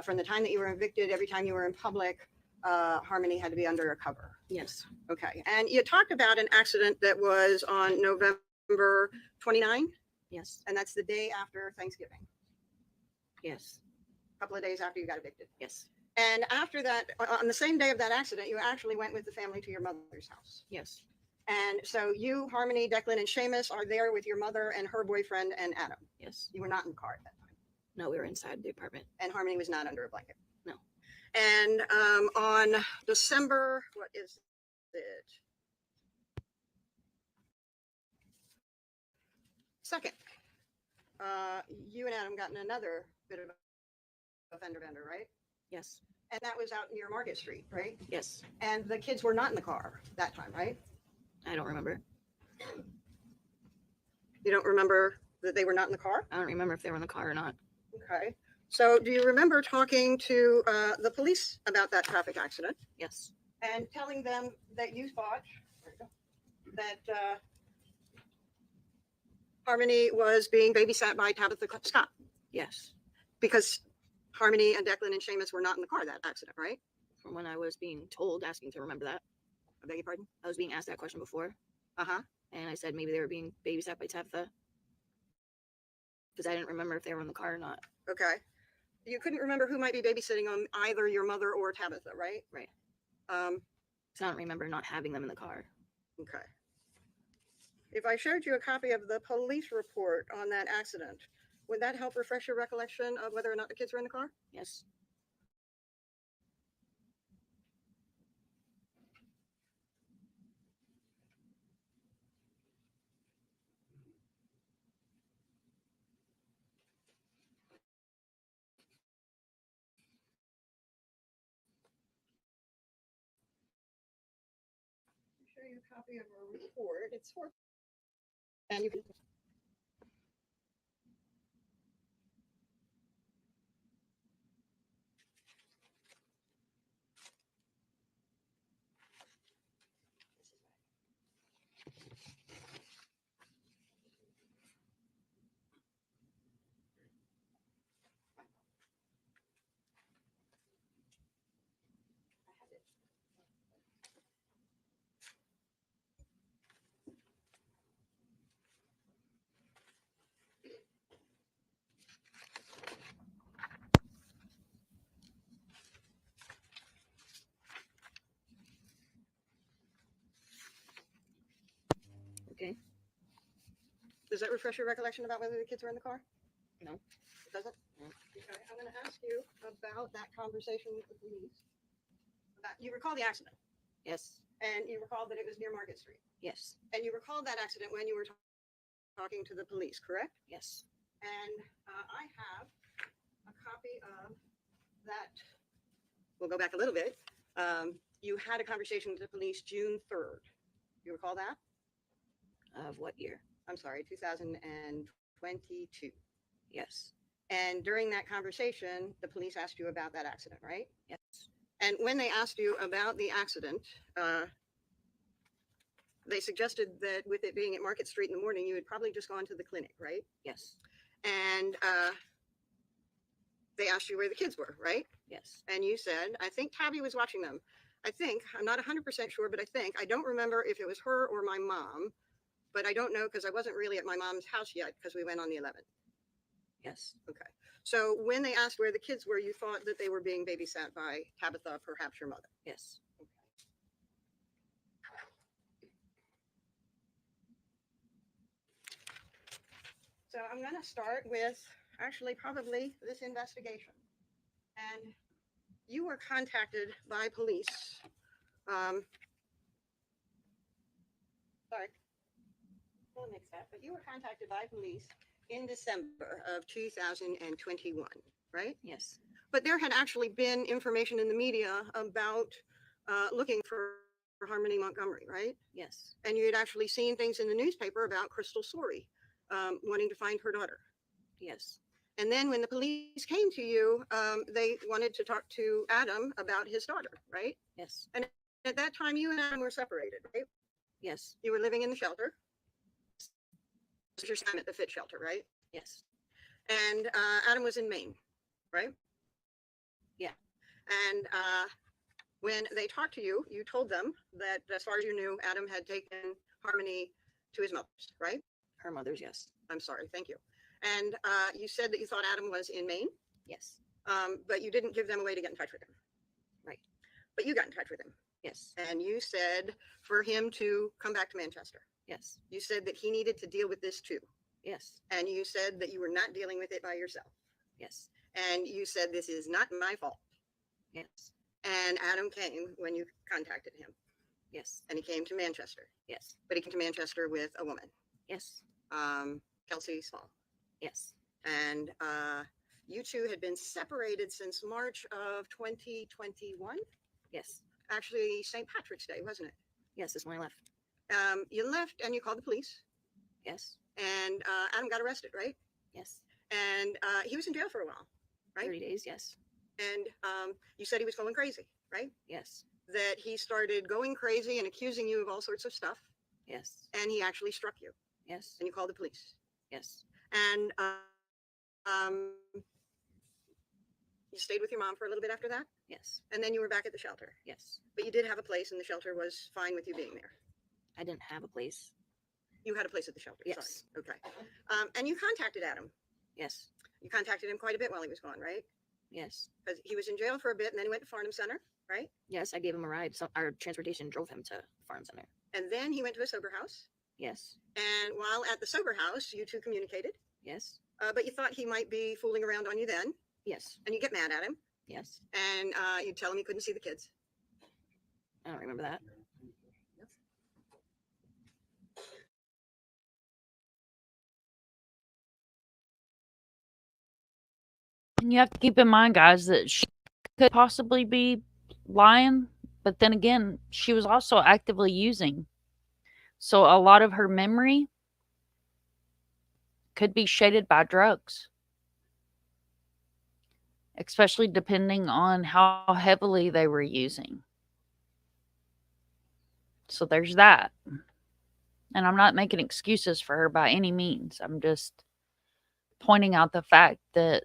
from the time that you were evicted, every time you were in public, Harmony had to be under a cover. Yes. Okay. And you talked about an accident that was on November 29, Yes. and that's the day after Thanksgiving, Yes. a couple of days after you got evicted. Yes. And after that, on the same day of that accident, you actually went with the family to your mother's house. Yes. And so you, Harmony, Declan, and Seamus are there with your mother and her boyfriend and Adam. Yes. You were not in the car at that time. No, we were inside the apartment. And Harmony was not under a blanket. No. And on December, what is it? 2nd, you and Adam got in another bit of a fender bender, right? Yes. And that was out near Market Street, right? Yes. And the kids were not in the car that time, right? I don't remember. You don't remember that they were not in the car? I don't remember if they were in the car or not. Okay. So do you remember talking to the police about that traffic accident Yes. and telling them that you thought that Harmony was being babysat by Tabitha Scott? Yes. Because Harmony and Declan and Seamus were not in the car that accident, right? From when I was being told, asking to remember that. I beg your pardon? I was being asked that question before, Uh-huh. and I said maybe they were being babysat by Tabitha because I didn't remember if they were in the car or not. Okay. You couldn't remember who might be babysitting on either your mother or Tabitha, right? Right. Um, So I don't remember not having them in the car. okay. If I showed you a copy of the police report on that accident, would that help refresh your recollection of whether or not the kids were in the car? Yes. Show you a copy of a report. It's for, and you can. Okay. Does that refresh your recollection about whether the kids were in the car? No. It doesn't? No. Okay, I'm gonna ask you about that conversation with the police. You recall the accident, Yes. and you recall that it was near Market Street, Yes. and you recall that accident when you were talking to the police, correct? Yes. And I have a copy of that. We'll go back a little bit. You had a conversation with the police June 3rd. You recall that? Of what year? I'm sorry, 2022. Yes. And during that conversation, the police asked you about that accident, right? Yes. And when they asked you about the accident, they suggested that with it being at Market Street in the morning, you had probably just gone to the clinic, right? Yes. And they asked you where the kids were, right? Yes. And you said, I think Tabby was watching them. I think, I'm not 100% sure, but I don't remember if it was her or my mom, but I don't know because I wasn't really at my mom's house yet because we went on the 11th. Yes. Okay. So when they asked where the kids were, you thought that they were being babysat by Tabitha, perhaps your mother. Yes. So I'm going to start with actually probably this investigation. And you were contacted by police. Sorry, I'll mix that. But you were contacted by police in December of 2021, right? Yes. But there had actually been information in the media about looking for Harmony Montgomery, right? Yes. And you had actually seen things in the newspaper about Crystal Sorey wanting to find her daughter. Yes. And then when the police came to you, they wanted to talk to Adam about his daughter, right? Yes. At that time, you and Adam were separated, right? Yes. You were living in the shelter. This was your time at the Fit shelter, right? Yes. And Adam was in Maine, right? Yeah. And When they talked to you, you told them that as far as you knew, Adam had taken Harmony to his mother's, right? Her mother's, yes. I'm sorry, thank you. And you said that you thought Adam was in Maine, Yes. but you didn't give them a way to get in touch with him. Right. But you got in touch with him. Yes. And you said for him to come back to Manchester. Yes. You said that he needed to deal with this too. Yes. And you said that you were not dealing with it by yourself. Yes. And you said, this is not my fault. Yes. And Adam came when you contacted him. Yes. And he came to Manchester. Yes. But he came to Manchester with a woman, Yes. Kelsey Small. Yes. And you two had been separated since March of 2021. Yes. Actually, St. Patrick's Day, wasn't it? Yes. This is when I left. You left and you called the police. Yes. And Adam got arrested, right? Yes. And he was in jail for a while, right? 30 days. Yes. And you said he was going crazy, right? Yes. That he started going crazy and accusing you of all sorts of stuff. Yes. And he actually struck you. Yes. And you called the police. Yes. And you stayed with your mom for a little bit after that. Yes. And then you were back at the shelter. Yes. But you did have a place, and the shelter was fine with you being there. I didn't have a place. You had a place at the shelter. Yes. Sorry. Okay. And you contacted Adam. Yes. You contacted him quite a bit while he was gone, right? Yes. Because he was in jail for a bit, and then he went to Farnham Center, right? Yes. I gave him a ride. So our transportation drove him to Farm Center. And then he went to a sober house. Yes. And while at the sober house, you two communicated. Yes. But you thought he might be fooling around on you then, Yes. and you get mad at him, Yes. and you tell him he couldn't see the kids. I don't remember that. And you have to keep in mind, guys, that she could possibly be lying, but then again, she was also actively using. So a lot of her memory could be shaded by drugs, especially depending on how heavily they were using. So there's that. And I'm not making excuses for her by any means. I'm just pointing out the fact that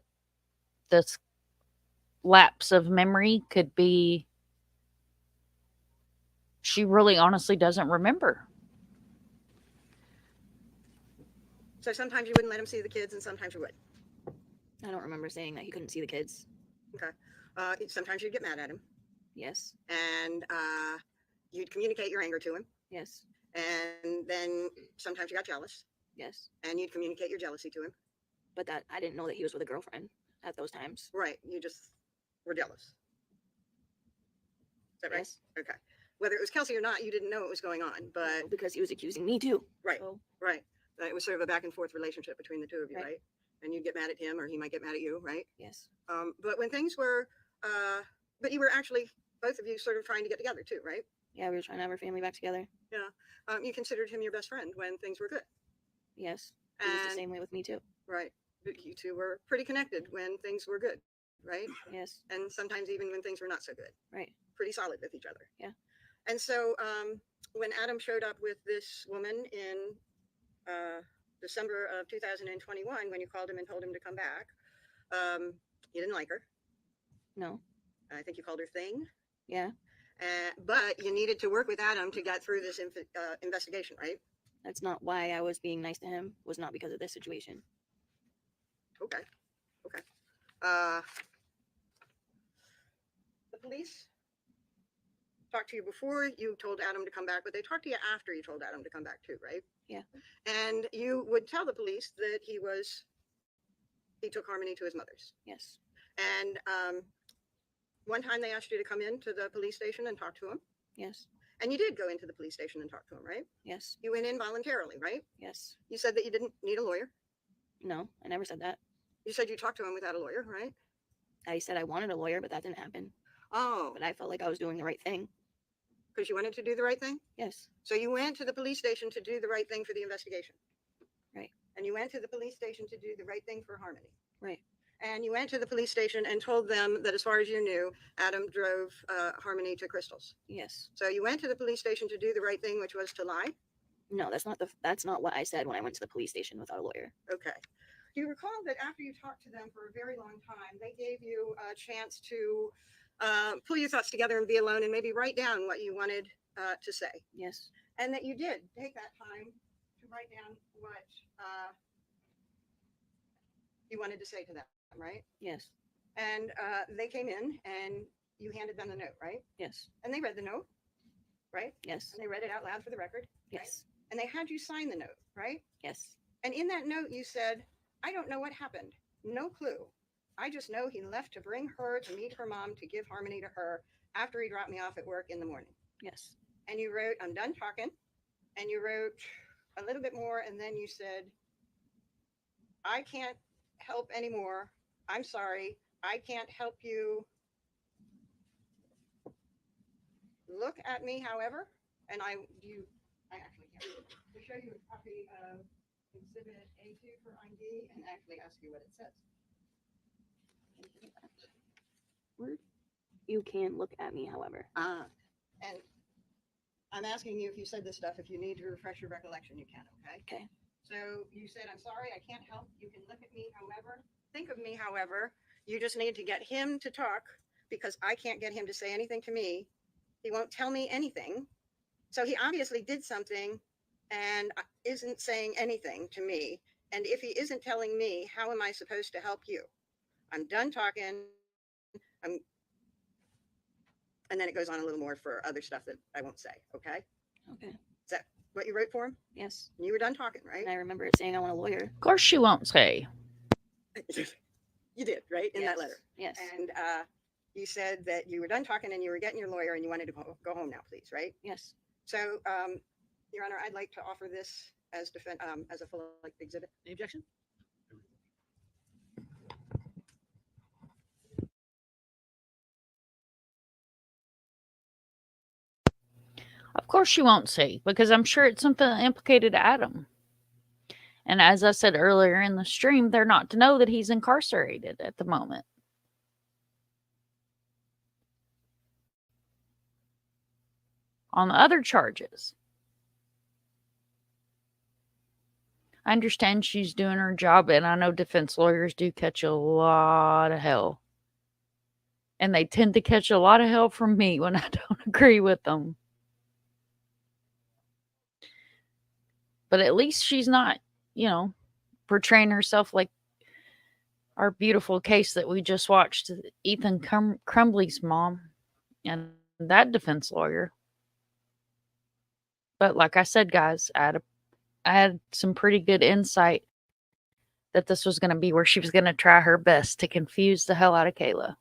this lapse of memory could be she really honestly doesn't remember. So sometimes you wouldn't let him see the kids, and sometimes you would. I don't remember saying that he couldn't see the kids. Okay. Sometimes you'd get mad at him, Yes. and you'd communicate your anger to him, Yes. and then sometimes you got jealous, Yes. and you'd communicate your jealousy to him. But that I didn't know that he was with a girlfriend at those times. Right. You just were jealous. Is that right? Yes. Okay. Whether it was Kelsey or not, you didn't know what was going on, but Because he was accusing me too. right, So, right. It was sort of a back and forth relationship between the two of you, Right. right? And you'd get mad at him, or he might get mad at you, right? yes. But when things were, but you were actually both of you sort of trying to get together too, right? Yeah, we were trying to have our family back together. You considered him your best friend when things were good, Yes. He was the and same way with me too. right, but you two were pretty connected when things were good, right? Yes. And sometimes even when things were not so good, Right. pretty solid with each other. Yeah. And so when Adam showed up with this woman in December of 2021, when you called him and told him to come back, you didn't like her. No. I think you called her thing. Yeah. But you needed to work with Adam to get through this investigation, right? That's not why I was being nice to him. Was not because of this situation. Okay. Okay. The police talked to you before you told Adam to come back, but they talked to you after you told Adam to come back too, right? Yeah. And you would tell the police that he took Harmony to his mother's. Yes. And one time they asked you to come into the police station and talk to him. Yes. And you did go into the police station and talk to him, right? Yes. You went in voluntarily, right? Yes. You said that you didn't need a lawyer. No, I never said that. You said you talked to him without a lawyer, right? I said I wanted a lawyer, but that didn't happen. Oh, But I felt like I was doing the right thing. because you wanted to do the right thing? Yes. So you went to the police station to do the right thing for the investigation. Right. And you went to the police station to do the right thing for Harmony. Right. And you went to the police station and told them that as far as you knew, Adam drove Harmony to Crystal's. Yes. So you went to the police station to do the right thing, which was to lie. No, that's not what I said when I went to the police station without a lawyer. Okay. Do you recall that after you talked to them for a very long time, they gave you a chance to pull your thoughts together and be alone and maybe write down what you wanted to say. Yes. And that you did take that time to write down what you wanted to say to them, right? Yes. And they came in and you handed them the note, right? Yes. And they read the note, right? Yes. And they read it out loud for the record. Right? Yes. And they had you sign the note, right? Yes. And in that note, you said, I don't know what happened. No clue. I just know he left to bring her to meet her mom to give Harmony to her after he dropped me off at work in the morning. Yes. And you wrote, I'm done talking. And you wrote a little bit more. And then you said, I can't help anymore. I'm sorry. I can't help you. Look at me, however. And I actually can't. To show you a copy of Exhibit A2 for ID and actually ask you what it says. Word. You can look at me, however. And I'm asking you if you said this stuff, if you need to refresh your recollection, you can, okay? Okay. So you said, I'm sorry, I can't help. You can look at me, however. Think of me, however. You just need to get him to talk because I can't get him to say anything to me. He won't tell me anything. So he obviously did something and isn't saying anything to me. And if he isn't telling me, how am I supposed to help you? I'm done talking. And then it goes on a little more for other stuff that I won't say. Okay. Okay. Is that what you wrote for him? Yes. You were done talking, right? And I remember it saying I want a lawyer. Of course, she won't say. You did, right? In that Yes. letter. Yes. And you said that you were done talking and you were getting your lawyer and you wanted to go home now, please, right? Yes. So, Your Honor, I'd like to offer this as a full exhibit. Any objection? Of course, she won't say because I'm sure it's something that implicated Adam. And as I said earlier in the stream, they're not to know that he's incarcerated at the moment. On the other charges, I understand she's doing her job, and I know defense lawyers do catch a lot of hell. And they tend to catch a lot of hell from me when I don't agree with them. But at least she's not, portraying herself like our beautiful case that we just watched, Ethan Crumbly's mom and that defense lawyer. But like I said, guys, I had some pretty good insight that this was going to be where she was going to try her best to confuse the hell out of Kayla.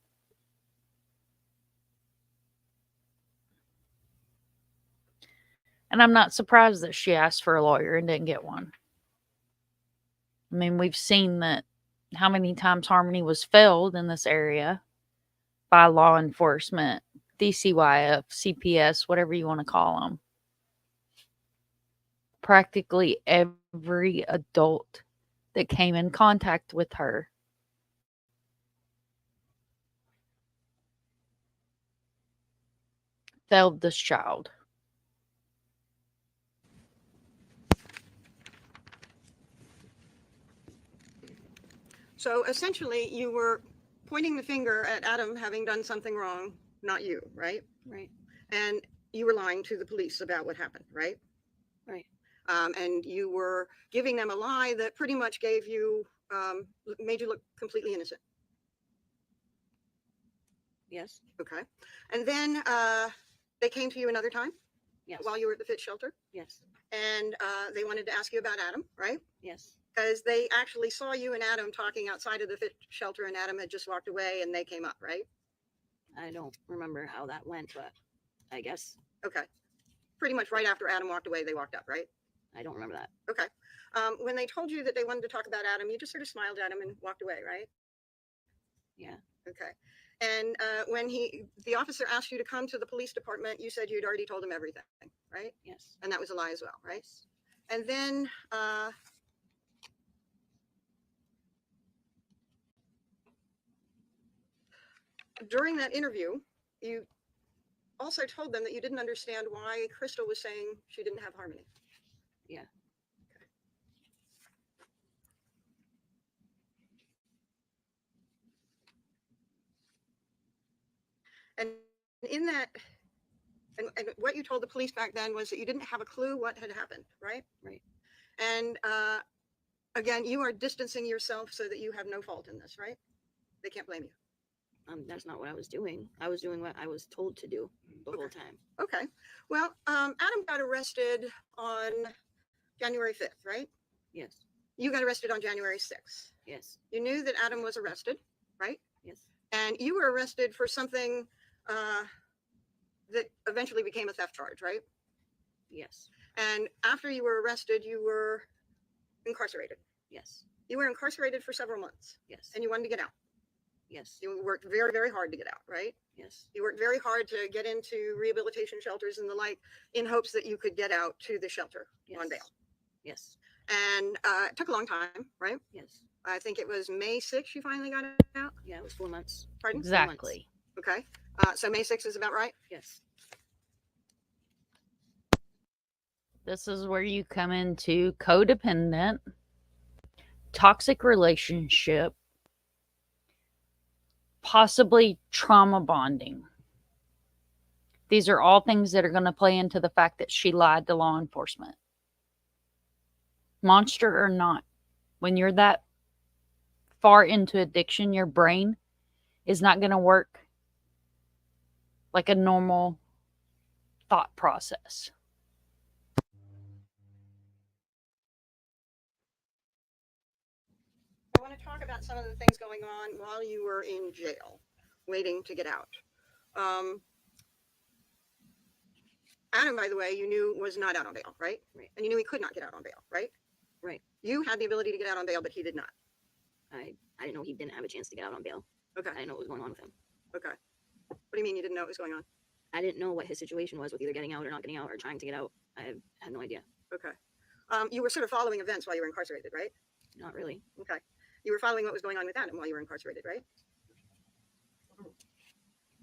And I'm not surprised that she asked for a lawyer and didn't get one. I mean, we've seen that how many times Harmony was failed in this area by law enforcement, DCYF, CPS, whatever you want to call them. Practically every adult that came in contact with her failed this child. So essentially, you were pointing the finger at Adam having done something wrong, not you, right? Right. And you were lying to the police about what happened, right? Right. And you were giving them a lie that pretty much made you look completely innocent. Yes. Okay. And then they came to you another time Yes. while you were at the fit shelter, Yes. and they wanted to ask you about Adam, right? Yes. Because they actually saw you and Adam talking outside of the fit shelter, and Adam had just walked away, and they came up, right? I don't remember how that went, but I guess Okay. Pretty much right after Adam walked away, they walked up, right? I don't remember that. Okay. When they told you that they wanted to talk about Adam, you just sort of smiled at him and walked away, right? Yeah. Okay. And when the officer asked you to come to the police department, you said you'd already told him everything, right? Yes. And that was a lie as well, right? And then during that interview, you also told them that you didn't understand why Crystal was saying she didn't have Harmony. Yeah. Okay. And in that, and what you told the police back then was that you didn't have a clue what had happened, right? Right. And again, you are distancing yourself so that you have no fault in this, right? They can't blame you. That's not what I was doing. I was doing what I was told to do the whole time. Okay. Well, Adam got arrested on January 5th, right? Yes. You got arrested on January 6th. Yes. You knew that Adam was arrested, right? Yes. And you were arrested for something that eventually became a theft charge, right? Yes. And after you were arrested, you were incarcerated. Yes. You were incarcerated for several months Yes. and you wanted to get out. Yes. You worked very, very hard to get out, right? Yes. You worked very hard to get into rehabilitation shelters and the like in hopes that you could get out to the shelter Yes. on bail. Yes. And it took a long time, right? Yes. I think it was May 6th you finally got out. Yeah, it was 4 months. Pardon? Exactly. Okay. So May 6th is about right? Yes. This is where you come into codependent, toxic relationship, possibly trauma bonding. These are all things that are going to play into the fact that she lied to law enforcement. Monster or not, when you're that far into addiction, your brain is not going to work like a normal thought process. I want to talk about some of the things going on while you were in jail, waiting to get out. Adam, by the way, you knew was not out on bail, right? Right. And you knew he could not get out on bail, right? Right. You had the ability to get out on bail, but he did not. I didn't know he didn't have a chance to get out on bail. Okay. I didn't know what was going on with him. Okay. What do you mean you didn't know what was going on? I didn't know what his situation was with either getting out or not getting out or trying to get out. I had no idea. Okay. You were sort of following events while you were incarcerated, right? Not really. Okay. You were following what was going on with Adam while you were incarcerated, right?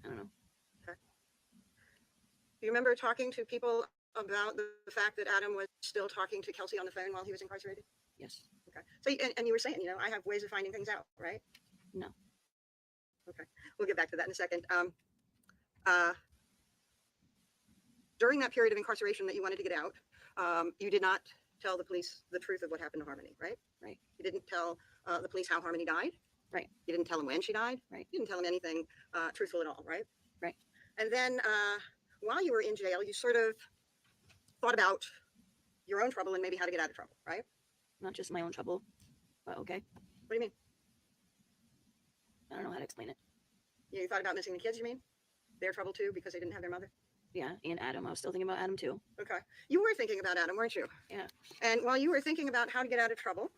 I don't know. Do you remember talking to people about the fact that Adam was still talking to Kelsey on the phone while he was incarcerated? Yes. Okay. So, and you were saying, I have ways of finding things out, right? No. Okay. We'll get back to that in a second. During that period of incarceration that you wanted to get out, you did not tell the police the truth of what happened to Harmony, right? Right. You didn't tell the police how Harmony died. Right. You didn't tell them when she died. Right. You didn't tell them anything truthful at all, right? Right. And then while you were in jail, you sort of thought about your own trouble and maybe how to get out of trouble, right? Not just my own trouble, but okay. What do you mean? I don't know how to explain it. You thought about missing the kids, you mean? Their trouble too, because they didn't have their mother? Yeah, and Adam. I was still thinking about Adam too. Okay. You were thinking about Adam, weren't you? Yeah. And while you were thinking about how to get out of trouble,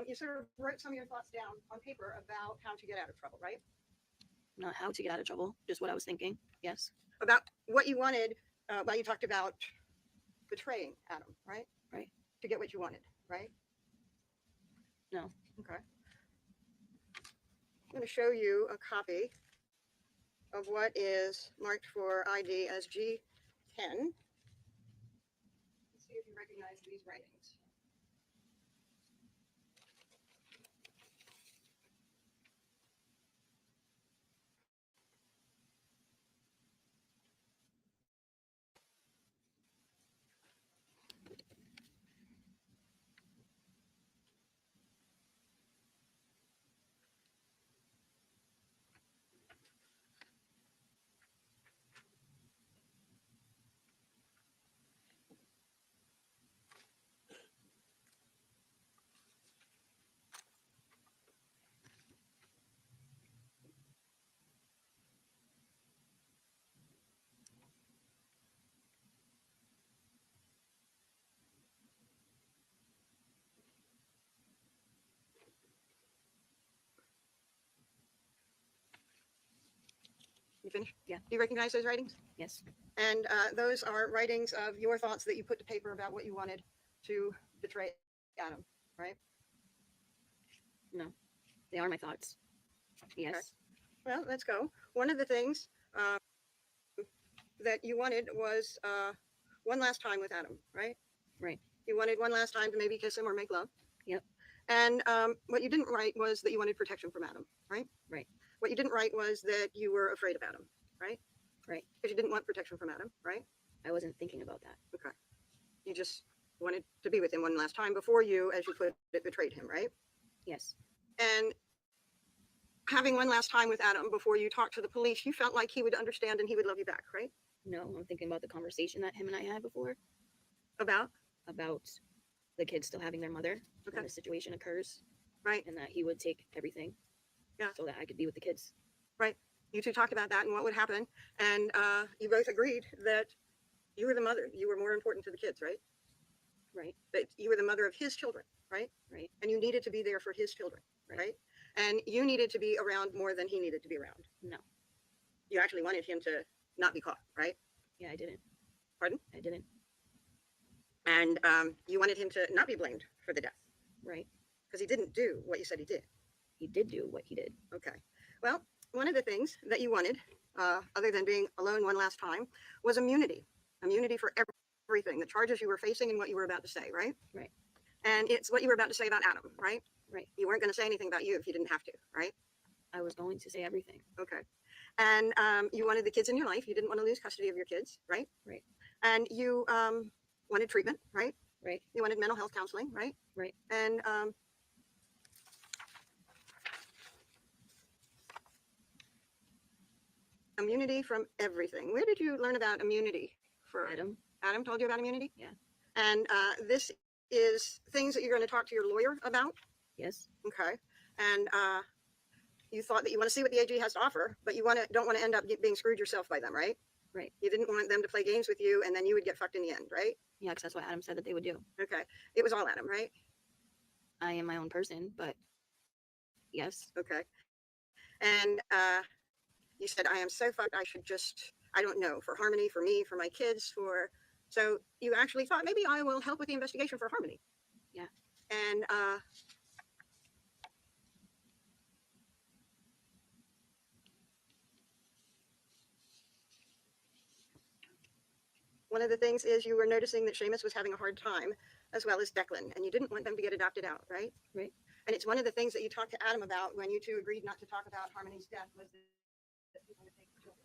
you sort of wrote some of your thoughts down on paper about how to get out of trouble, right? Not how to get out of trouble, just what I was thinking. Yes. About what you wanted while you talked about betraying Adam, right? Right. To get what you wanted, right? No. Okay. I'm going to show you a copy of what is marked for ID as G10. Let's see if you recognize these writings. You finished? Yeah. Do you recognize those writings? Yes. And those are writings of your thoughts that you put to paper about what you wanted to betray Adam, right? No. They are my thoughts. Yes. Okay. Well, let's go. One of the things that you wanted was one last time with Adam, right? Right. You wanted one last time to maybe kiss him or make love. Yep. And what you didn't write was that you wanted protection from Adam, right? Right. What you didn't write was that you were afraid of Adam. right? Right. Because you didn't want protection from Adam, right? I wasn't thinking about that. Okay. You just wanted to be with him one last time before you, as you put it, betrayed him, right? Yes. And having one last time with Adam before you talked to the police, you felt like he would understand and he would love you back, right? No, I'm thinking about the conversation that him and I had before About, about the kids still having their mother Okay. when the situation occurs, right? and that he would take everything, Yeah. so that I could be with the kids. Right. You two talked about that and what would happen. And you both agreed that you were the mother. You were more important to the kids, right? Right. That you were the mother of his children, right? Right. And you needed to be there for his children, Right. right? And you needed to be around more than he needed to be around. No. You actually wanted him to not be caught, right? Yeah, I didn't. Pardon? I didn't. And you wanted him to not be blamed for the death Right. because he didn't do what you said he did. He did do what he did. Okay. Well, one of the things that you wanted, other than being alone one last time, was immunity. Immunity for everything, the charges you were facing and what you were about to say, right? Right. And it's what you were about to say about Adam, right? Right. You weren't going to say anything about you if you didn't have to, right? I was going to say everything. Okay. And you wanted the kids in your life. You didn't want to lose custody of your kids, right? Right. And you wanted treatment, right? Right. You wanted mental health counseling, right? Right. And immunity from everything. Where did you learn about immunity? For Adam. Adam told you about immunity? Yeah. And this is things that you're going to talk to your lawyer about? Yes. Okay. And you thought that you want to see what the AG has to offer, but you don't want to end up being screwed yourself by them, right? Right. You didn't want them to play games with you and then you would get fucked in the end, right? Yeah, because that's what Adam said that they would do. Okay. It was all Adam, right? I am my own person, but yes. Okay. And you said, I am so fucked. I should just, I don't know, for Harmony, for me, for my kids, for, so you actually thought maybe I will help with the investigation for Harmony. Yeah. And one of the things is you were noticing that Seamus was having a hard time, as well as Declan, and you didn't want them to get adopted out, right? Right. And it's one of the things that you talked to Adam about when you two agreed not to talk about Harmony's death was that people would take the children.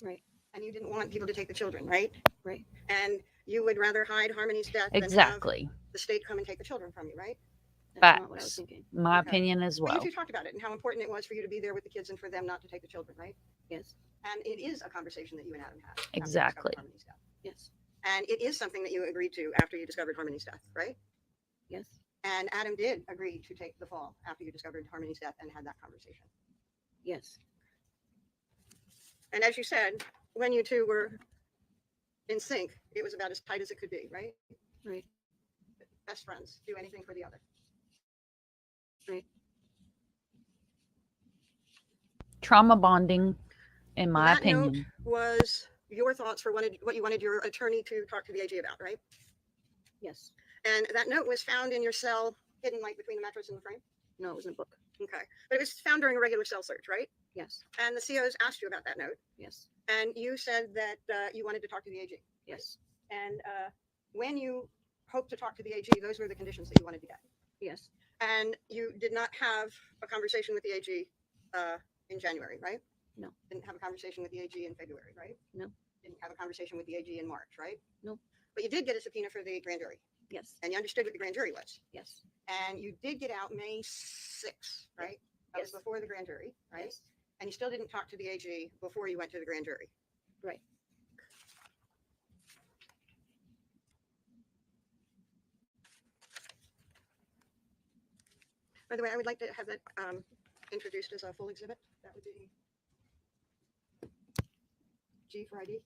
Right. And you didn't want people to take the children, right? Right. And you would rather hide Harmony's death than have Exactly. the state come and take the children from you, right? That's not what I was Facts. thinking. My Okay. opinion as Well, well. you two talked about it and how important it was for you to be there with the kids and for them not to take the children, right? Yes. And it is a conversation that you and Adam had. after you discovered Exactly. Harmony's death. Yes. And it is something that you agreed to after you discovered Harmony's death, right? Yes. And Adam did agree to take the fall after you discovered Harmony's death and had that conversation. Yes. And as you said, when you two were in sync, it was about as tight as it could be, right? Right. Best friends, do anything for the other. Right. Trauma bonding, in my That note opinion. was your thoughts for what you wanted your attorney to talk to the AG about, right? Yes. And that note was found in your cell, hidden like between the mattress and the frame. No, it was in a book. Okay, but it was found during a regular cell search, right? Yes. And the COs asked you about that note, Yes. and you said that you wanted to talk to the AG. Yes. And when you hoped to talk to the AG, those were the conditions that you wanted to get. Yes. And you did not have a conversation with the AG in January, right? No. Didn't have a conversation with the AG in February, right? No. Didn't have a conversation with the AG in March, right? No. But you did get a subpoena for the grand jury, Yes. and you understood what the grand jury was. Yes. And you did get out May 6th, right? That was Yes. before the grand jury, right? Yes. And you still didn't talk to the AG before you went to the grand jury. Right. By the way, I would like to have that introduced as a full exhibit. That would be G for ID.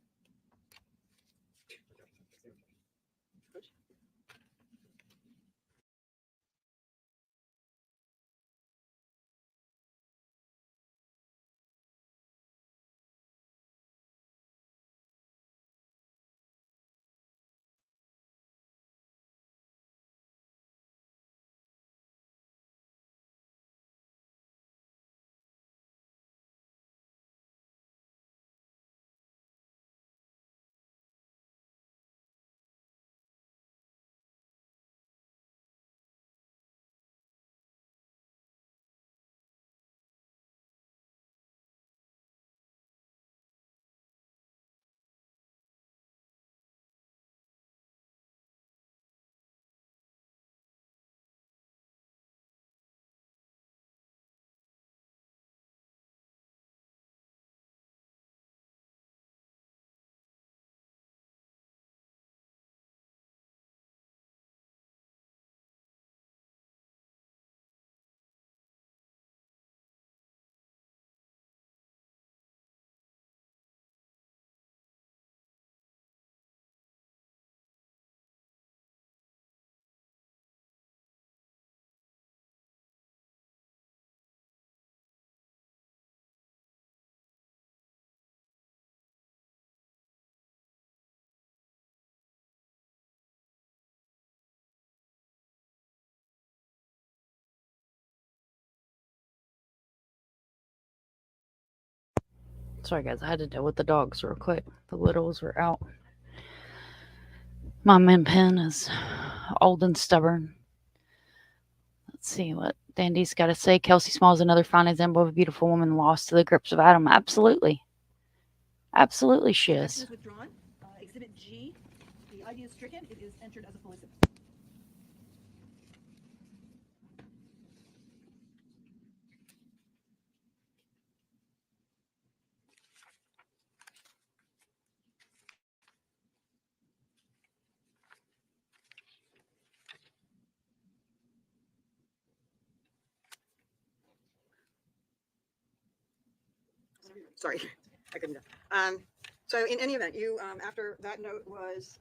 Sorry, guys, I had to deal with the dogs real quick. The littles were out. My min pen is old and stubborn. Let's see what Dandy's got to say. Kelsey Small is another fine example of a beautiful woman lost to the grips of Adam. Absolutely. Absolutely, she Action is. is withdrawn. Exhibit G, the ID is stricken. It is entered as a full exhibit. Sorry, I couldn't. So in any event, you, after that note was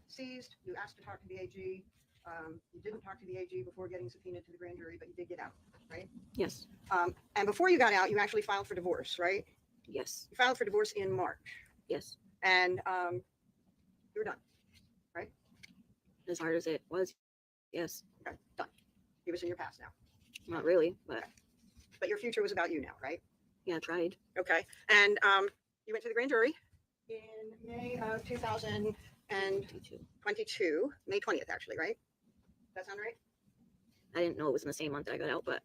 seized, you asked to talk to the AG. You didn't talk to the AG before getting subpoenaed to the grand jury, but you did get out, right? Yes. And before you got out, you actually filed for divorce, right? Yes. You filed for divorce in March, Yes. and you were done. As hard as it was. Yes. Okay, done. It was in your past now, Not really, but but your future was about you now, right? yeah, I tried. Okay, and you went to the grand jury in May of 2022, 22. May 20th, actually, right? That sound right? I didn't know it was in the same month that I got out, but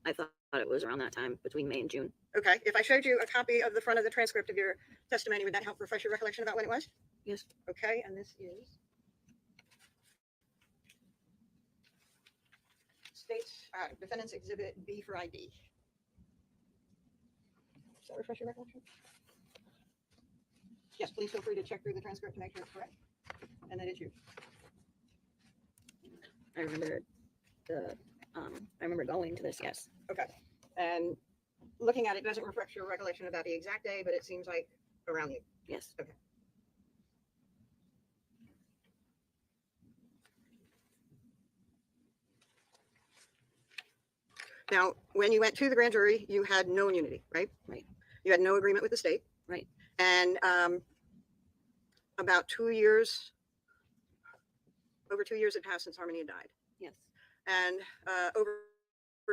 I thought it was around that time between May and June. Okay, if I showed you a copy of the front of the transcript of your testimony, would that help refresh your recollection about when it was? Yes. Okay, and this is states defendant's exhibit B for ID. Does that refresh your recollection? Yes, please feel free to check through the transcript to make sure it's correct, and that it's you. I remember I remember going to this, yes. Okay, and looking at it doesn't refresh your recollection about the exact day, but it seems like around you. Yes. Okay. Now, when you went to the grand jury, you had no immunity, right? Right. You had no agreement with the state. Right. And about 2 years, over 2 years had passed since Harmony had died. Yes. And over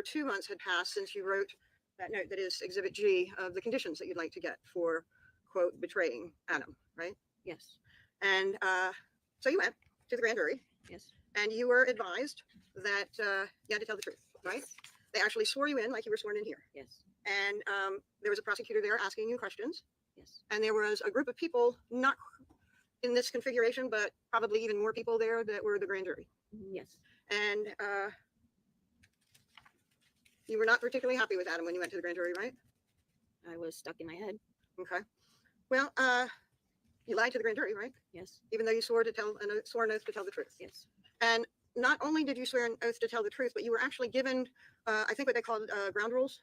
2 months had passed since you wrote that note that is Exhibit G of the conditions that you'd like to get for, quote, betraying Adam, right? Yes. And so you went to the grand jury Yes. and you were advised that you had to tell the truth, right? They actually swore you in like you were sworn in here. Yes. And there was a prosecutor there asking you questions. Yes. And there was a group of people, not in this configuration, but probably even more people there that were the grand jury. Yes. And you were not particularly happy with Adam when you went to the grand jury, right? I was stuck in my head. Okay. Well, you lied to the grand jury, right? Yes. Even though you swore an oath to tell the truth. Yes. And not only did you swear an oath to tell the truth, but you were actually given, I think what they called ground rules.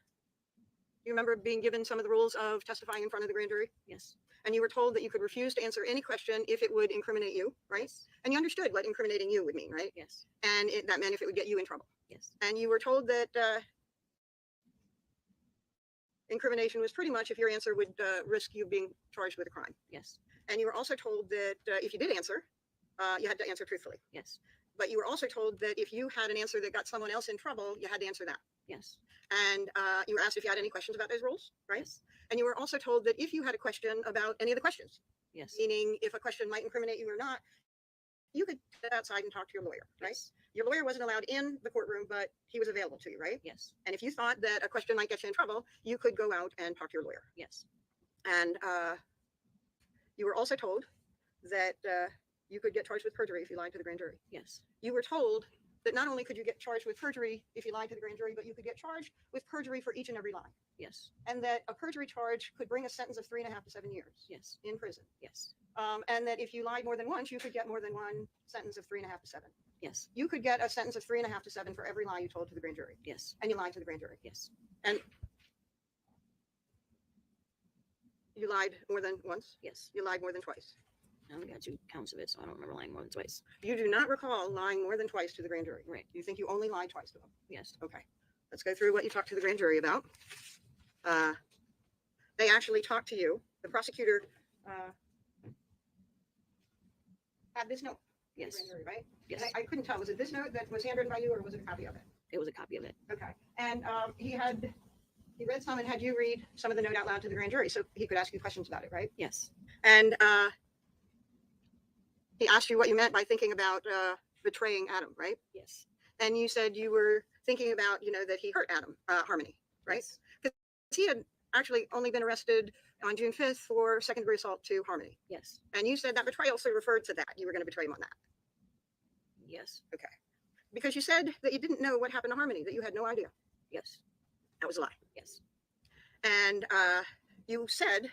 You remember being given some of the rules of testifying in front of the grand jury? Yes. And you were told that you could refuse to answer any question if it would incriminate you, right? Yes. And you understood what incriminating you would mean, right? Yes. And that meant if it would get you in trouble. Yes. And you were told that incrimination was pretty much if your answer would risk you being charged with a crime. Yes. And you were also told that if you did answer, you had to answer truthfully. Yes. But you were also told that if you had an answer that got someone else in trouble, you had to answer that. Yes. And you were asked if you had any questions about those rules, right? Yes. And you were also told that if you had a question about any of the questions, Yes. meaning if a question might incriminate you or not, you could sit outside and talk to your lawyer, right? Yes. Your lawyer wasn't allowed in the courtroom, but he was available to you, right? Yes. And if you thought that a question might get you in trouble, you could go out and talk to your lawyer. Yes. And you were also told that you could get charged with perjury if you lied to the grand jury. Yes. You were told that not only could you get charged with perjury if you lied to the grand jury, but you could get charged with perjury for each and every lie. Yes. And that a perjury charge could bring a sentence of 3.5 to 7 years Yes. in prison. Yes. And that if you lied more than once, you could get more than one sentence of 3.5 to 7. Yes. You could get a sentence of 3.5 to 7 for every lie you told to the grand jury. Yes. And you lied to the grand jury. Yes. And you lied more than once. Yes. You lied more than twice. I only got 2 counts of it, so I don't remember lying more than twice. You do not recall lying more than twice to the grand jury. Right. You think you only lied twice to them. Yes. Okay. Let's go through what you talked to the grand jury about. They actually talked to you. The prosecutor had this note. to the Yes. grand jury, right? Yes. And I couldn't tell. Was it this note that was handwritten by you, or was it a copy of it? It was a copy of it. Okay. And he had He read some and had you read some of the note out loud to the grand jury so he could ask you questions about it, right? Yes. And he asked you what you meant by thinking about betraying Adam, right? Yes. And you said you were thinking about, that he hurt Adam, Harmony, right? Yes. Because he had actually only been arrested on June 5th for second-degree assault to Harmony. Yes. And you said that betrayal also referred to that. You were going to betray him on that. Yes. Okay. Because you said that you didn't know what happened to Harmony, that you had no idea. Yes. That was a lie. Yes. And you said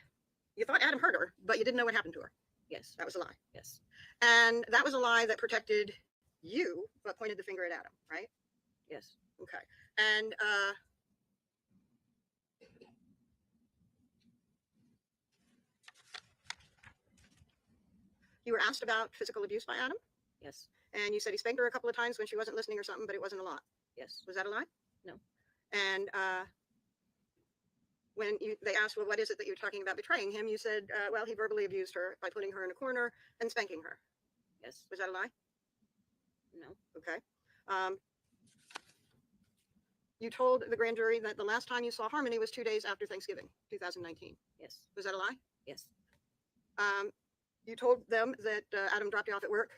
you thought Adam hurt her, but you didn't know what happened to her. Yes. That was a lie. Yes. And that was a lie that protected you, but pointed the finger at Adam, right? Yes. Okay. And you were asked about physical abuse by Adam, Yes. and you said he spanked her a couple of times when she wasn't listening or something, but it wasn't a lot. Yes. Was that a lie? No. And when they asked, well, what is it that you're talking about betraying him? You said, well, he verbally abused her by putting her in a corner and spanking her. Yes. Was that a lie? No. Okay. You told the grand jury that the last time you saw Harmony was 2 days after Thanksgiving, 2019. Yes. Was that a lie? Yes. You told them that Adam dropped you off at work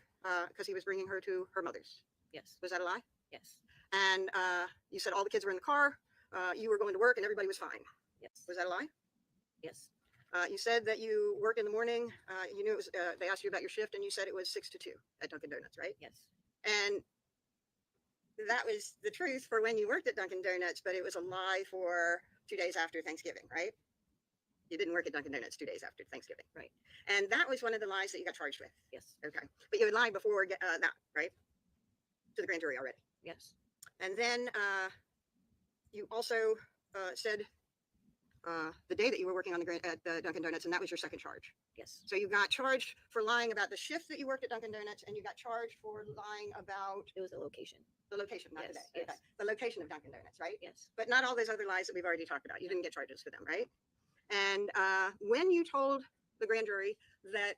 because he was bringing her to her mother's. Yes. Was that a lie? Yes. And you said all the kids were in the car, you were going to work, and everybody was fine. Yes. Was that a lie? Yes. You said that you worked in the morning. You knew it was. They asked you about your shift, and you said it was 6 to 2 at Dunkin' Donuts, right? Yes. And that was the truth for when you worked at Dunkin' Donuts, but it was a lie for 2 days after Thanksgiving, right? You didn't work at Dunkin' Donuts 2 days after Thanksgiving. Right. And that was one of the lies that you got charged with. Yes. Okay. But you had lied before that, right? To the grand jury already. Yes. And then you also said the day that you were working on at Dunkin' Donuts, and that was your second charge. Yes. So you got charged for lying about the shift that you worked at Dunkin' Donuts, and you got charged for lying about It was a location. the location, not Yes, the day. yes. Okay. The location of Dunkin' Donuts, right? Yes. But not all those other lies that we've already talked about. You didn't get charges for them, right? And when you told the grand jury that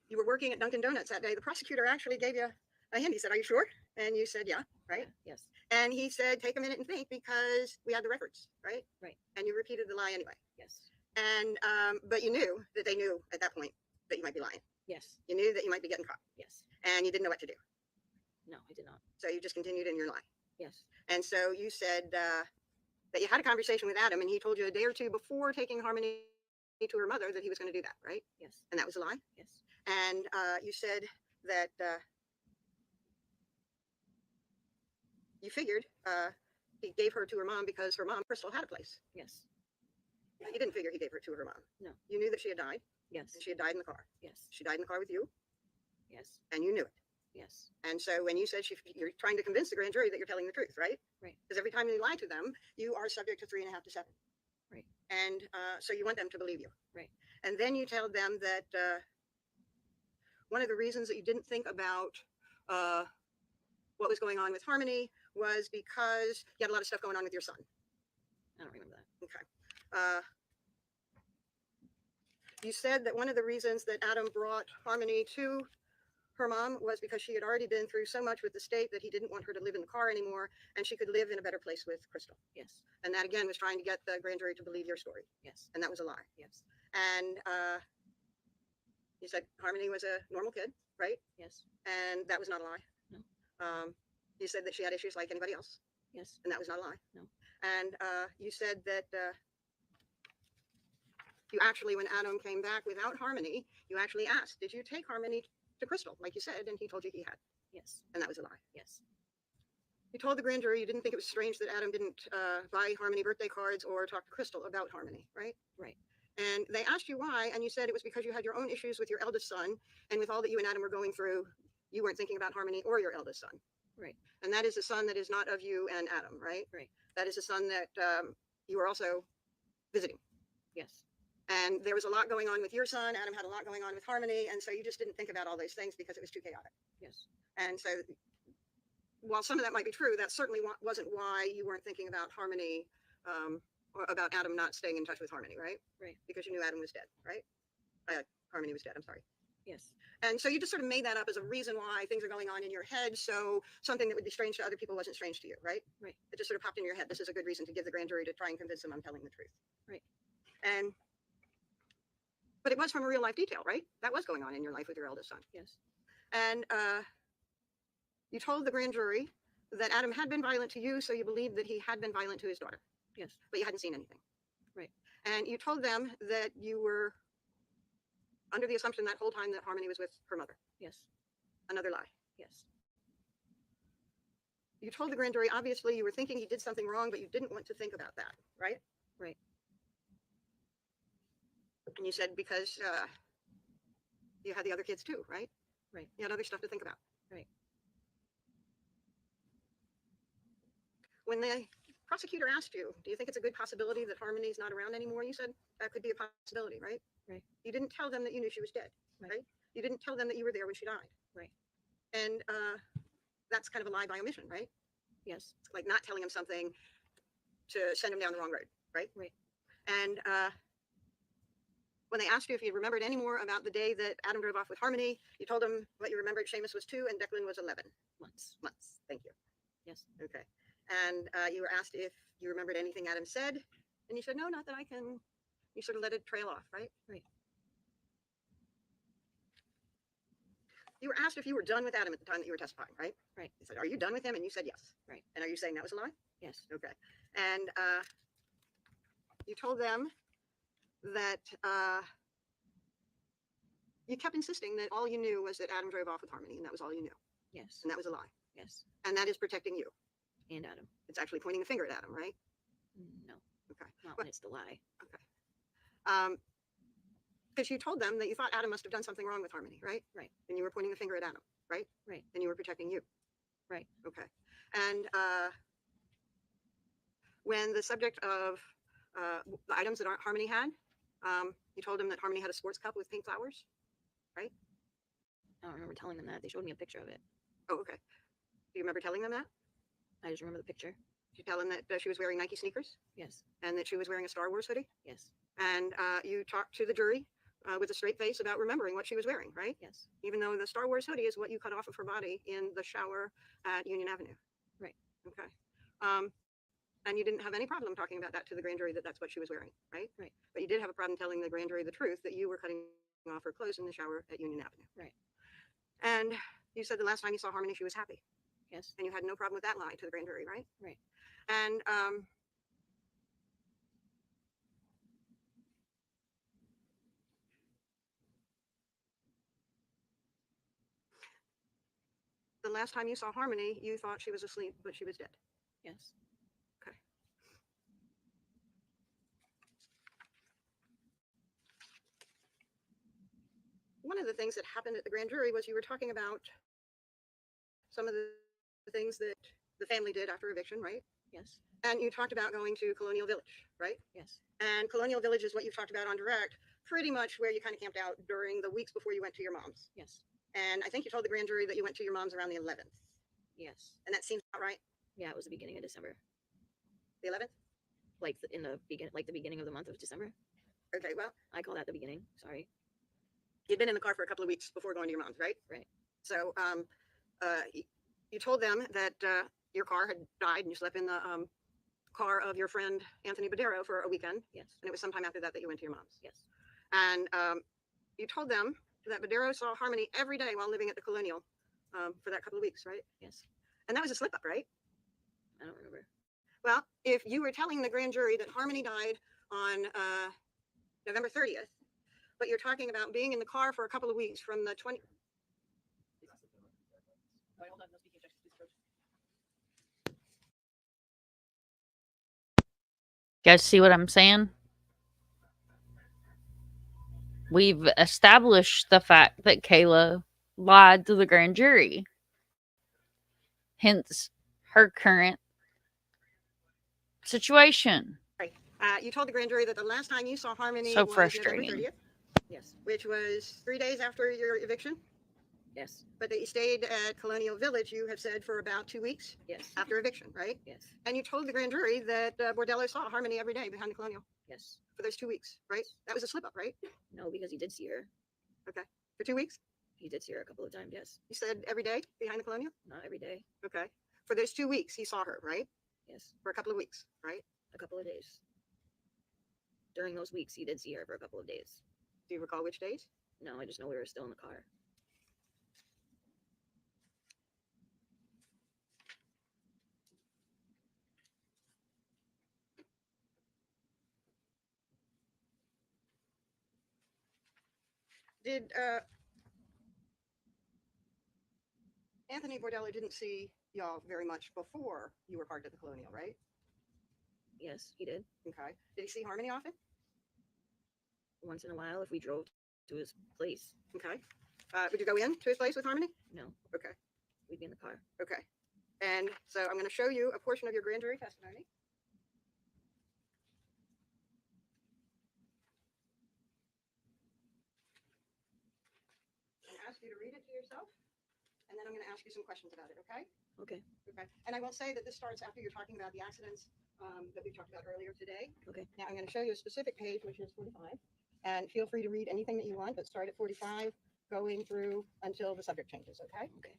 you were working at Dunkin' Donuts that day, the prosecutor actually gave you a hint. He said, "Are you sure?" And you said, "Yeah," right? Yeah. Yes. And he said, "Take a minute and think because we had the records," right? Right. And you repeated the lie anyway. Yes. And but you knew that they knew at that point that you might be lying. Yes. You knew that you might be getting caught, Yes. and you didn't know what to do. No, I did not. So you just continued in your lie. Yes. And so you said that you had a conversation with Adam, and he told you a day or two before taking Harmony to her mother that he was going to do that, right? Yes. And that was a lie. Yes. And you said that you figured he gave her to her mom because her mom, Crystal, had a place. Yes. You didn't figure he gave her to her mom. No. You knew that she had died, Yes. and she had died in the car. Yes. She died in the car with you, Yes. and you knew it. Yes. And so when you said you're trying to convince the grand jury that you're telling the truth, right? Right. Because every time you lie to them, you are subject to 3.5 to 7. Right. And so you want them to believe you. Right. And then you tell them that one of the reasons that you didn't think about what was going on with Harmony was because you had a lot of stuff going on with your son. I don't remember that. Okay. You said that one of the reasons that Adam brought Harmony to her mom was because she had already been through so much with the state that he didn't want her to live in the car anymore, and she could live in a better place with Crystal. Yes. And that again was trying to get the grand jury to believe your story, Yes. and that was a lie. Yes. And you said Harmony was a normal kid, right? Yes. And that was not a lie. No. You said that she had issues like anybody else, Yes. and that was not a lie. No. And you said that you actually, when Adam came back without Harmony, you actually asked, "Did you take Harmony to Crystal?" like you said, and he told you he had, Yes. and that was a lie. Yes. You told the grand jury you didn't think it was strange that Adam didn't buy Harmony birthday cards or talk to Crystal about Harmony, right? Right. And they asked you why, and you said it was because you had your own issues with your eldest son, and with all that you and Adam were going through, you weren't thinking about Harmony or your eldest son. Right. And that is a son that is not of you and Adam, right? Right. That is a son that you were also visiting. Yes. And there was a lot going on with your son. Adam had a lot going on with Harmony, and so you just didn't think about all those things because it was too chaotic. Yes. And so while some of that might be true, that certainly wasn't why you weren't thinking about Harmony, or about Adam not staying in touch with Harmony, right? Right. Because you knew Adam was dead, right? Harmony was dead, I'm sorry. Yes. And so you just sort of made that up as a reason why things are going on in your head. So something that would be strange to other people wasn't strange to you, right? Right. It just sort of popped into your head. This is a good reason to give the grand jury to try and convince them I'm telling the truth. Right. And, but it was from a real life detail, right? That was going on in your life with your eldest son. Yes. And you told the grand jury that Adam had been violent to you, so you believed that he had been violent to his daughter, Yes. but you hadn't seen anything. Right. And you told them that you were under the assumption that whole time that Harmony was with her mother. Yes. Another lie. Yes. You told the grand jury, obviously, you were thinking he did something wrong, but you didn't want to think about that, right? Right. And you said because you had the other kids too, right? Right. You had other stuff to think about. Right. When the prosecutor asked you, do you think it's a good possibility that Harmony's not around anymore? You said that could be a possibility, right? Right. You didn't tell them that you knew she was dead, Right. right? You didn't tell them that you were there when she died. Right. And that's kind of a lie by omission, right? Yes. It's like not telling him something to send him down the wrong road, right? Right. And when they asked you if you remembered any more about the day that Adam drove off with Harmony, you told them what you remembered. Seamus was 2 and Declan was 11 Months. months. Thank you. Yes. Okay. And you were asked if you remembered anything Adam said, and you said, no, not that I can. You sort of let it trail off, right? Right. You were asked if you were done with Adam at the time that you were testifying, right? Right. They said, are you done with him? And you said yes. Right. And are you saying that was a lie? Yes. Okay. And you told them that you kept insisting that all you knew was that Adam drove off with Harmony, and that was all you knew. Yes. And that was a lie. Yes. And that is protecting you. And Adam. It's actually pointing the finger at Adam, right? No. Okay. Not when it's the lie. Because you told them that you thought Adam must have done something wrong with Harmony, right? Right. And you were pointing the finger at Adam, right? Right. And you were protecting you. Right. Okay. And when the subject of the items that Harmony had, you told them that Harmony had a sports cup with pink flowers, right? I don't remember telling them that. They showed me a picture of it. Oh, okay. Do you remember telling them that? I just remember the picture. Did you tell them that she was wearing Nike sneakers Yes. and that she was wearing a Star Wars hoodie? Yes. And you talked to the jury with a straight face about remembering what she was wearing, right? Yes. Even though the Star Wars hoodie is what you cut off of her body in the shower at Union Avenue. Right. Okay. And you didn't have any problem talking about that to the grand jury, that that's what she was wearing, right? Right. But you did have a problem telling the grand jury the truth, that you were cutting off her clothes in the shower at Union Avenue. Right. And you said the last time you saw Harmony, she was happy. Yes. And you had no problem with that lie to the grand jury, right? Right. And the last time you saw Harmony, you thought she was asleep, but she was dead. Yes. Okay. One of the things that happened at the grand jury was you were talking about some of the things that the family did after eviction, right? Yes. And you talked about going to Colonial Village, right? Yes. And Colonial Village is what you've talked about on direct, pretty much where you kind of camped out during the weeks before you went to your mom's. Yes. And I think you told the grand jury that you went to your mom's around the 11th. Yes. And that seems about right. Yeah, it was the beginning of December. The 11th? Like in the beginning of the month of December. Okay, well, I call that the beginning. Sorry. you'd been in the car for a couple of weeks before going to your mom's, right? Right. So you told them that your car had died and you slept in the car of your friend Anthony Badero for a weekend. Yes. And it was sometime after that that you went to your mom's. Yes. And you told them that Badero saw Harmony every day while living at the Colonial for that couple of weeks, right? Yes. And that was a slip up, right? I don't remember. Well, if you were telling the grand jury that Harmony died on November 30th, but you're talking about being in the car for a couple of weeks from the 20. Guys, see what I'm saying? We've established the fact that Kayla lied to the grand jury. Hence her current situation. You told the grand jury that the last time you saw Harmony So was frustrating. November 30th, Yes. which was 3 days after your eviction, Yes. but that you stayed at Colonial Village, you have said, for about 2 weeks Yes. after eviction, right? Yes. And you told the grand jury that Bordello saw Harmony every day behind the Colonial Yes. for those 2 weeks, right? That was a slip up, right? No, because he did see her. Okay. For 2 weeks? He did see her a couple of times, yes. You said every day behind the Colonial? Not every day. Okay. For those 2 weeks, he saw her, right? Yes, For a couple of weeks, right? a couple of days. During those weeks, he did see her for a couple of days. Do you recall which days? No, I just know we were still in the car. Did Anthony Bordello didn't see y'all very much before you were parked at the Colonial, right? Yes, he did. Okay. Did he see Harmony often? Once in a while, if we drove to his place, Okay. Would you go in to his place with Harmony? no, Okay. we'd be in the car. Okay. And so I'm going to show you a portion of your grand jury testimony. I'm going to ask you to read it to yourself, and then I'm going to ask you some questions about it, okay? Okay, Okay. And I will say that this starts after you're talking about the accidents that we talked about earlier today. okay. Now I'm going to show you a specific page, which is 45, and feel free to read anything that you want, but start at 45, going through until the subject changes, okay? Okay.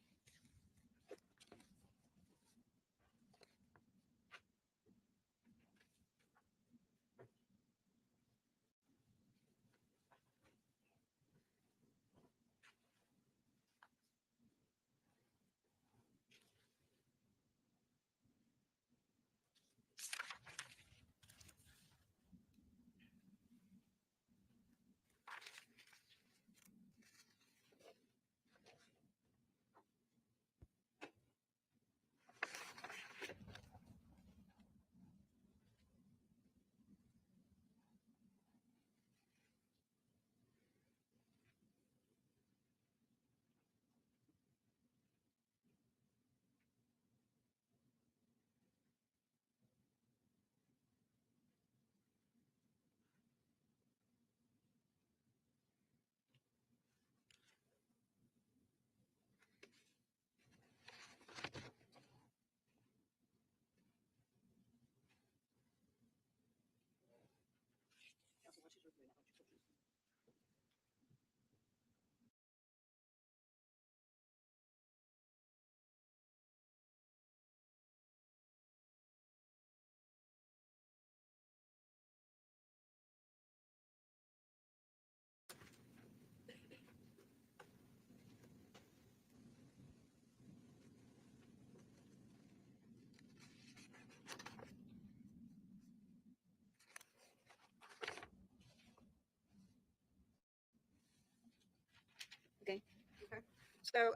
So,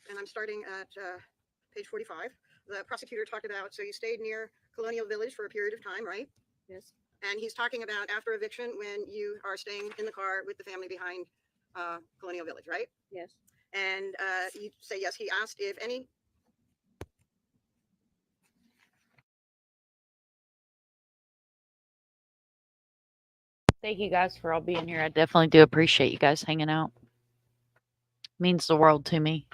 and I'm starting at page 45. The prosecutor talked about, so you stayed near Colonial Village for a period of time, right? Yes, And he's talking about after eviction when you are staying in the car with the family behind Colonial Village, right? yes. And you say, yes, he asked if any. Thank you guys for all being here. I definitely do appreciate you guys hanging out. Means the world to me.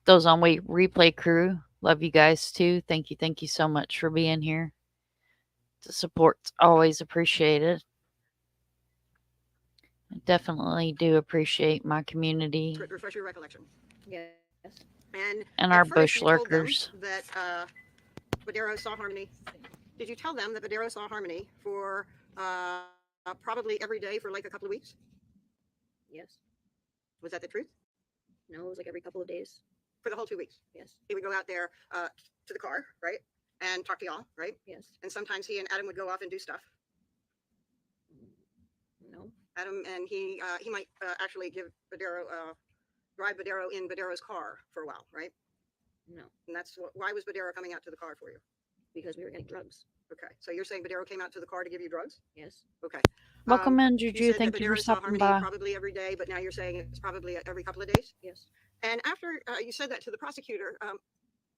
Those on replay crew, love you guys too. Thank you so much for being here. The support's always appreciated. I definitely do appreciate my community Refresh your recollection. Yes. And our at first bush you told them lurkers. that Badero saw Harmony. Did you tell them that Badero saw Harmony for probably every day for like a couple of weeks? Yes. Was that the truth? No, it was like every couple of days. For the whole 2 weeks? Yes. He would go out there to the car, right? And talk to y'all, right? Yes. And sometimes he and Adam would go off and do stuff. No. Adam and he might actually give Badero, drive Badero in Badero's car for a while, right? No. And that's why was Badero coming out to the car for you? Because we were getting drugs. Okay, so you're saying Badero came out to the car to give you drugs? Yes. Okay. Welcome in, You Juju. said Thank that you for Badero saw stopping Harmony by. probably every day, but now you're saying it's probably every couple of days? Yes. And after you said that to the prosecutor,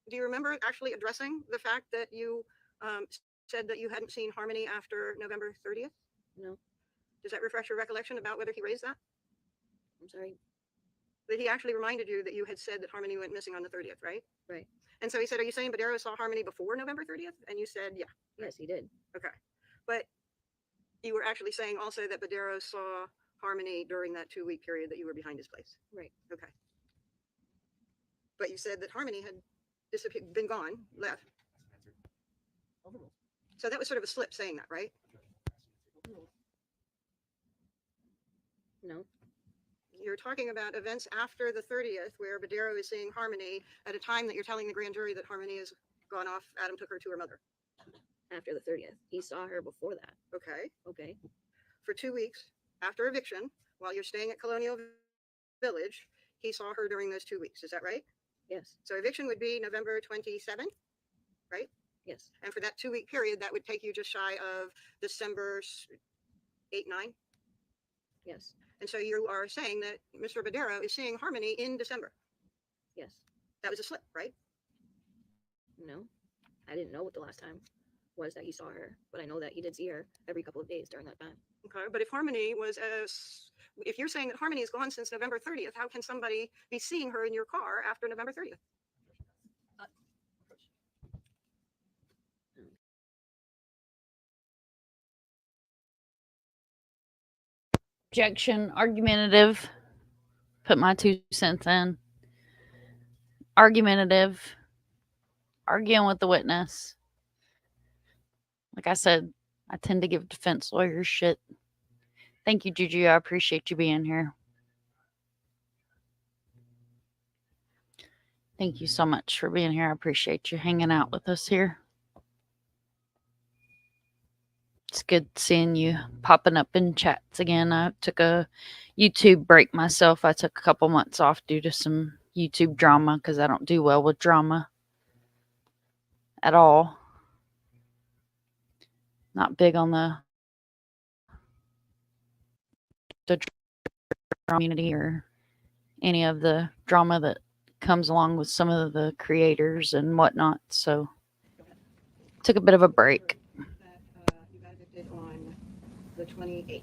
do you remember actually addressing the fact that you said that you hadn't seen Harmony after November 30th? No. Does that refresh your recollection about whether he raised that? I'm sorry. That he actually reminded you that you had said that Harmony went missing on the 30th, right? Right. And so he said, are you saying Badero saw Harmony before November 30th? And you said, yeah. Yes, he did. Okay. But you were actually saying also that Badero saw Harmony during that 2-week period that you were behind his place? Right. Okay. But you said that Harmony had disappeared, been gone, left. So that was sort of a slip saying that, right? No. You're talking about events after the 30th where Badero is seeing Harmony at a time that you're telling the grand jury that Harmony has gone off. Adam took her to her mother. After the 30th. He saw her before that. Okay. Okay. For 2 weeks after eviction, while you're staying at Colonial Village, he saw her during those 2 weeks. Is that right? Yes. So eviction would be November 27th, right? Yes. And for that 2-week period, that would take you just shy of December 8, 9. Yes. And so you are saying that Mr. Badero is seeing Harmony in December. Yes. That was a slip, right? No. I didn't know what the last time was that he saw her, but I know that he did see her every couple of days during that time. Okay, but if Harmony was if you're saying that Harmony is gone since November 30th, how can somebody be seeing her in your car after November 30th? Objection, argumentative. Put my 2 cents in. Argumentative. Arguing with the witness. Like I said, I tend to give defense lawyers shit. Thank you, Juju. I appreciate you being here. Thank you so much for being here. I appreciate you hanging out with us here. It's good seeing you popping up in chats again. I took a YouTube break myself. I took a couple months off due to some YouTube drama because I don't do well with drama at all. Not big on the community or any of the drama that comes along with some of the creators and whatnot. So took a bit of a break. That you got evicted on the 28th,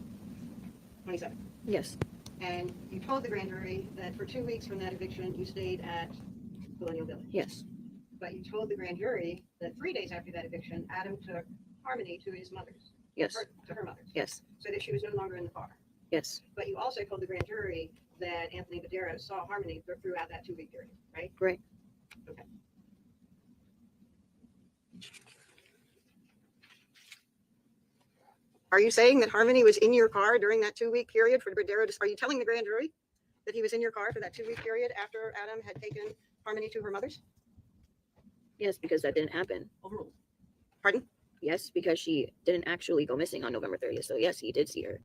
27th. Yes. And you told the grand jury that for 2 weeks from that eviction, you stayed at Colonial Village. Yes. But you told the grand jury that 3 days after that eviction, Adam took Harmony to his mother's. Yes. To her mother's. Yes. So that she was no longer in the car. Yes. But you also told the grand jury that Anthony Badero saw Harmony throughout that 2-week period, right? Right. Okay. Are you saying that Harmony was in your car during that 2-week period for Badero? Are you telling the grand jury that he was in your car for that 2-week period after Adam had taken Harmony to her mother's? Yes, because that didn't happen. Overruled. Pardon? Yes, because she didn't actually go missing on November 30th. So yes, he did see her.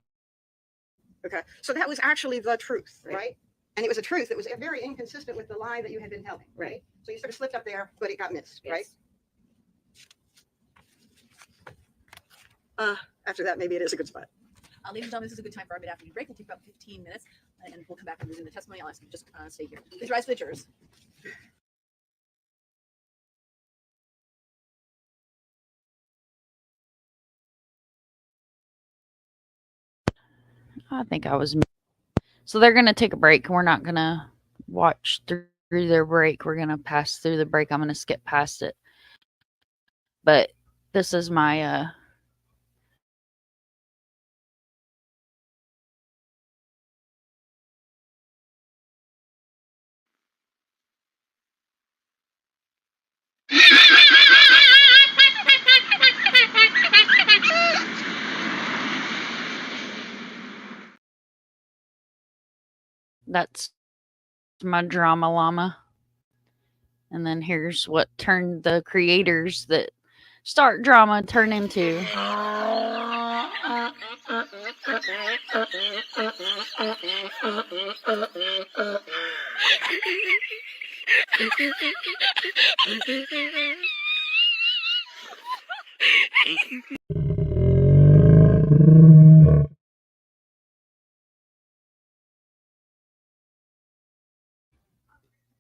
Okay. So that was actually the truth, Right. right? And it was a truth that was very inconsistent with the lie that you had been telling, right? Right. So you sort of slipped up there, but it got missed, right? Yes. After that, maybe it is a good spot. Ladies and gentlemen, this is a good time for our mid-afternoon break. We'll take about 15 minutes, and we'll come back and resume the testimony. I'll ask you to just stay here. Please rise for the jurors. I think I was. So they're going to take a break. We're not going to watch through their break. We're going to pass through the break. I'm going to skip past it. But this is my that's my drama llama. And then here's what turned the creators that start drama turn into.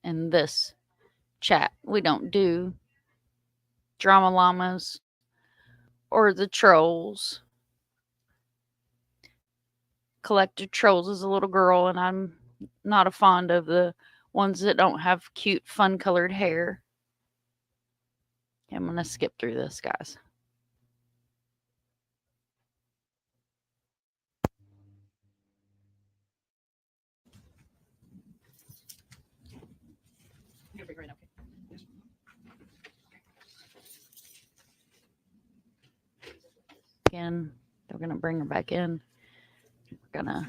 In this chat, we don't do drama llamas or the trolls. Collected trolls as a little girl, and I'm not a fond of the ones that don't have cute, fun colored hair. I'm going to skip through this, guys. in. They're going to bring her back in. We're going to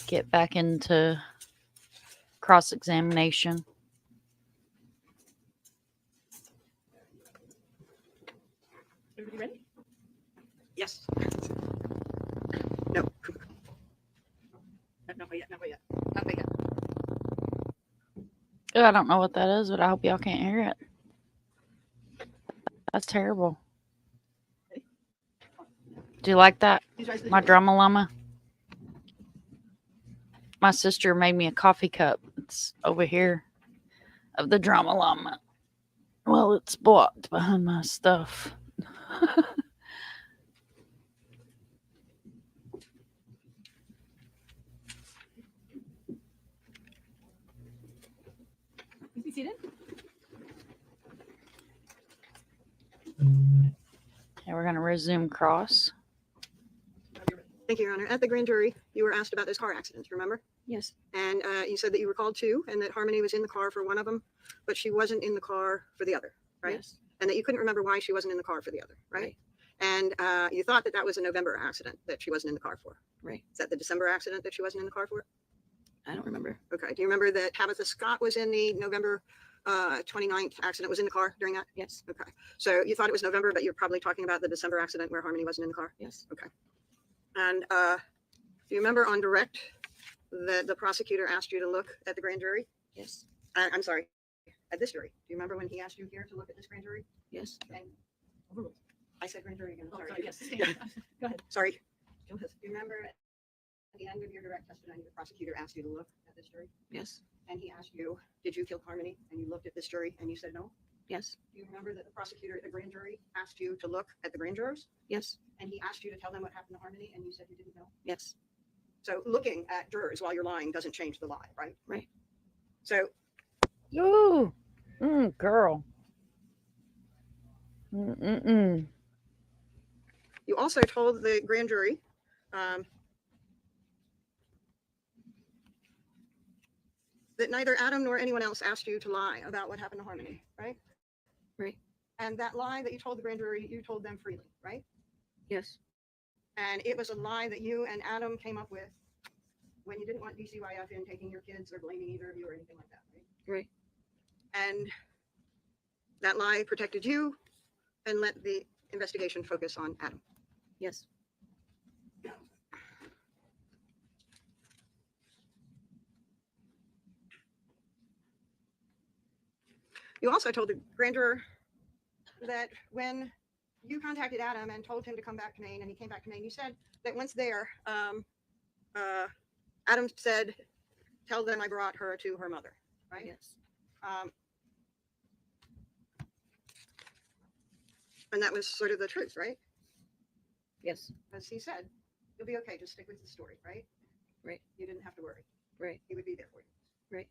get back into cross-examination. Everybody ready? Yes. No. Not quite yet. Not quite yet. Not quite yet. Oh, I don't know what that is, but I hope y'all can't hear it. That's terrible. Do you like that? Please rise to the My toast. drama llama? My sister made me a coffee cup. It's over here of the drama llama. Well, it's blocked behind my stuff. Please be seated. Okay, we're going to resume cross. Thank you, Your Honor. At the grand jury, you were asked about those car accidents, remember? Yes. And you said that you were called two and that Harmony was in the car for one of them, but she wasn't in the car for the other, right? Yes. And that you couldn't remember why she wasn't in the car for the other, right? Right. And you thought that that was a November accident that she wasn't in the car for. Right. Is that the December accident that she wasn't in the car for? I don't remember. Okay. Do you remember that Tabitha Scott was in the November 29th accident, was in the car during that? Yes. Okay. So you thought it was November, but you're probably talking about the December accident where Harmony wasn't in the car? Yes. And do you remember on direct that the prosecutor asked you to look at the grand jury? Yes. I'm sorry, at this jury. Do you remember when he asked you here to look at this grand jury? Yes. And I said grand jury again. Oh, Sorry. sorry, yes. Go ahead. Sorry. Do you remember at the end of your direct testimony, the prosecutor asked you to look at this jury? Yes. And he asked you, did you kill Harmony? And you looked at this jury and you said no? Yes. Do you remember that the prosecutor at the grand jury asked you to look at the grand jurors? Yes. And he asked you to tell them what happened to Harmony and you said you didn't know? Yes. So looking at jurors while you're lying doesn't change the lie, right? Right. So Ooh, girl. Mm-mm-mm. you also told the grand jury that neither Adam nor anyone else asked you to lie about what happened to Harmony, right? Right. And that lie that you told the grand jury, you told them freely, right? Yes. And it was a lie that you and Adam came up with when you didn't want DCYF in taking your kids or blaming either of you or anything like that, right? Right. And that lie protected you and let the investigation focus on Adam. Yes. You also told the grand juror that when you contacted Adam and told him to come back to Maine and he came back to Maine, you said that once there, Adam said, tell them I brought her to her mother, right? Yes. And that was sort of the truth, right? Yes. As he said, you'll be okay, just stick with the story, right? Right. You didn't have to worry. Right. He would be there for you. Right.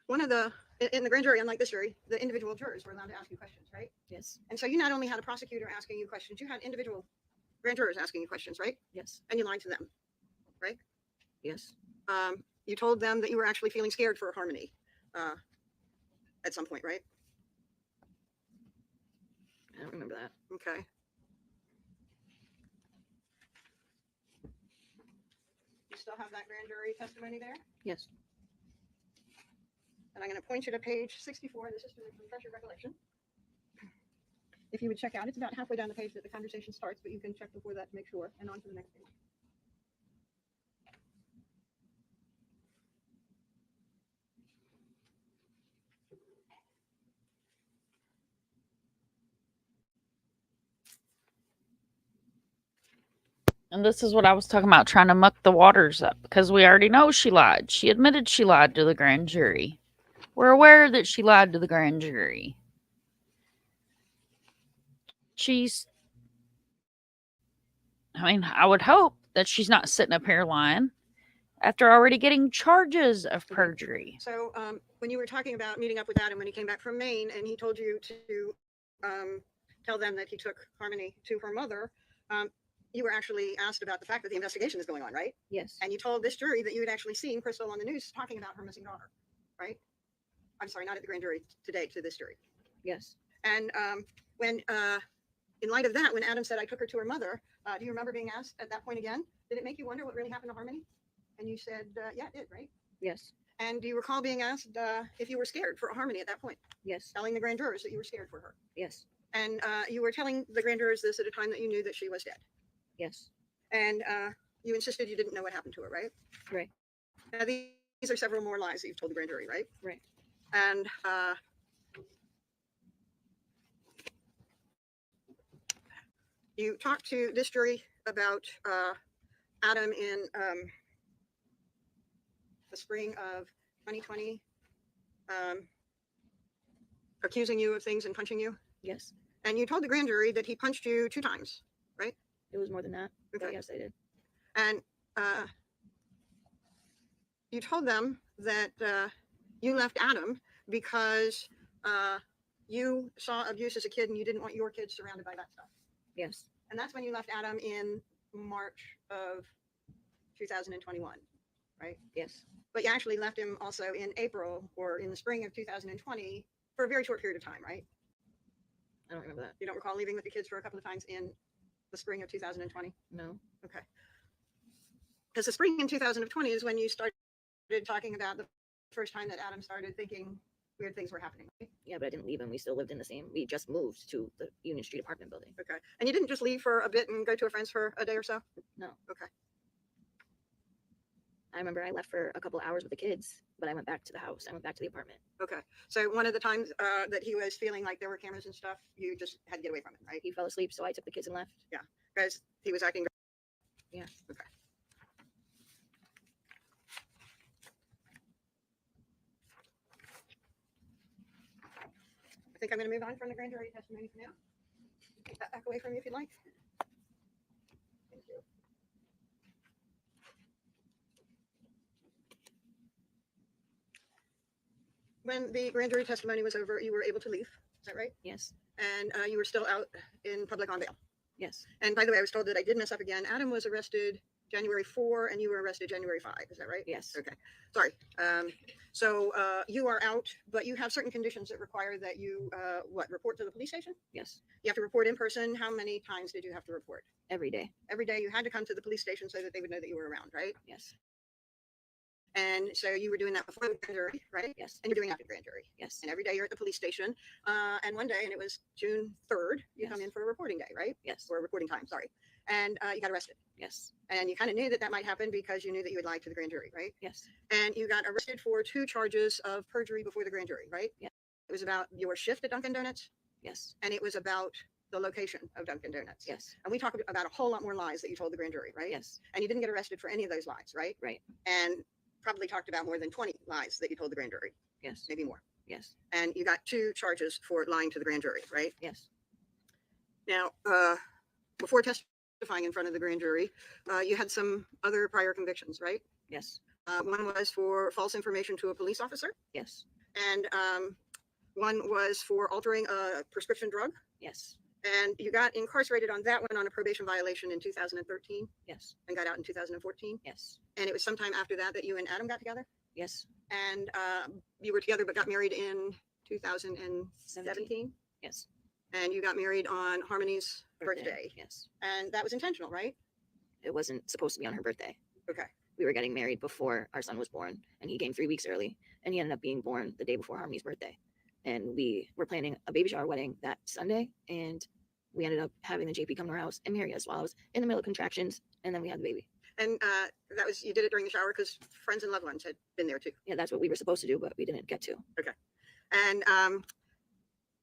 One of the, in the grand jury, unlike this jury, the individual jurors were allowed to ask you questions, right? Yes. And so you not only had a prosecutor asking you questions, you had individual grand jurors asking you questions, right? Yes. And you lied to them. Yes. You told them that you were actually feeling scared for Harmony at some point, right? I don't remember that. Okay. You still have that grand jury testimony there? Yes. And I'm going to point you to page 64 in the system to refresh your recollection. If you would check out, it's about halfway down the page that the conversation starts, but you can check before that to make sure, and on to the next page. And this is what I was talking about, trying to muck the waters up, because we already know she lied. She admitted she lied to the grand jury. We're aware that she lied to the grand jury. I would hope that she's not sitting up here lying after already getting charges of perjury. So when you were talking about meeting up with Adam when he came back from Maine and he told you to tell them that he took Harmony to her mother, you were actually asked about the fact that the investigation is going on, right? Yes. And you told this jury that you had actually seen Crystal on the news talking about her missing daughter, right? I'm sorry, not at the grand jury today, to this jury. Yes. And when, in light of that, when Adam said I took her to her mother, do you remember being asked at that point again, did it make you wonder what really happened to Harmony? And you said, yeah, it did, right? Yes. And do you recall being asked if you were scared for Harmony at that point, Yes. telling the grand jurors that you were scared for her? Yes. And you were telling the grand jurors this at a time that you knew that she was dead. Yes. And you insisted you didn't know what happened to her, right? Right. Now, these are several more lies that you've told the grand jury, right? Right. And you talked to this jury about Adam in the spring of 2020, accusing you of things and punching you. Yes. And you told the grand jury that he punched you 2 times, right? It was more than that. But Okay. yes, I did. And you told them that you left Adam because you saw abuse as a kid and you didn't want your kids surrounded by that stuff. Yes. And that's when you left Adam in March of 2021, right? Yes. But you actually left him also in April or in the spring of 2020 for a very short period of time, right? I don't remember that. You don't recall leaving with the kids for a couple of times in the spring of 2020? No. Okay. Because the spring in 2020 is when you started talking about the first time that Adam started thinking weird things were happening. Right? Yeah, but I didn't leave him. We still lived in the same. We just moved to the Union Street apartment building. Okay. And you didn't just leave for a bit and go to a friend's for a day or so? No. Okay. I remember I left for a couple of hours with the kids, but I went back to the house. I went back to the apartment. Okay. So one of the times that he was feeling like there were cameras and stuff, you just had to get away from him, right? He fell asleep, so I took the kids and left. Because he was acting. Yeah. Okay. I think I'm going to move on from the grand jury testimony for now. Take that back away from you if you'd like. Thank you. When the grand jury testimony was over, you were able to leave. Is that right? Yes. And you were still out in public on bail. Yes. And by the way, I was told that I did mess up again. Adam was arrested January 4 and you were arrested January 5. Is that right? Yes. Okay. Sorry. So you are out, but you have certain conditions that require that you, report to the police station? Yes. You have to report in person. How many times did you have to report? Every day. Every day you had to come to the police station so that they would know that you were around, right? Yes. And so you were doing that before the grand jury, right? Yes. And you're doing after the grand jury. Yes. And every day you're at the police station. And one day, and it was June 3rd, you come Yes. in for a reporting day, right? Yes. Or a reporting time, sorry. And you got arrested. Yes. And you kind of knew that that might happen because you knew that you had lied to the grand jury, right? Yes. And you got arrested for 2 charges of perjury before the grand jury, right? Yeah. It was about your shift at Dunkin' Donuts, Yes. and it was about the location of Dunkin' Donuts. Yes. And we talked about a whole lot more lies that you told the grand jury, right? Yes. And you didn't get arrested for any of those lies, right? Right. And probably talked about more than 20 lies that you told the grand jury, Yes. maybe more. Yes. And you got 2 charges for lying to the grand jury, right? Yes. Now, before testifying in front of the grand jury, you had some other prior convictions, right? Yes. One was for false information to a police officer, Yes. and one was for altering a prescription drug. Yes. And you got incarcerated on that one on a probation violation in 2013 Yes. and got out in 2014. Yes. And it was sometime after that that you and Adam got together. Yes. And you were together but got married in 2017. Yes. And you got married on Harmony's birthday. Yes. And that was intentional, right? It wasn't supposed to be on her birthday. Okay. We were getting married before our son was born, and he came 3 weeks early, and he ended up being born the day before Harmony's birthday. And we were planning a baby shower wedding that Sunday, and we ended up having the JP come to our house and marry us while I was in the middle of contractions, and then we had the baby. And that was, you did it during the shower because friends and loved ones had been there too. Yeah, that's what we were supposed to do, but we didn't get to. And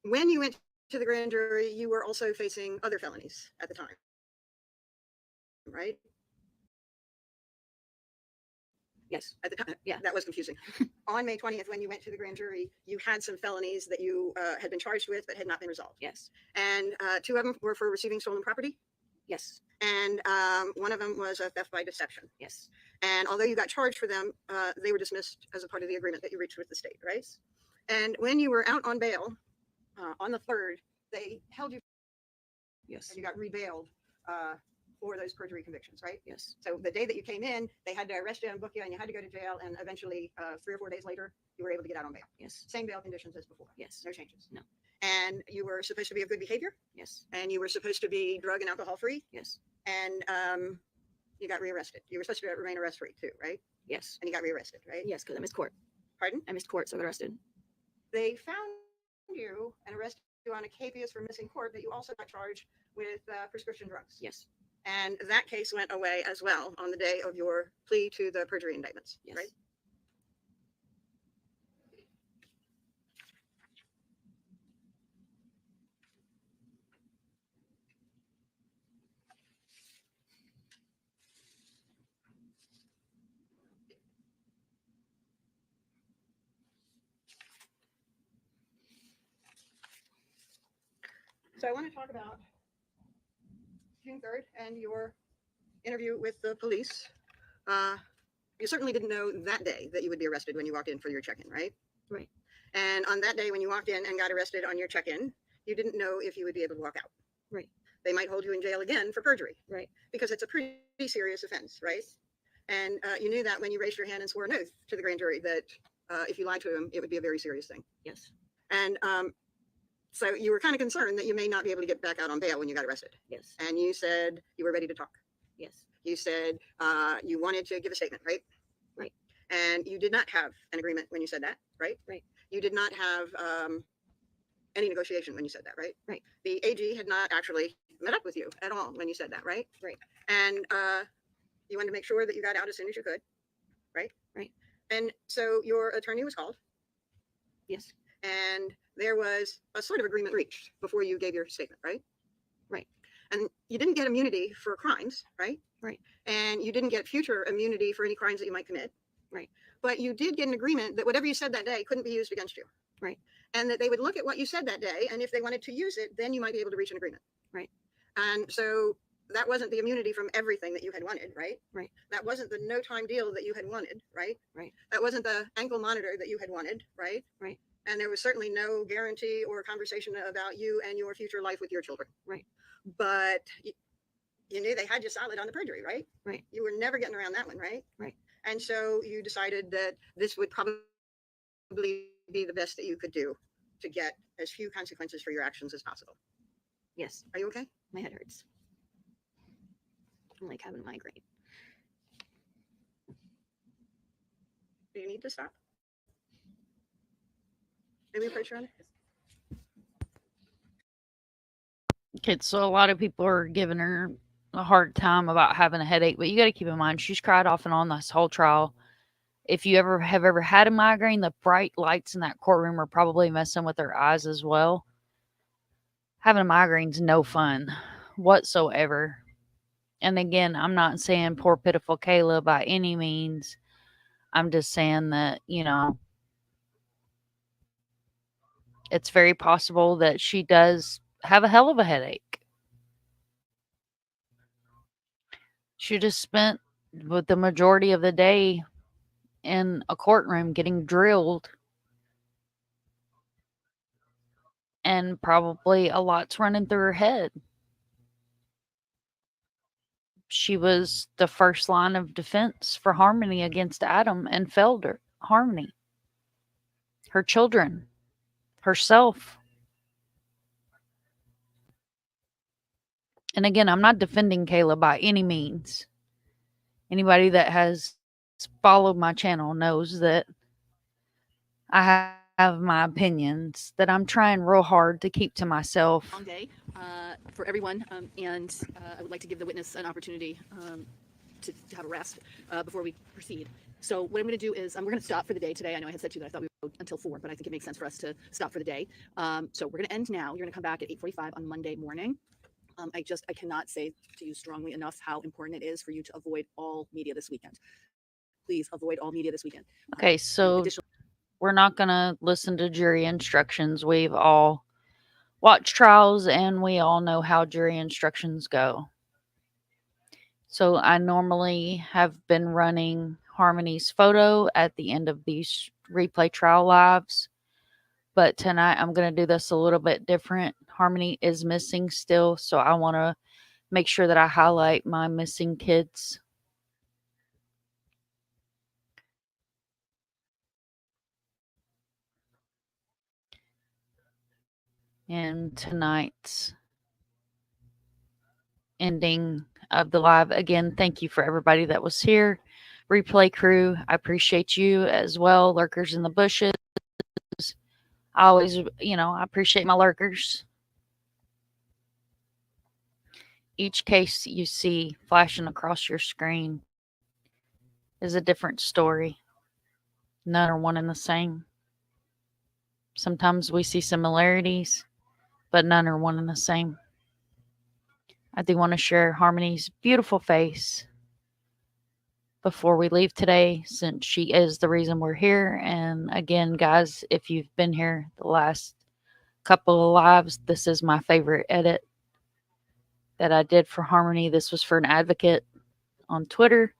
when you went to the grand jury, you were also facing other felonies at the time, right? Yes. At the time, Yeah. that was confusing. On May 20th, when you went to the grand jury, you had some felonies that you had been charged with but had not been resolved. Yes. And 2 of them were for receiving stolen property. Yes. And one of them was a theft by deception. Yes. And although you got charged for them, they were dismissed as a part of the agreement that you reached with the state, right? And when you were out on bail on the 3rd, they held you Yes. and you got rebailed for those perjury convictions, right? Yes. So the day that you came in, they had to arrest you and book you, and you had to go to jail. And eventually, 3 or 4 days later, you were able to get out on bail. Yes. Same bail conditions as before. Yes. No changes. No. And you were supposed to be of good behavior, Yes. and you were supposed to be drug and alcohol free, Yes. and you got rearrested. You were supposed to remain arrest free too, right? Yes. And you got rearrested, right? Yes, because I missed court. Pardon? I missed court, so I got arrested. They found you and arrested you on a capias for missing court, but you also got charged with prescription drugs. Yes. And that case went away as well on the day of your plea to the perjury indictments, Yes. right? So I want to talk about June 3rd and your interview with the police. You certainly didn't know that day that you would be arrested when you walked in for your check-in, right? Right. And on that day when you walked in and got arrested on your check-in, you didn't know if you would be able to walk out. Right. They might hold you in jail again for perjury. Right. Because it's a pretty serious offense, right? And you knew that when you raised your hand and swore an oath to the grand jury that if you lied to them, it would be a very serious thing. Yes. And so you were kind of concerned that you may not be able to get back out on bail when you got arrested. Yes. And you said you were ready to talk. Yes. You said you wanted to give a statement, right? Right. And you did not have an agreement when you said that, right? Right. You did not have any negotiation when you said that, right? Right. The AG had not actually met up with you at all when you said that, right? Right. And you wanted to make sure that you got out as soon as you could, right? Right. And so your attorney was called, Yes. and there was a sort of agreement reached before you gave your statement, right? Right. And you didn't get immunity for crimes, right? Right. And you didn't get future immunity for any crimes that you might commit. Right. But you did get an agreement that whatever you said that day couldn't be used against you. Right. And that they would look at what you said that day, and if they wanted to use it, then you might be able to reach an agreement. Right. And so that wasn't the immunity from everything that you had wanted, right? Right. That wasn't the no time deal that you had wanted, right? Right. That wasn't the ankle monitor that you had wanted, right? Right. And there was certainly no guarantee or conversation about you and your future life with your children. Right. But you knew they had you solid on the perjury, right? Right. You were never getting around that one, right? Right. And so you decided that this would probably be the best that you could do to get as few consequences for your actions as possible. Yes. Are you okay? My head hurts. I'm like having a migraine. Do you need to stop? Maybe approach your honor. Okay, so a lot of people are giving her a hard time about having a headache, but you got to keep in mind she's cried off and on this whole trial. If you ever had a migraine, the bright lights in that courtroom are probably messing with her eyes as well. Having a migraine's no fun whatsoever. And again, I'm not saying poor pitiful Kayla by any means. I'm just saying that, it's very possible that she does have a hell of a headache. She just spent with the majority of the day in a courtroom getting drilled, and probably a lot's running through her head. She was the first line of defense for Harmony against Adam and failed her. Harmony, her children, herself. And again, I'm not defending Kayla by any means. Anybody that has followed my channel knows that I have my opinions that I'm trying real hard to keep to myself. Long day for everyone, and I would like to give the witness an opportunity to have a rest before we proceed. So what I'm going to do is we're going to stop for the day today. I know I had said to you that I thought we would go until 4, but I think it makes sense for us to stop for the day. So we're going to end now. You're going to come back at 8:45 on Monday morning. I cannot say to you strongly enough how important it is for you to avoid all media this weekend. Please avoid all media this weekend. Okay, so we're not going to listen to jury instructions. We've all watched trials and we all know how jury instructions go. So I normally have been running Harmony's photo at the end of these replay trial lives. But tonight I'm going to do this a little bit different. Harmony is missing still, so I want to make sure that I highlight my missing kids. And tonight's ending of the live. Again, thank you for everybody that was here. Replay crew, I appreciate you as well. Lurkers in the bushes. I always, I appreciate my lurkers. Each case you see flashing across your screen is a different story. None are one and the same. Sometimes we see similarities, but none are one and the same. I do want to share Harmony's beautiful face before we leave today, since she is the reason we're here. And again, guys, if you've been here the last couple of lives, this is my favorite edit that I did for Harmony. This was for an advocate on Twitter.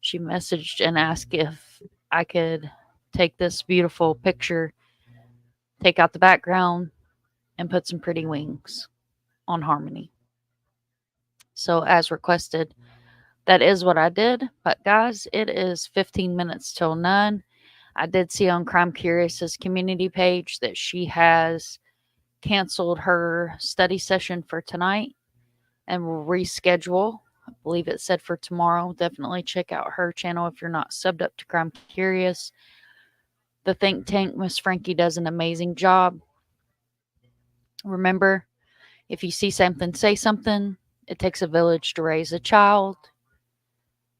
She messaged and asked if I could take this beautiful picture, take out the background, and put some pretty wings on Harmony. So as requested, that is what I did. But guys, it is 15 minutes till 9. I did see on Crime Curious's community page that she has canceled her study session for tonight and will reschedule. I believe it said for tomorrow. Definitely check out her channel if you're not subbed up to Crime Curious. The think tank, Miss Frankie, does an amazing job. Remember, if you see something, say something. It takes a village to raise a child.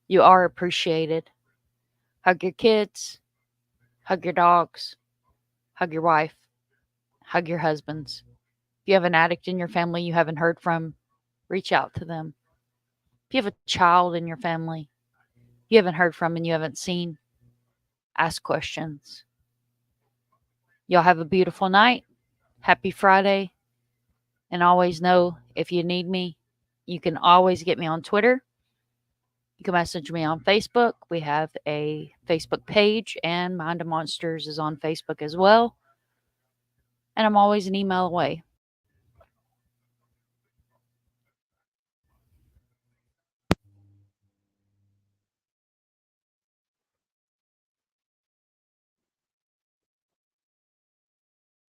You are appreciated. Hug your kids. Hug your dogs. Hug your wife. Hug your husbands. If you have an addict in your family you haven't heard from, reach out to them. If you have a child in your family you haven't heard from and you haven't seen, ask questions. Y'all have a beautiful night. Happy Friday. And always know, if you need me, you can always get me on Twitter. You can message me on Facebook. We have a Facebook page, and Mind of Monsters is on Facebook as well. And I'm always an email away.